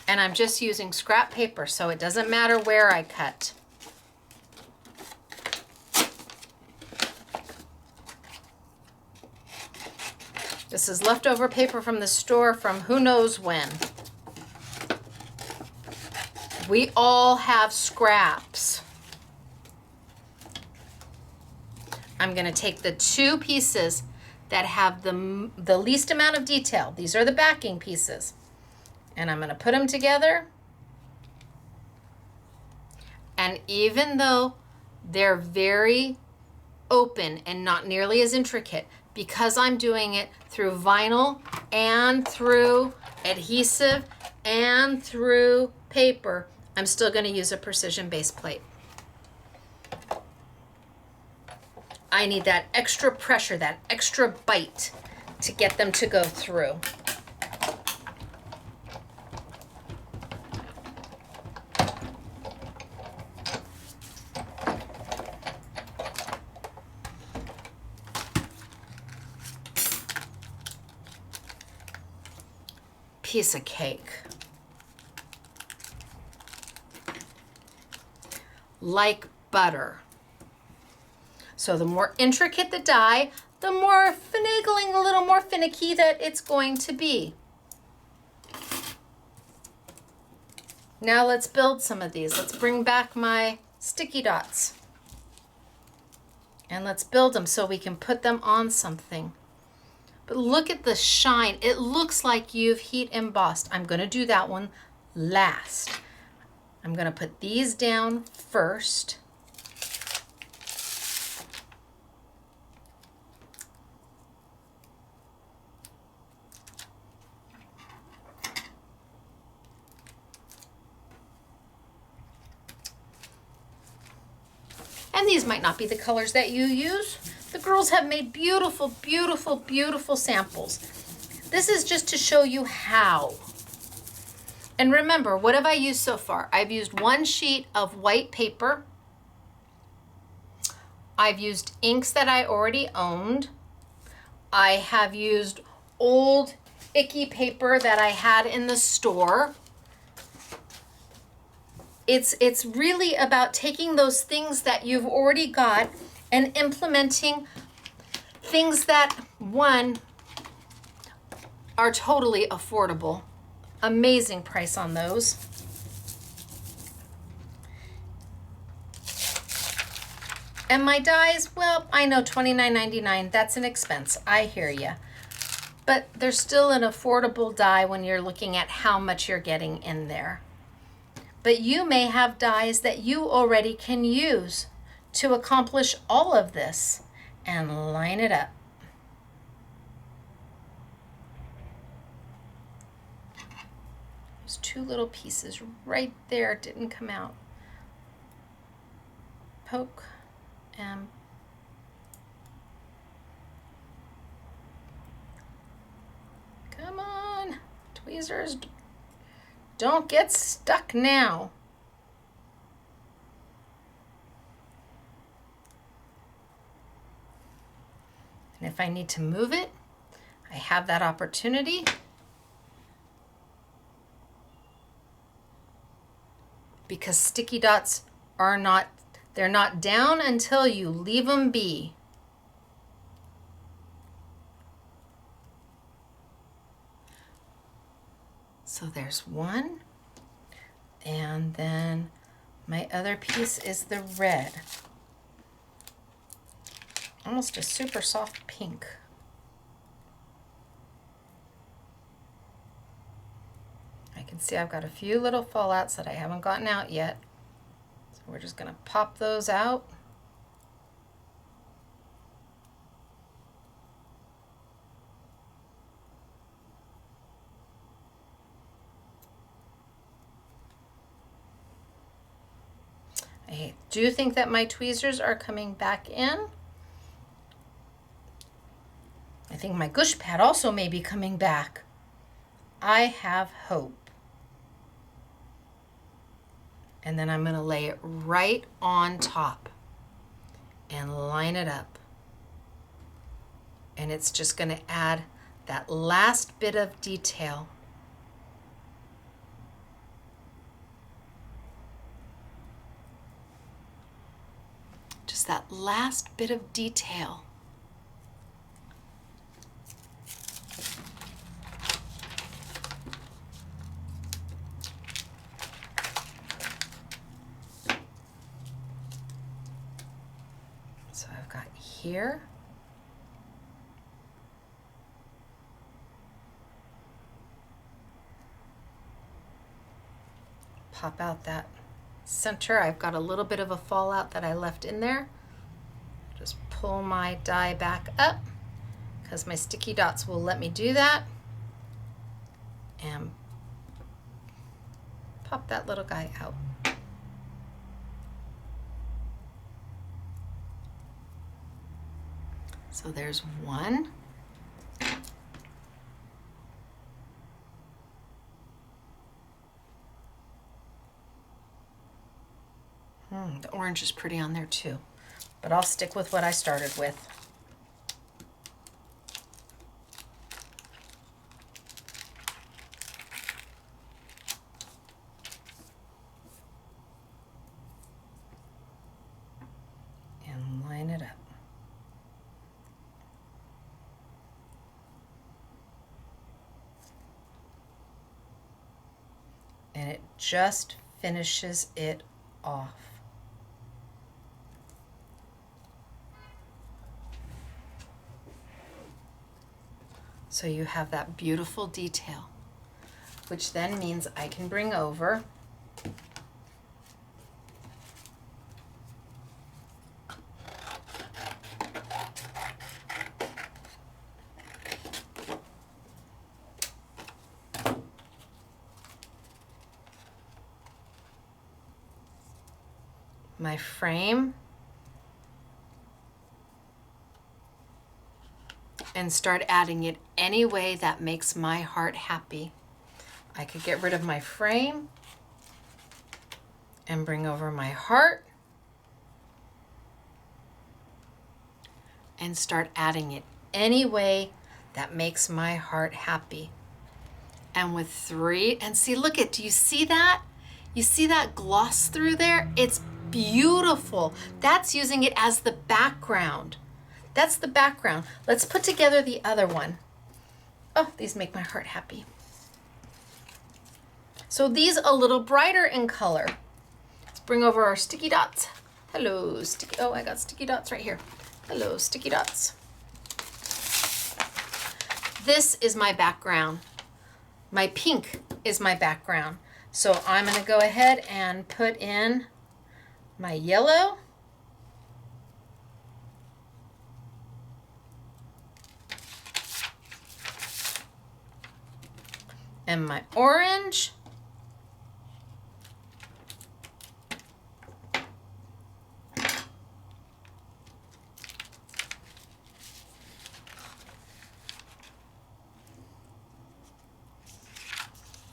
And I'm just using scrap paper, so it doesn't matter where I cut. This is leftover paper from the store from who knows when. We all have scraps. I'm going to take the 2 pieces that have the least amount of detail. These are the backing pieces. And I'm going to put them together. And even though they're very open and not nearly as intricate, because I'm doing it through vinyl and through adhesive and through paper, I'm still going to use a precision base plate. I need that extra pressure, that extra bite to get them to go through. Piece of cake. like butter. So the more intricate the die, the more finagling, a little more finicky that it's going to be. Now let's build some of these. Let's bring back my sticky dots. And let's build them so we can put them on something. But look at the shine. It looks like you've heat embossed. I'm going to do that one last. I'm going to put these down first. And these might not be the colors that you use. The girls have made beautiful, beautiful, beautiful samples. This is just to show you how. And remember, what have I used so far? I've used one sheet of white paper. I've used inks that I already owned. I have used old icky paper that I had in the store. It's really about taking those things that you've already got and implementing things that, one, are totally affordable. Amazing price on those. And my dies, well, I know $29.99, that's an expense. I hear you. But they're still an affordable die when you're looking at how much you're getting in there. But you may have dies that you already can use to accomplish all of this and line it up. There's two little pieces right there, didn't come out. Poke and come on, tweezers, don't get stuck now. And if I need to move it, I have that opportunity. Because sticky dots are not, they're not down until you leave them be. So there's one, and then my other piece is the red. Almost a super soft pink. I can see I've got a few little fallouts that I haven't gotten out yet. So we're just gonna pop those out. I do think that my tweezers are coming back in. I think my gush pad also may be coming back. I have hope. And then I'm going to lay it right on top and line it up. And it's just going to add that last bit of detail. Just that last bit of detail. So I've got here. Pop out that center. I've got a little bit of a fallout that I left in there. Just pull my die back up because my sticky dots will let me do that. And pop that little guy out. So there's one. The orange is pretty on there too, but I'll stick with what I started with. and it just finishes it off. So you have that beautiful detail, which then means I can bring over my frame and start adding it any way that makes my heart happy. I could get rid of my frame and bring over my heart and start adding it any way that makes my heart happy. And with 3, and see, look at, do you see that? You see that gloss through there? It's beautiful. That's using it as the background. That's the background. Let's put together the other one. Oh, these make my heart happy. So these a little brighter in color. Let's bring over our sticky dots. Hello, sticky, oh, I got sticky dots right here. Hello, sticky dots. This is my background. My pink is my background. So I'm gonna go ahead and put in my yellow. And my orange.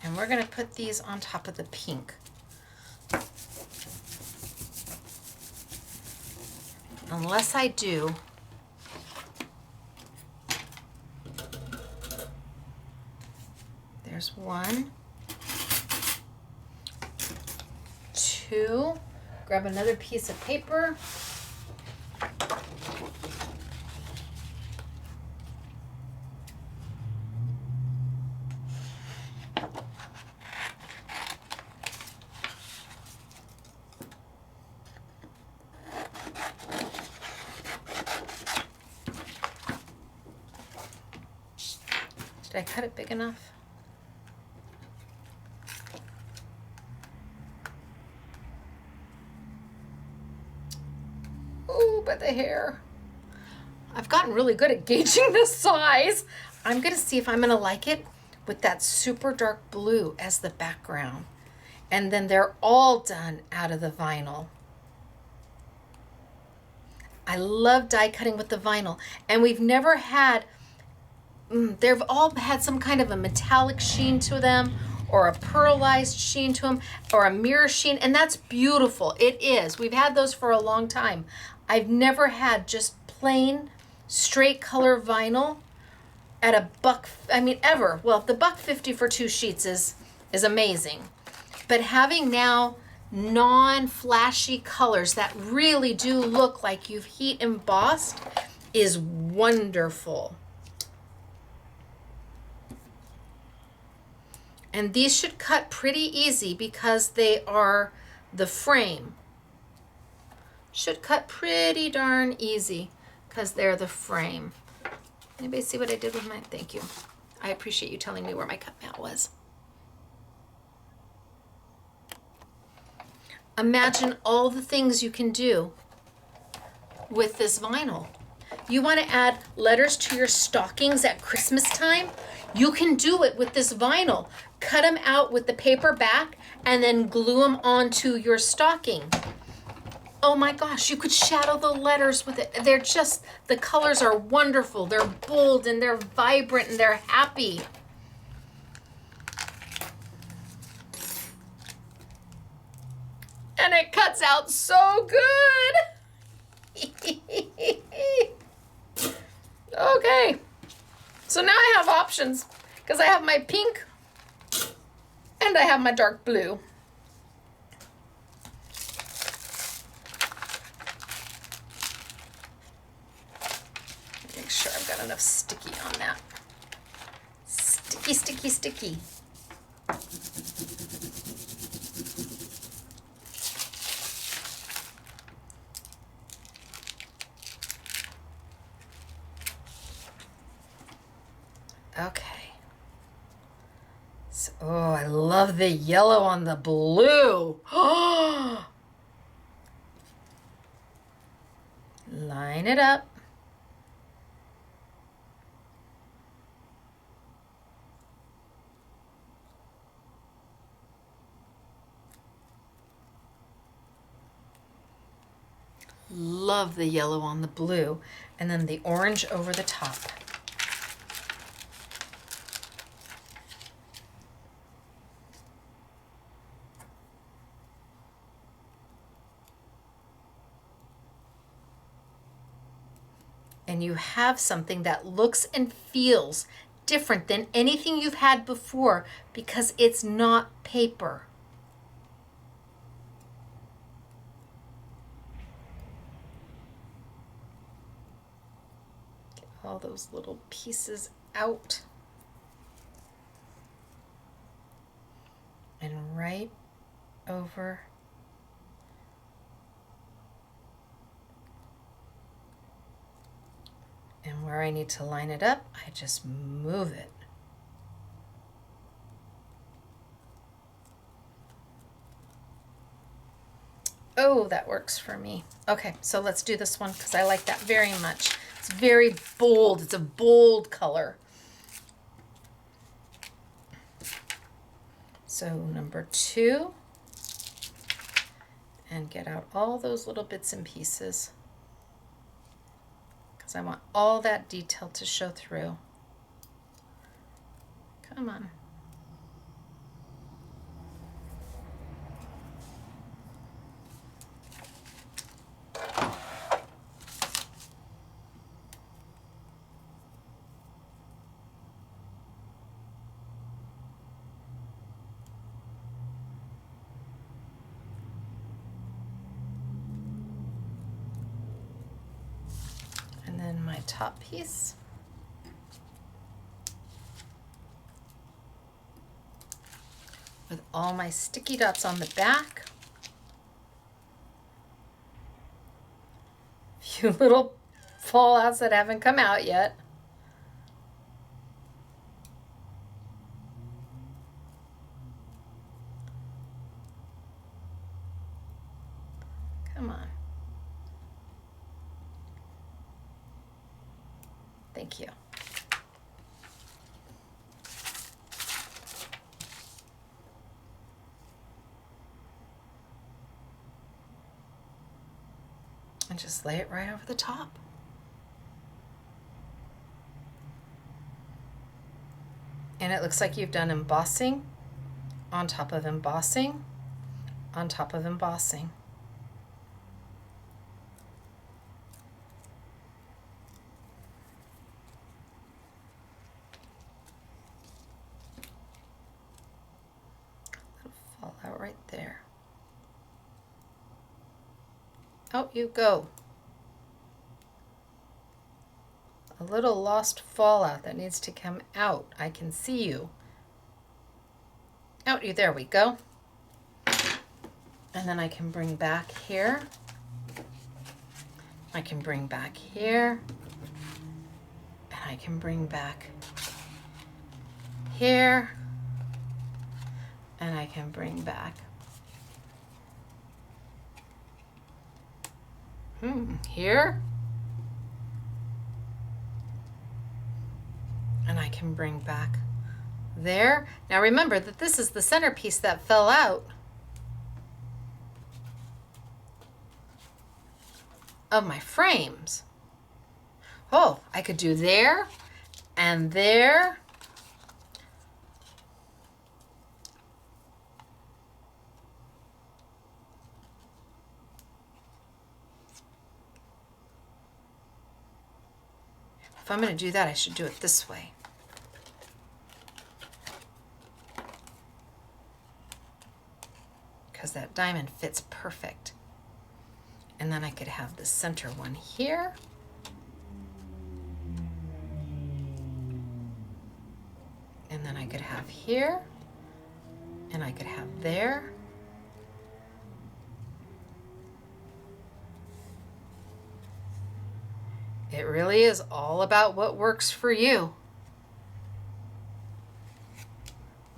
And we're going to put these on top of the pink. Unless I do, there's 1, 2, grab another piece of paper. Did I cut it big enough? Ooh, but the hair. I've gotten really good at gauging the size. I'm gonna see if I'm gonna like it with that super dark blue as the background. And then they're all done out of the vinyl. I love die cutting with the vinyl. And we've never had, they've all had some kind of a metallic sheen to them, or a pearlized sheen to them, or a mirror sheen, and that's beautiful. It is. We've had those for a long time. I've never had just plain, straight color vinyl at a buck, I mean, ever. Well, the $1.50 for 2 sheets is amazing. But having now non-flashy colors that really do look like you've heat embossed is wonderful. And these should cut pretty easy because they are the frame. Should cut pretty darn easy because they're the frame. Anybody see what I did with mine? Thank you. I appreciate you telling me where my cut mat was. Imagine all the things you can do with this vinyl. You want to add letters to your stockings at Christmas time? You can do it with this vinyl. Cut them out with the paper back and then glue them onto your stocking. Oh my gosh, you could shadow the letters with it. They're just, the colors are wonderful. They're bold and they're vibrant and they're happy. And it cuts out so good. Okay, so now I have options because I have my pink and I have my dark blue. Make sure I've got enough sticky on that. Sticky, sticky, sticky. Okay. So, oh, I love the yellow on the blue. Line it up. Love the yellow on the blue, and then the orange over the top. And you have something that looks and feels different than anything you've had before because it's not paper. Get all those little pieces out. And right over and where I need to line it up, I just move it. Oh, that works for me. Okay, so let's do this one because I like that very much. It's very bold. It's a bold color. So number 2, and get out all those little bits and pieces because I want all that detail to show through. Come on. And then my top piece. With all my sticky dots on the back. Few little fallouts that haven't come out yet. Come on. Thank you. And just lay it right over the top. And it looks like you've done embossing on top of embossing on top of embossing. It'll fall out right there. Out you go. A little lost fallout that needs to come out. I can see you. Out you, there we go. And then I can bring back here. I can bring back here. And I can bring back here. And I can bring back here. And I can bring back there. Now remember that this is the centerpiece that fell out of my frames. Oh, I could do there and there. If I'm going to do that, I should do it this way. Because that diamond fits perfect. And then I could have the center one here. And then I could have here. And I could have there. It really is all about what works for you.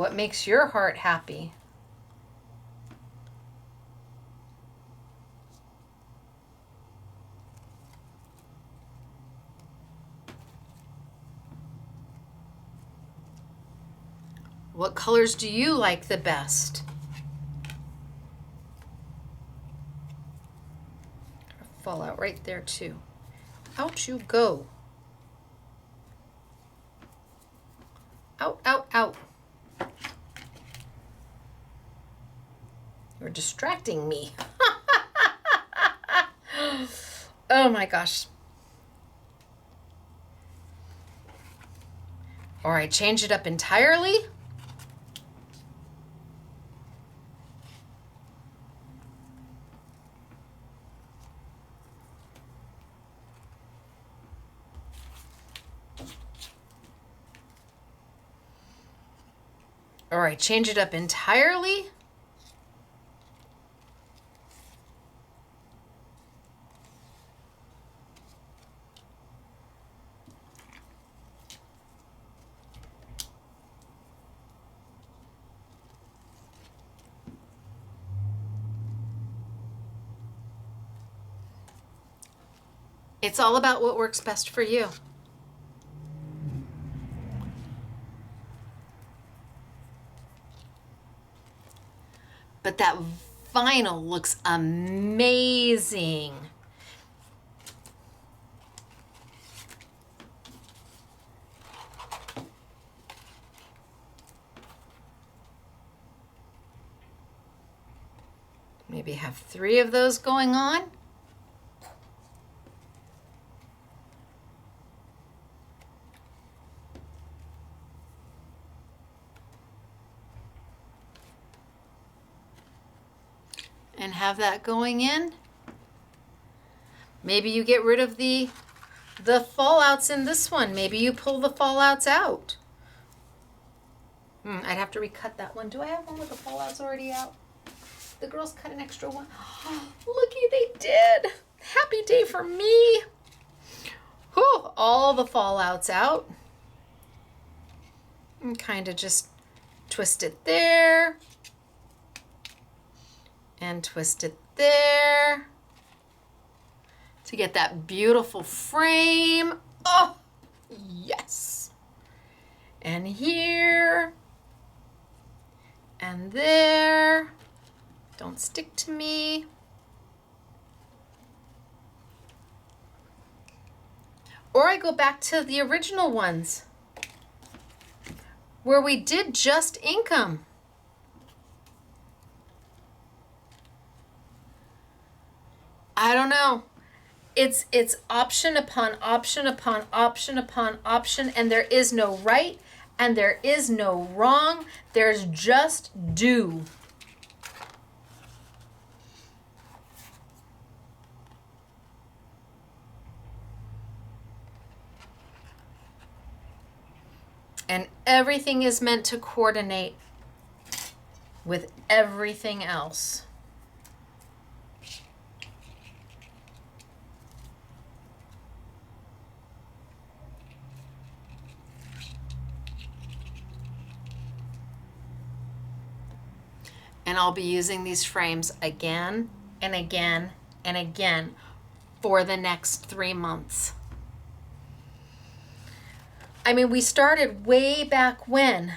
What makes your heart happy? What colors do you like the best? Fall out right there too. Out you go. Out, out, out. You're distracting me. Oh my gosh. All right, change it up entirely. All right, change it up entirely. It's all about what works best for you. But that vinyl looks amazing. Maybe have 3 of those going on. And have that going in. Maybe you get rid of the fallouts in this one. Maybe you pull the fallouts out. I'd have to recut that one. Do I have one with the fallouts already out? The girls cut an extra one. Oh, looky, they did. Happy day for me. Whew, all the fallouts out. And kind of just twist it there. And twist it there to get that beautiful frame. Oh, yes. And here and there. Don't stick to me. Or I go back to the original ones where we did just ink them. I don't know. It's option upon option upon option upon option, and there is no right and there is no wrong. There's just do. And everything is meant to coordinate with everything else. And I'll be using these frames again and again and again for the next 3 months. I mean, we started way back when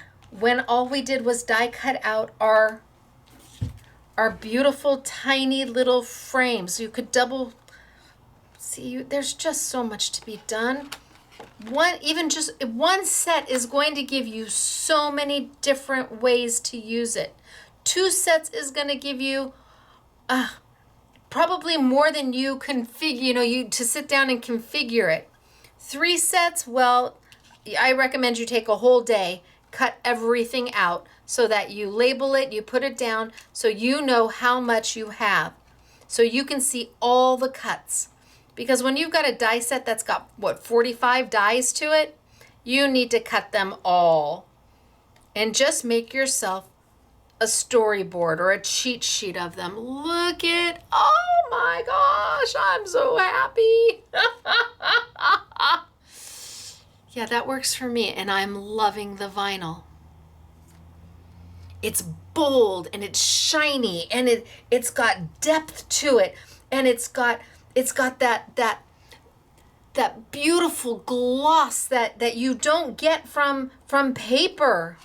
all we did was die cut out our beautiful tiny little frames. You could double, see, there's just so much to be done. Just one set is going to give you so many different ways to use it. 2 sets is going to give you probably more than you configure, to sit down and configure it. 3 sets, well, I recommend you take a whole day, cut everything out so that you label it, you put it down so you know how much you have. So you can see all the cuts. Because when you've got a die set that's got, 45 dies to it, you need to cut them all. And just make yourself a storyboard or a cheat sheet of them. Look at, oh my gosh, I'm so happy. Yeah, that works for me, and I'm loving the vinyl. it's bold and it's shiny and it's got depth to it, and it's got that beautiful gloss that you don't get from paper.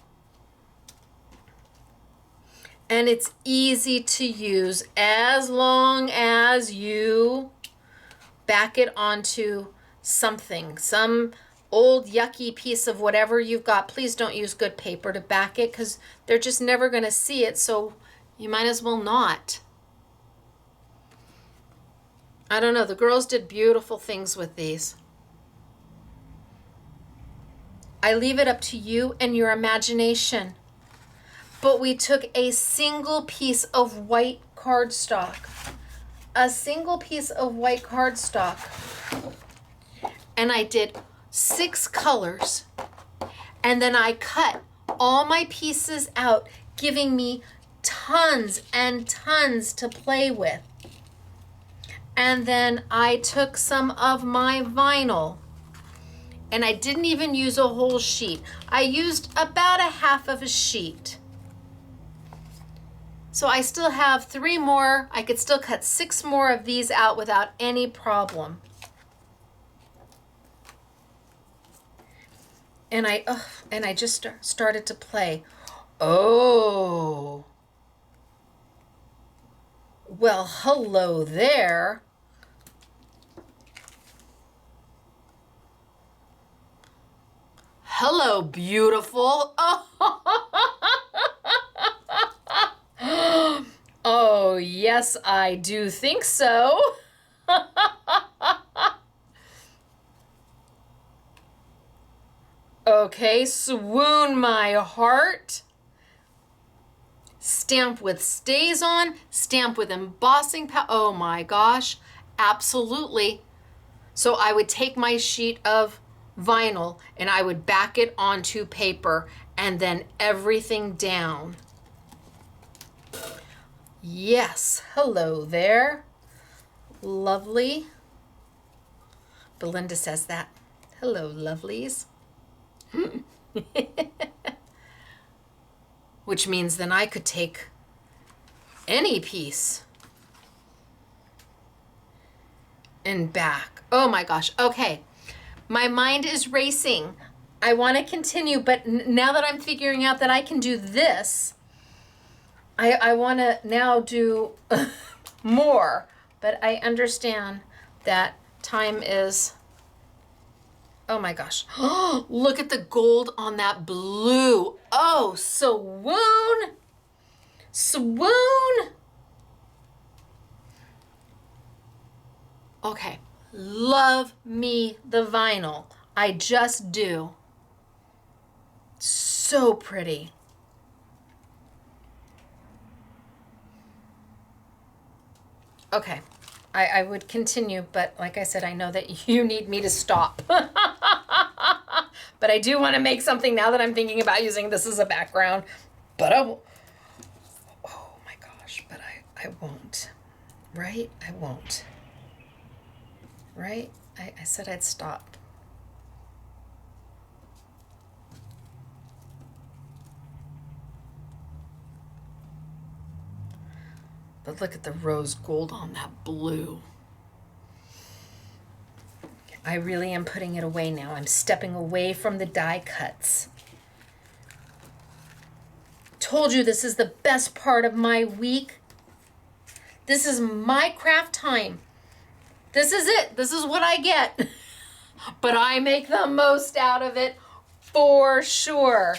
And it's easy to use as long as you back it onto something, some old yucky piece of whatever you've got. Please don't use good paper to back it because they're just never going to see it, so you might as well not. I don't know, the girls did beautiful things with these. I leave it up to you and your imagination. But we took a single piece of white cardstock. A single piece of white cardstock. And I did 6 colors. And then I cut all my pieces out, giving me tons and tons to play with. And then I took some of my vinyl. And I didn't even use a whole sheet. I used about a half of a sheet. So I still have 3 more. I could still cut 6 more of these out without any problem. And I just started to play. Oh. Well, hello there. Hello, beautiful. Oh, yes, I do think so. Okay, swoon my heart. Stamp with stays on, stamp with embossing powder. Oh my gosh, absolutely. So I would take my sheet of vinyl and I would back it onto paper and then everything down. Yes, hello there. Lovely. Belinda says that. Hello, lovelies. Which means then I could take any piece and back. Oh my gosh. Okay. My mind is racing. I want to continue, but now that I'm figuring out that I can do this, I want to now do more, but I understand that time is, oh my gosh. Look at the gold on that blue. Oh, swoon. Swoon. Okay. Love me the vinyl. I just do. So pretty. Okay, I would continue, but like I said, I know that you need me to stop. But I do want to make something now that I'm thinking about using this as a background. But I will. Oh my gosh, but I won't. Right? I won't. Right? I said I'd stop. But look at the rose gold on that blue. I really am putting it away now. I'm stepping away from the die cuts. Told you this is the best part of my week. This is my craft time. This is it. This is what I get. But I make the most out of it for sure.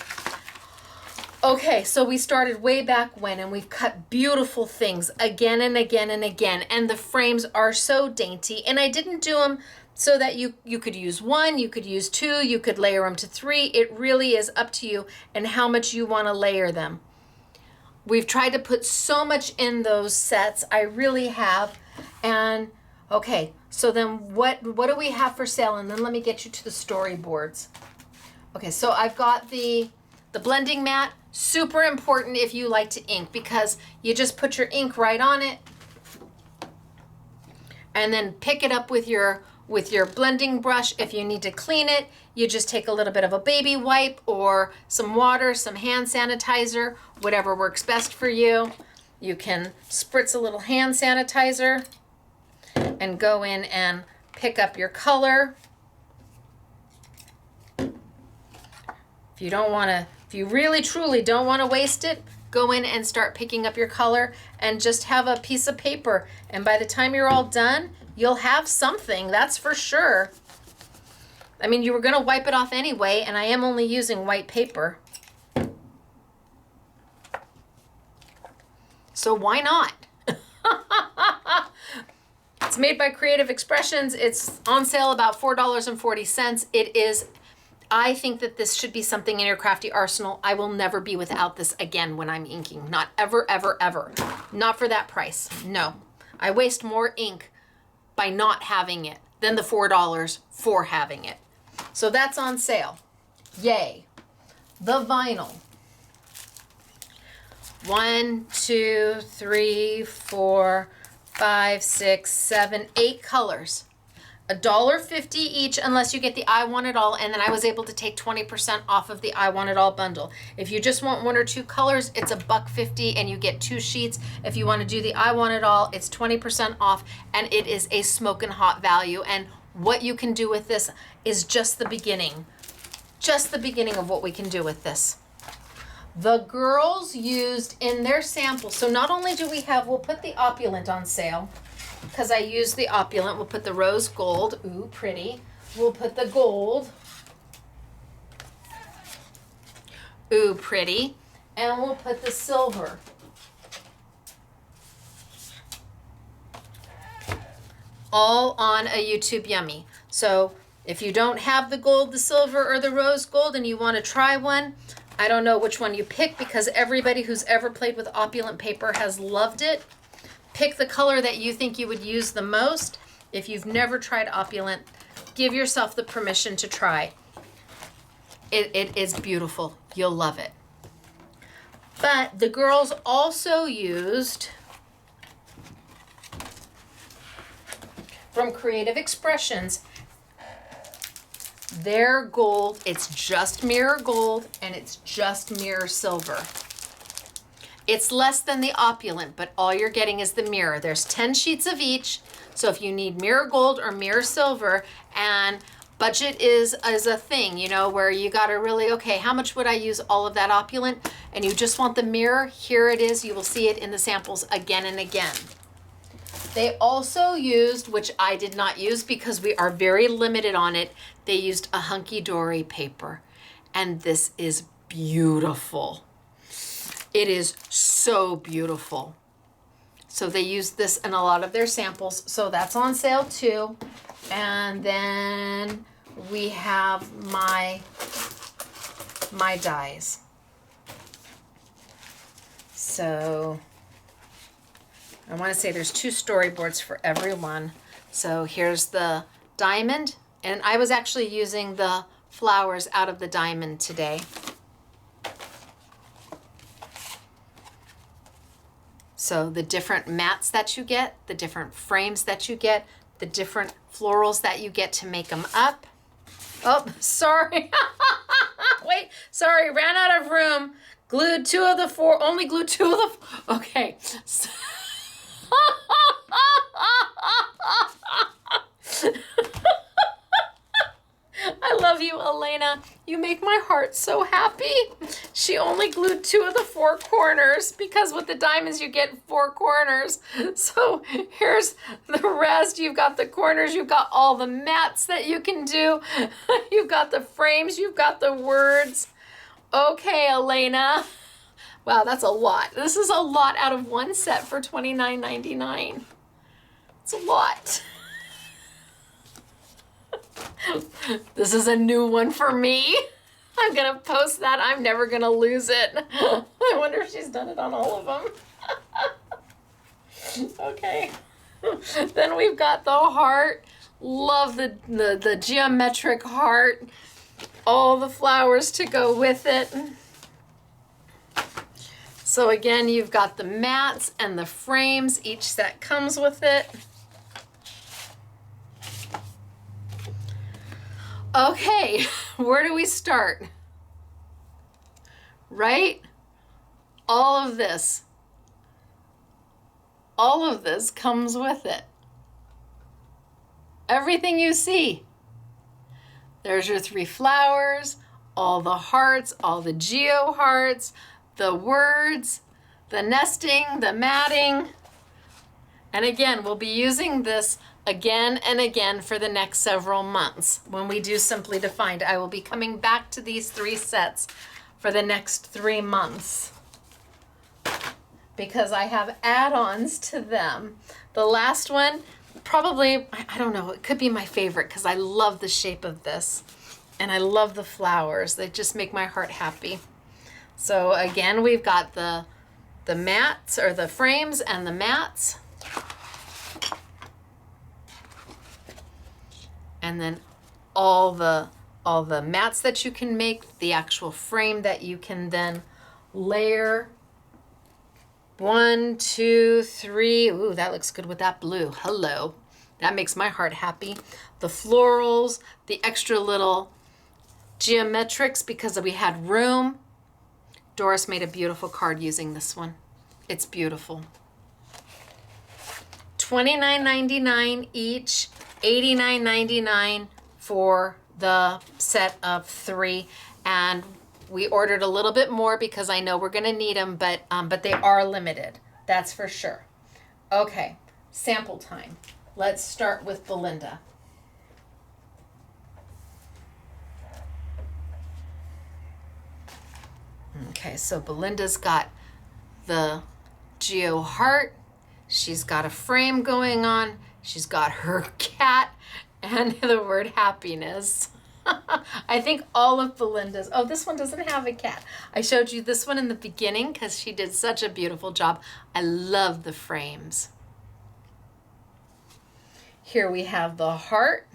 Okay, so we started way back when, and we've cut beautiful things again and again and again, and the frames are so dainty, and I didn't do them so that you could use 1, you could use 2, you could layer them to 3. It really is up to you and how much you want to layer them. We've tried to put so much in those sets, I really have. And okay, so then what do we have for sale? And then let me get you to the storyboards. Okay, so I've got the blending mat. Super important if you like to ink, because you just put your ink right on it and then pick it up with your blending brush. If you need to clean it, you just take a little bit of a baby wipe or some water, some hand sanitizer, whatever works best for you. You can spritz a little hand sanitizer and go in and pick up your color. If you really truly don't want to waste it, go in and start picking up your color and just have a piece of paper. And by the time you're all done, you'll have something, that's for sure. I mean, you were going to wipe it off anyway, and I am only using white paper. So why not? It's made by Creative Expressions. It's on sale about $4.40. It is, I think that this should be something in your crafty arsenal. I will never be without this again when I'm inking. Not ever, ever, ever. Not for that price. No. I waste more ink by not having it than the $4 for having it. So that's on sale. Yay. The vinyl. 1, 2, 3, 4, 5, 6, 7, 8 colors. $1.50 each unless you get the I Want It All, and then I was able to take 20% off of the I Want It All bundle. If you just want 1 or 2 colors, it's $1.50 and you get 2 sheets. If you want to do the I Want It All, it's 20% off, and it is a smoking hot value. And what you can do with this is just the beginning. Just the beginning of what we can do with this. The girls used in their sample, so not only do we have, we'll put the opulent on sale, because I used the opulent. We'll put the rose gold, ooh, pretty. We'll put the gold, ooh, pretty. And we'll put the silver. All on a YouTube Yummy. So if you don't have the gold, the silver, or the rose gold, and you want to try one, I don't know which one you pick, because everybody who's ever played with opulent paper has loved it. Pick the color that you think you would use the most. If you've never tried opulent, give yourself the permission to try. It is beautiful. You'll love it. But the girls also used, from Creative Expressions, their gold. It's just mirror gold and it's just mirror silver. It's less than the opulent, but all you're getting is the mirror. There's 10 sheets of each. So if you need mirror gold or mirror silver, and budget is a thing, you know, where you got to really, okay, how much would I use all of that opulent? And you just want the mirror, here it is. You will see it in the samples again and again. They also used, which I did not use because we are very limited on it, they used a hunky-dory paper. And this is beautiful. It is so beautiful. So they used this in a lot of their samples. So that's on sale too. And then we have my dies. So I want to say there's 2 storyboards for every one. So here's the diamond, and I was actually using the flowers out of the diamond today. So the different mats that you get, the different frames that you get, the different florals that you get to make them up. Oh, sorry. Wait, sorry, ran out of room. Glued 2 of the 4, only glued 2 of the, okay. I love you, Elena. You make my heart so happy. She only glued 2 of the 4 corners because with the diamonds you get 4 corners. So here's the rest. You've got the corners. You've got all the mats that you can do. You've got the frames. You've got the words. Okay, Elena. Wow, that's a lot. This is a lot out of one set for $29.99. It's a lot. This is a new one for me. I'm gonna post that. I'm never gonna lose it. I wonder if she's done it on all of them. Okay. Then we've got the heart. Love the geometric heart. All the flowers to go with it. So again, you've got the mats and the frames. Each set comes with it. Okay, where do we start? Right? All of this comes with it. Everything you see. There's your 3 flowers, all the hearts, all the geo hearts, the words, the nesting, the matting. And again, we'll be using this again and again for the next several months. When we do Simply Defined, I will be coming back to these 3 sets for the next 3 months because I have add-ons to them. The last one, probably, I don't know, it could be my favorite because I love the shape of this and I love the flowers. They just make my heart happy. So again, we've got the mats or the frames and the mats. And then all the mats that you can make, the actual frame that you can then layer. 1, 2, 3. Ooh, that looks good with that blue. Hello. That makes my heart happy. The florals, the extra little geometrics because we had room. Doris made a beautiful card using this one. It's beautiful. $29.99 each, $89.99 for the set of 3. And we ordered a little bit more because I know we're going to need them, but they are limited. That's for sure. Okay, sample time. Let's start with Belinda. Okay, so Belinda's got the geo heart. She's got a frame going on. She's got her cat and the word happiness. I think all of Belinda's, oh, this one doesn't have a cat. I showed you this one in the beginning because she did such a beautiful job. I love the frames. Here we have the heart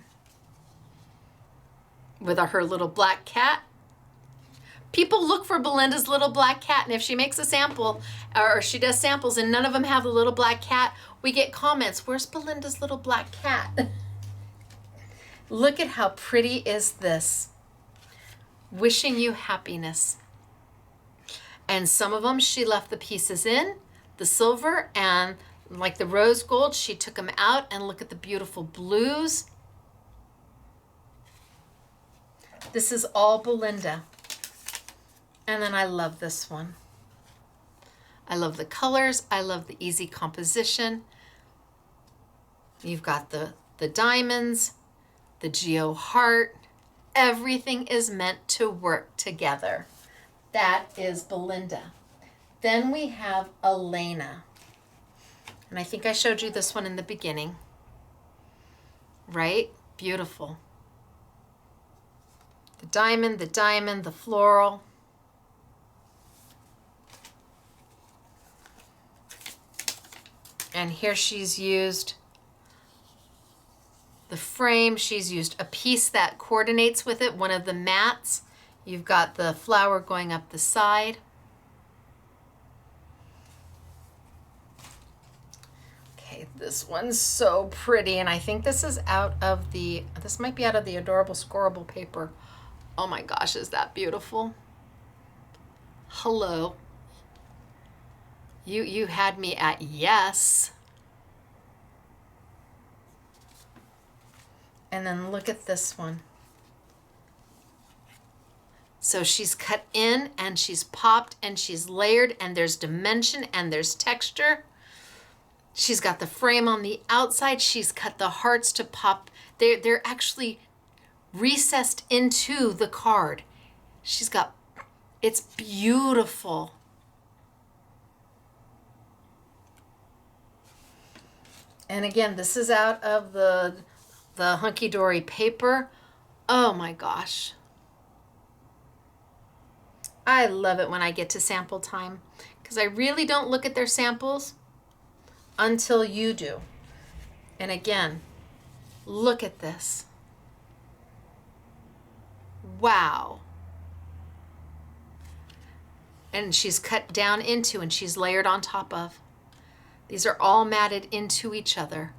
with her little black cat. People look for Belinda's little black cat, and if she makes a sample, or she does samples and none of them have the little black cat, we get comments, where's Belinda's little black cat? Look at how pretty is this. Wishing you happiness. And some of them, she left the pieces in, the silver, and like the rose gold, she took them out, and look at the beautiful blues. This is all Belinda. And then I love this one. I love the colors. I love the easy composition. You've got the diamonds, the geo heart. Everything is meant to work together. That is Belinda. Then we have Elena. And I think I showed you this one in the beginning. Right? Beautiful. The diamond, the floral. And here she's used the frame. She's used a piece that coordinates with it, one of the mats. You've got the flower going up the side. Okay, this one's so pretty, and I think this is this might be out of the Adorable Scorable paper. Oh my gosh, is that beautiful? Hello. You had me at yes. And then look at this one. So she's cut in and she's popped and she's layered and there's dimension and there's texture. She's got the frame on the outside. She's cut the hearts to pop. They're actually recessed into the card. It's beautiful. And again, this is out of the Hunky Dory paper. Oh my gosh. I love it when I get to sample time because I really don't look at their samples until you do. And again, look at this. Wow. And she's cut down into and she's layered on top of. These are all matted into each other.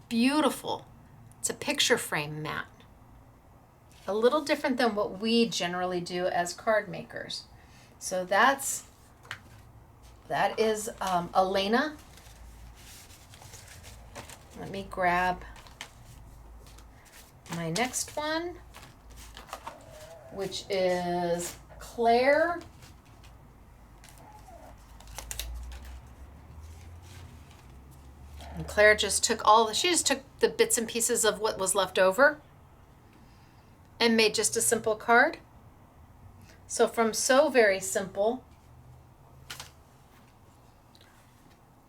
Beautiful. It's a picture frame mat. a little different than what we generally do as card makers. So that is Elena. Let me grab my next one, which is Claire. And Claire just took she just took the bits and pieces of what was left over and made just a simple card. So from so very simple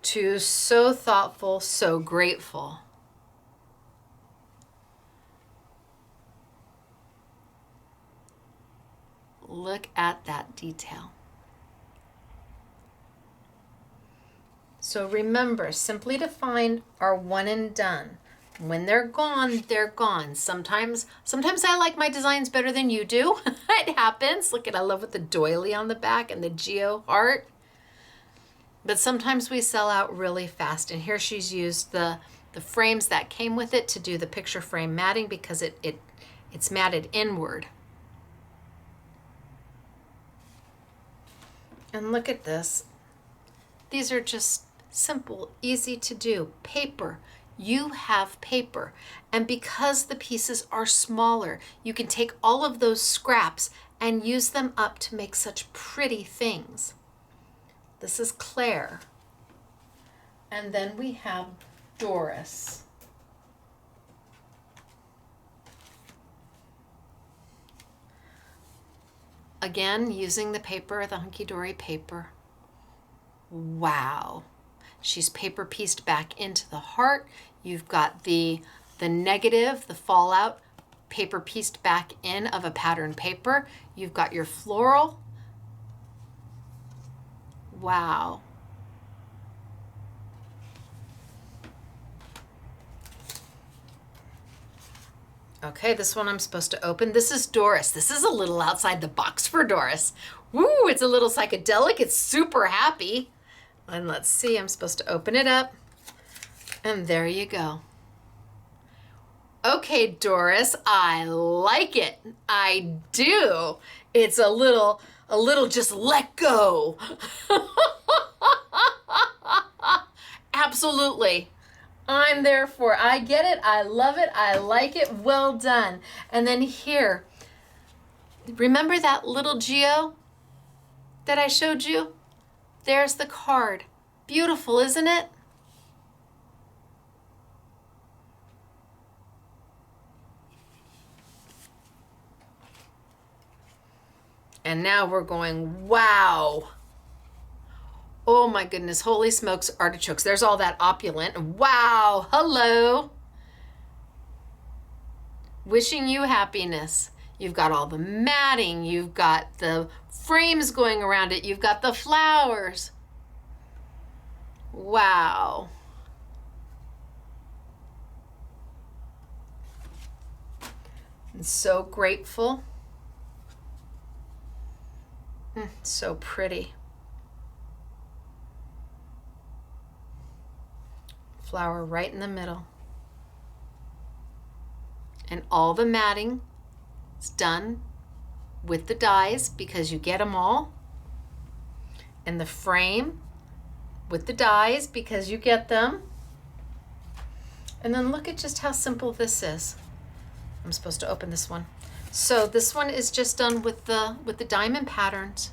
to so thoughtful, so grateful. Look at that detail. So remember, simply defined are one and done. When they're gone, they're gone. Sometimes I like my designs better than you do. It happens. Look at, I love with the doily on the back and the geo heart. But sometimes we sell out really fast. And here she's used the frames that came with it to do the picture frame matting because it's matted inward. And look at this. These are just simple, easy to do. Paper. You have paper. And because the pieces are smaller, you can take all of those scraps and use them up to make such pretty things. This is Claire. And then we have Doris. Again, using the paper, the Hunky Dory paper. Wow. She's paper pieced back into the heart. You've got the negative, the fallout, paper pieced back in of a pattern paper. You've got your floral. Wow. Okay, this one I'm supposed to open. This is Doris. This is a little outside the box for Doris. Woo, it's a little psychedelic. It's super happy. And let's see, I'm supposed to open it up. And there you go. Okay, Doris, I like it. I do. It's a little just let go. Absolutely. I'm there for it. I get it. I love it. I like it. Well done. And then here, remember that little geo that I showed you? There's the card. Beautiful, isn't it? And now we're going, wow. Oh my goodness, holy smokes, artichokes. There's all that opulent. Wow, hello. Wishing you happiness. You've got all the matting. You've got the frames going around it. You've got the flowers. Wow. I'm so grateful. So pretty. Flower right in the middle. And all the matting is done with the dies because you get them all. And the frame with the dies because you get them. And then look at just how simple this is. I'm supposed to open this one. So this one is just done with the diamond patterns.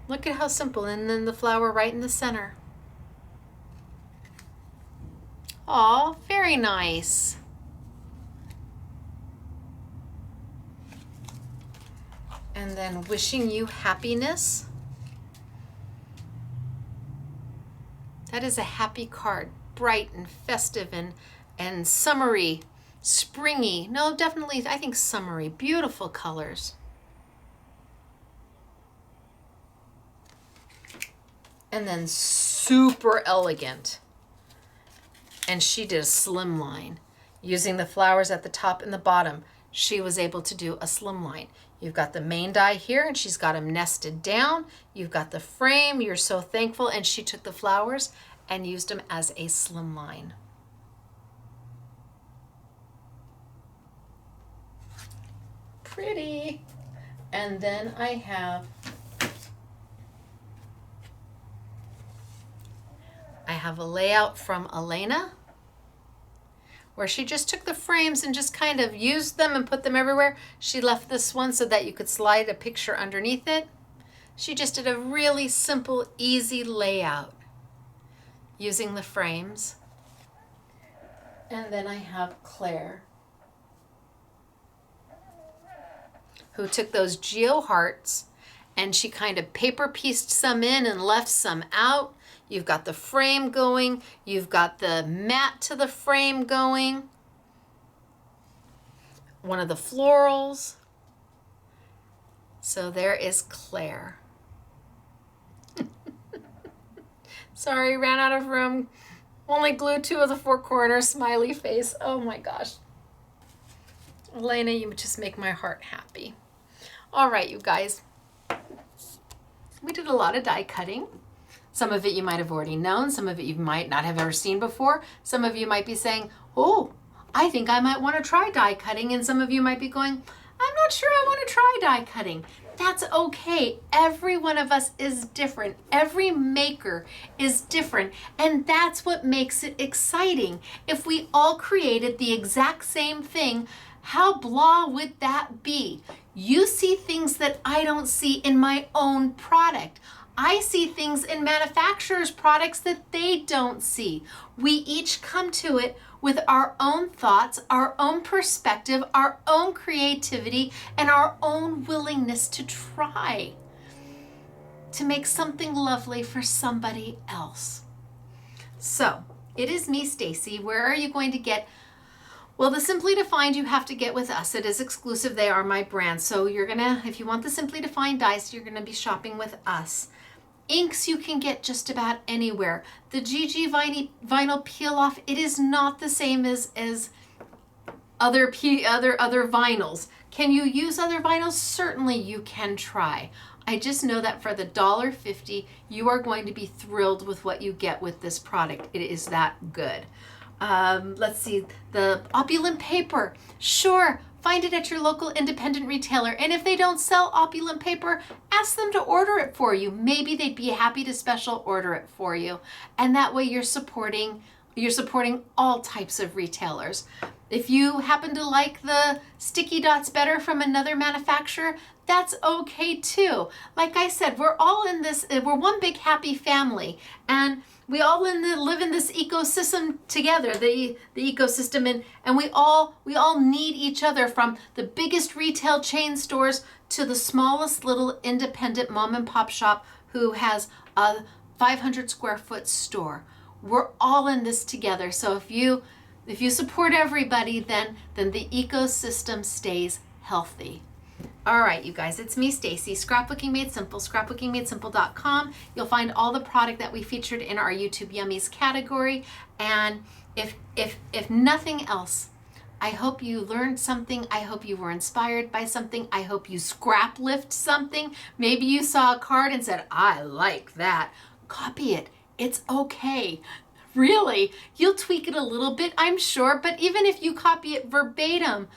Look at how simple, and then the flower right in the center. Aw, very nice. And then wishing you happiness. That is a happy card, bright and festive and summery. Springy. No, definitely, I think summery. Beautiful colors. And then super elegant. And she did a slim line. Using the flowers at the top and the bottom, she was able to do a slim line. You've got the main die here, and she's got them nested down. You've got the frame. You're so thankful. And she took the flowers and used them as a slim line. pretty. And then I have a layout from Elena where she just took the frames and just kind of used them and put them everywhere. She left this one so that you could slide a picture underneath it. She just did a really simple, easy layout using the frames. And then I have Claire, who took those geo hearts and she kind of paper pieced some in and left some out. You've got the frame going, you've got the mat to the frame going, one of the florals. So there is Claire. Sorry, ran out of room. Only glued 2 of the 4 corners, smiley face. Oh my gosh. Elena, you just make my heart happy. All right, you guys. We did a lot of die cutting. Some of it you might have already known. Some of it you might not have ever seen before. Some of you might be saying, oh, I think I might want to try die cutting. And some of you might be going, I'm not sure I want to try die cutting. That's okay. Every one of us is different. Every maker is different. And that's what makes it exciting. If we all created the exact same thing, how blah would that be? You see things that I don't see in my own product. I see things in manufacturers' products that they don't see. We each come to it with our own thoughts, our own perspective, our own creativity, and our own willingness to try to make something lovely for somebody else. So, it is me, Stacy. Where are you going to get? Well, the Simply Defined you have to get with us. It is exclusive. They are my brand. So you're gonna, if you want the Simply Defined dies, you're gonna be shopping with us. Inks you can get just about anywhere. The Gigi vinyl peel off, it is not the same as other vinyls. Can you use other vinyls? Certainly you can try. I just know that for the $1.50, you are going to be thrilled with what you get with this product. It is that good. Let's see, the opulent paper. Sure, find it at your local independent retailer. And if they don't sell opulent paper, ask them to order it for you. Maybe they'd be happy to special order it for you. And that way you're supporting all types of retailers. If you happen to like the sticky dots better from another manufacturer, that's okay too. Like I said, we're all in this, we're one big happy family, and we all live in this ecosystem together, the ecosystem, and we all need each other, from the biggest retail chain stores to the smallest little independent mom and pop shop who has a 500 square foot store. We're all in this together. So if you support everybody, then the ecosystem stays healthy. All right, you guys, it's me, Stacy. Scrapbooking Made Simple, scrapbookingmadesimple.com. You'll find all the product that we featured in our YouTube Yummies category. And if nothing else, I hope you learned something. I hope you were inspired by something. I hope you scrap lift something. Maybe you saw a card and said, I like that. Copy it. It's okay. Really, you'll tweak it a little bit, I'm sure, but even if you copy it verbatim,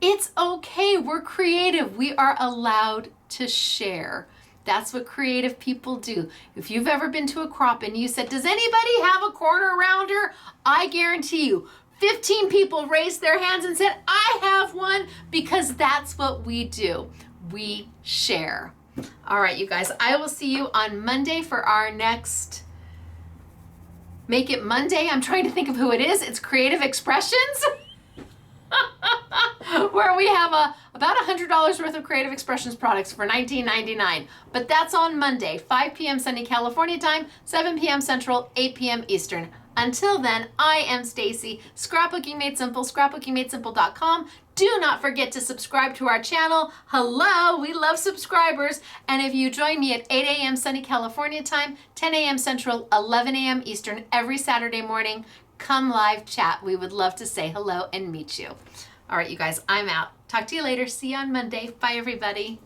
it's okay. We're creative. We are allowed to share. That's what creative people do. If you've ever been to a crop and you said, does anybody have a corner rounder? I guarantee you 15 people raised their hands and said, I have one, because that's what we do. We share. All right, you guys, I will see you on Monday for our next Make It Monday. I'm trying to think of who it is. It's Creative Expressions. Where we have about $100 worth of Creative Expressions products for $19.99. But that's on Monday, 5 p.m. Sunny California time, 7 p.m. Central, 8 p.m. Eastern. Until then, I am Stacy, Scrapbooking Made Simple, scrapbookingmadesimple.com. Do not forget to subscribe to our channel. Hello, we love subscribers. And if you join me at 8 a.m. Sunny California time, 10 a.m. Central, 11 a.m. Eastern every Saturday morning, come live chat. We would love to say hello and meet you. All right, you guys, I'm out. Talk to you later. See you on Monday. Bye, everybody.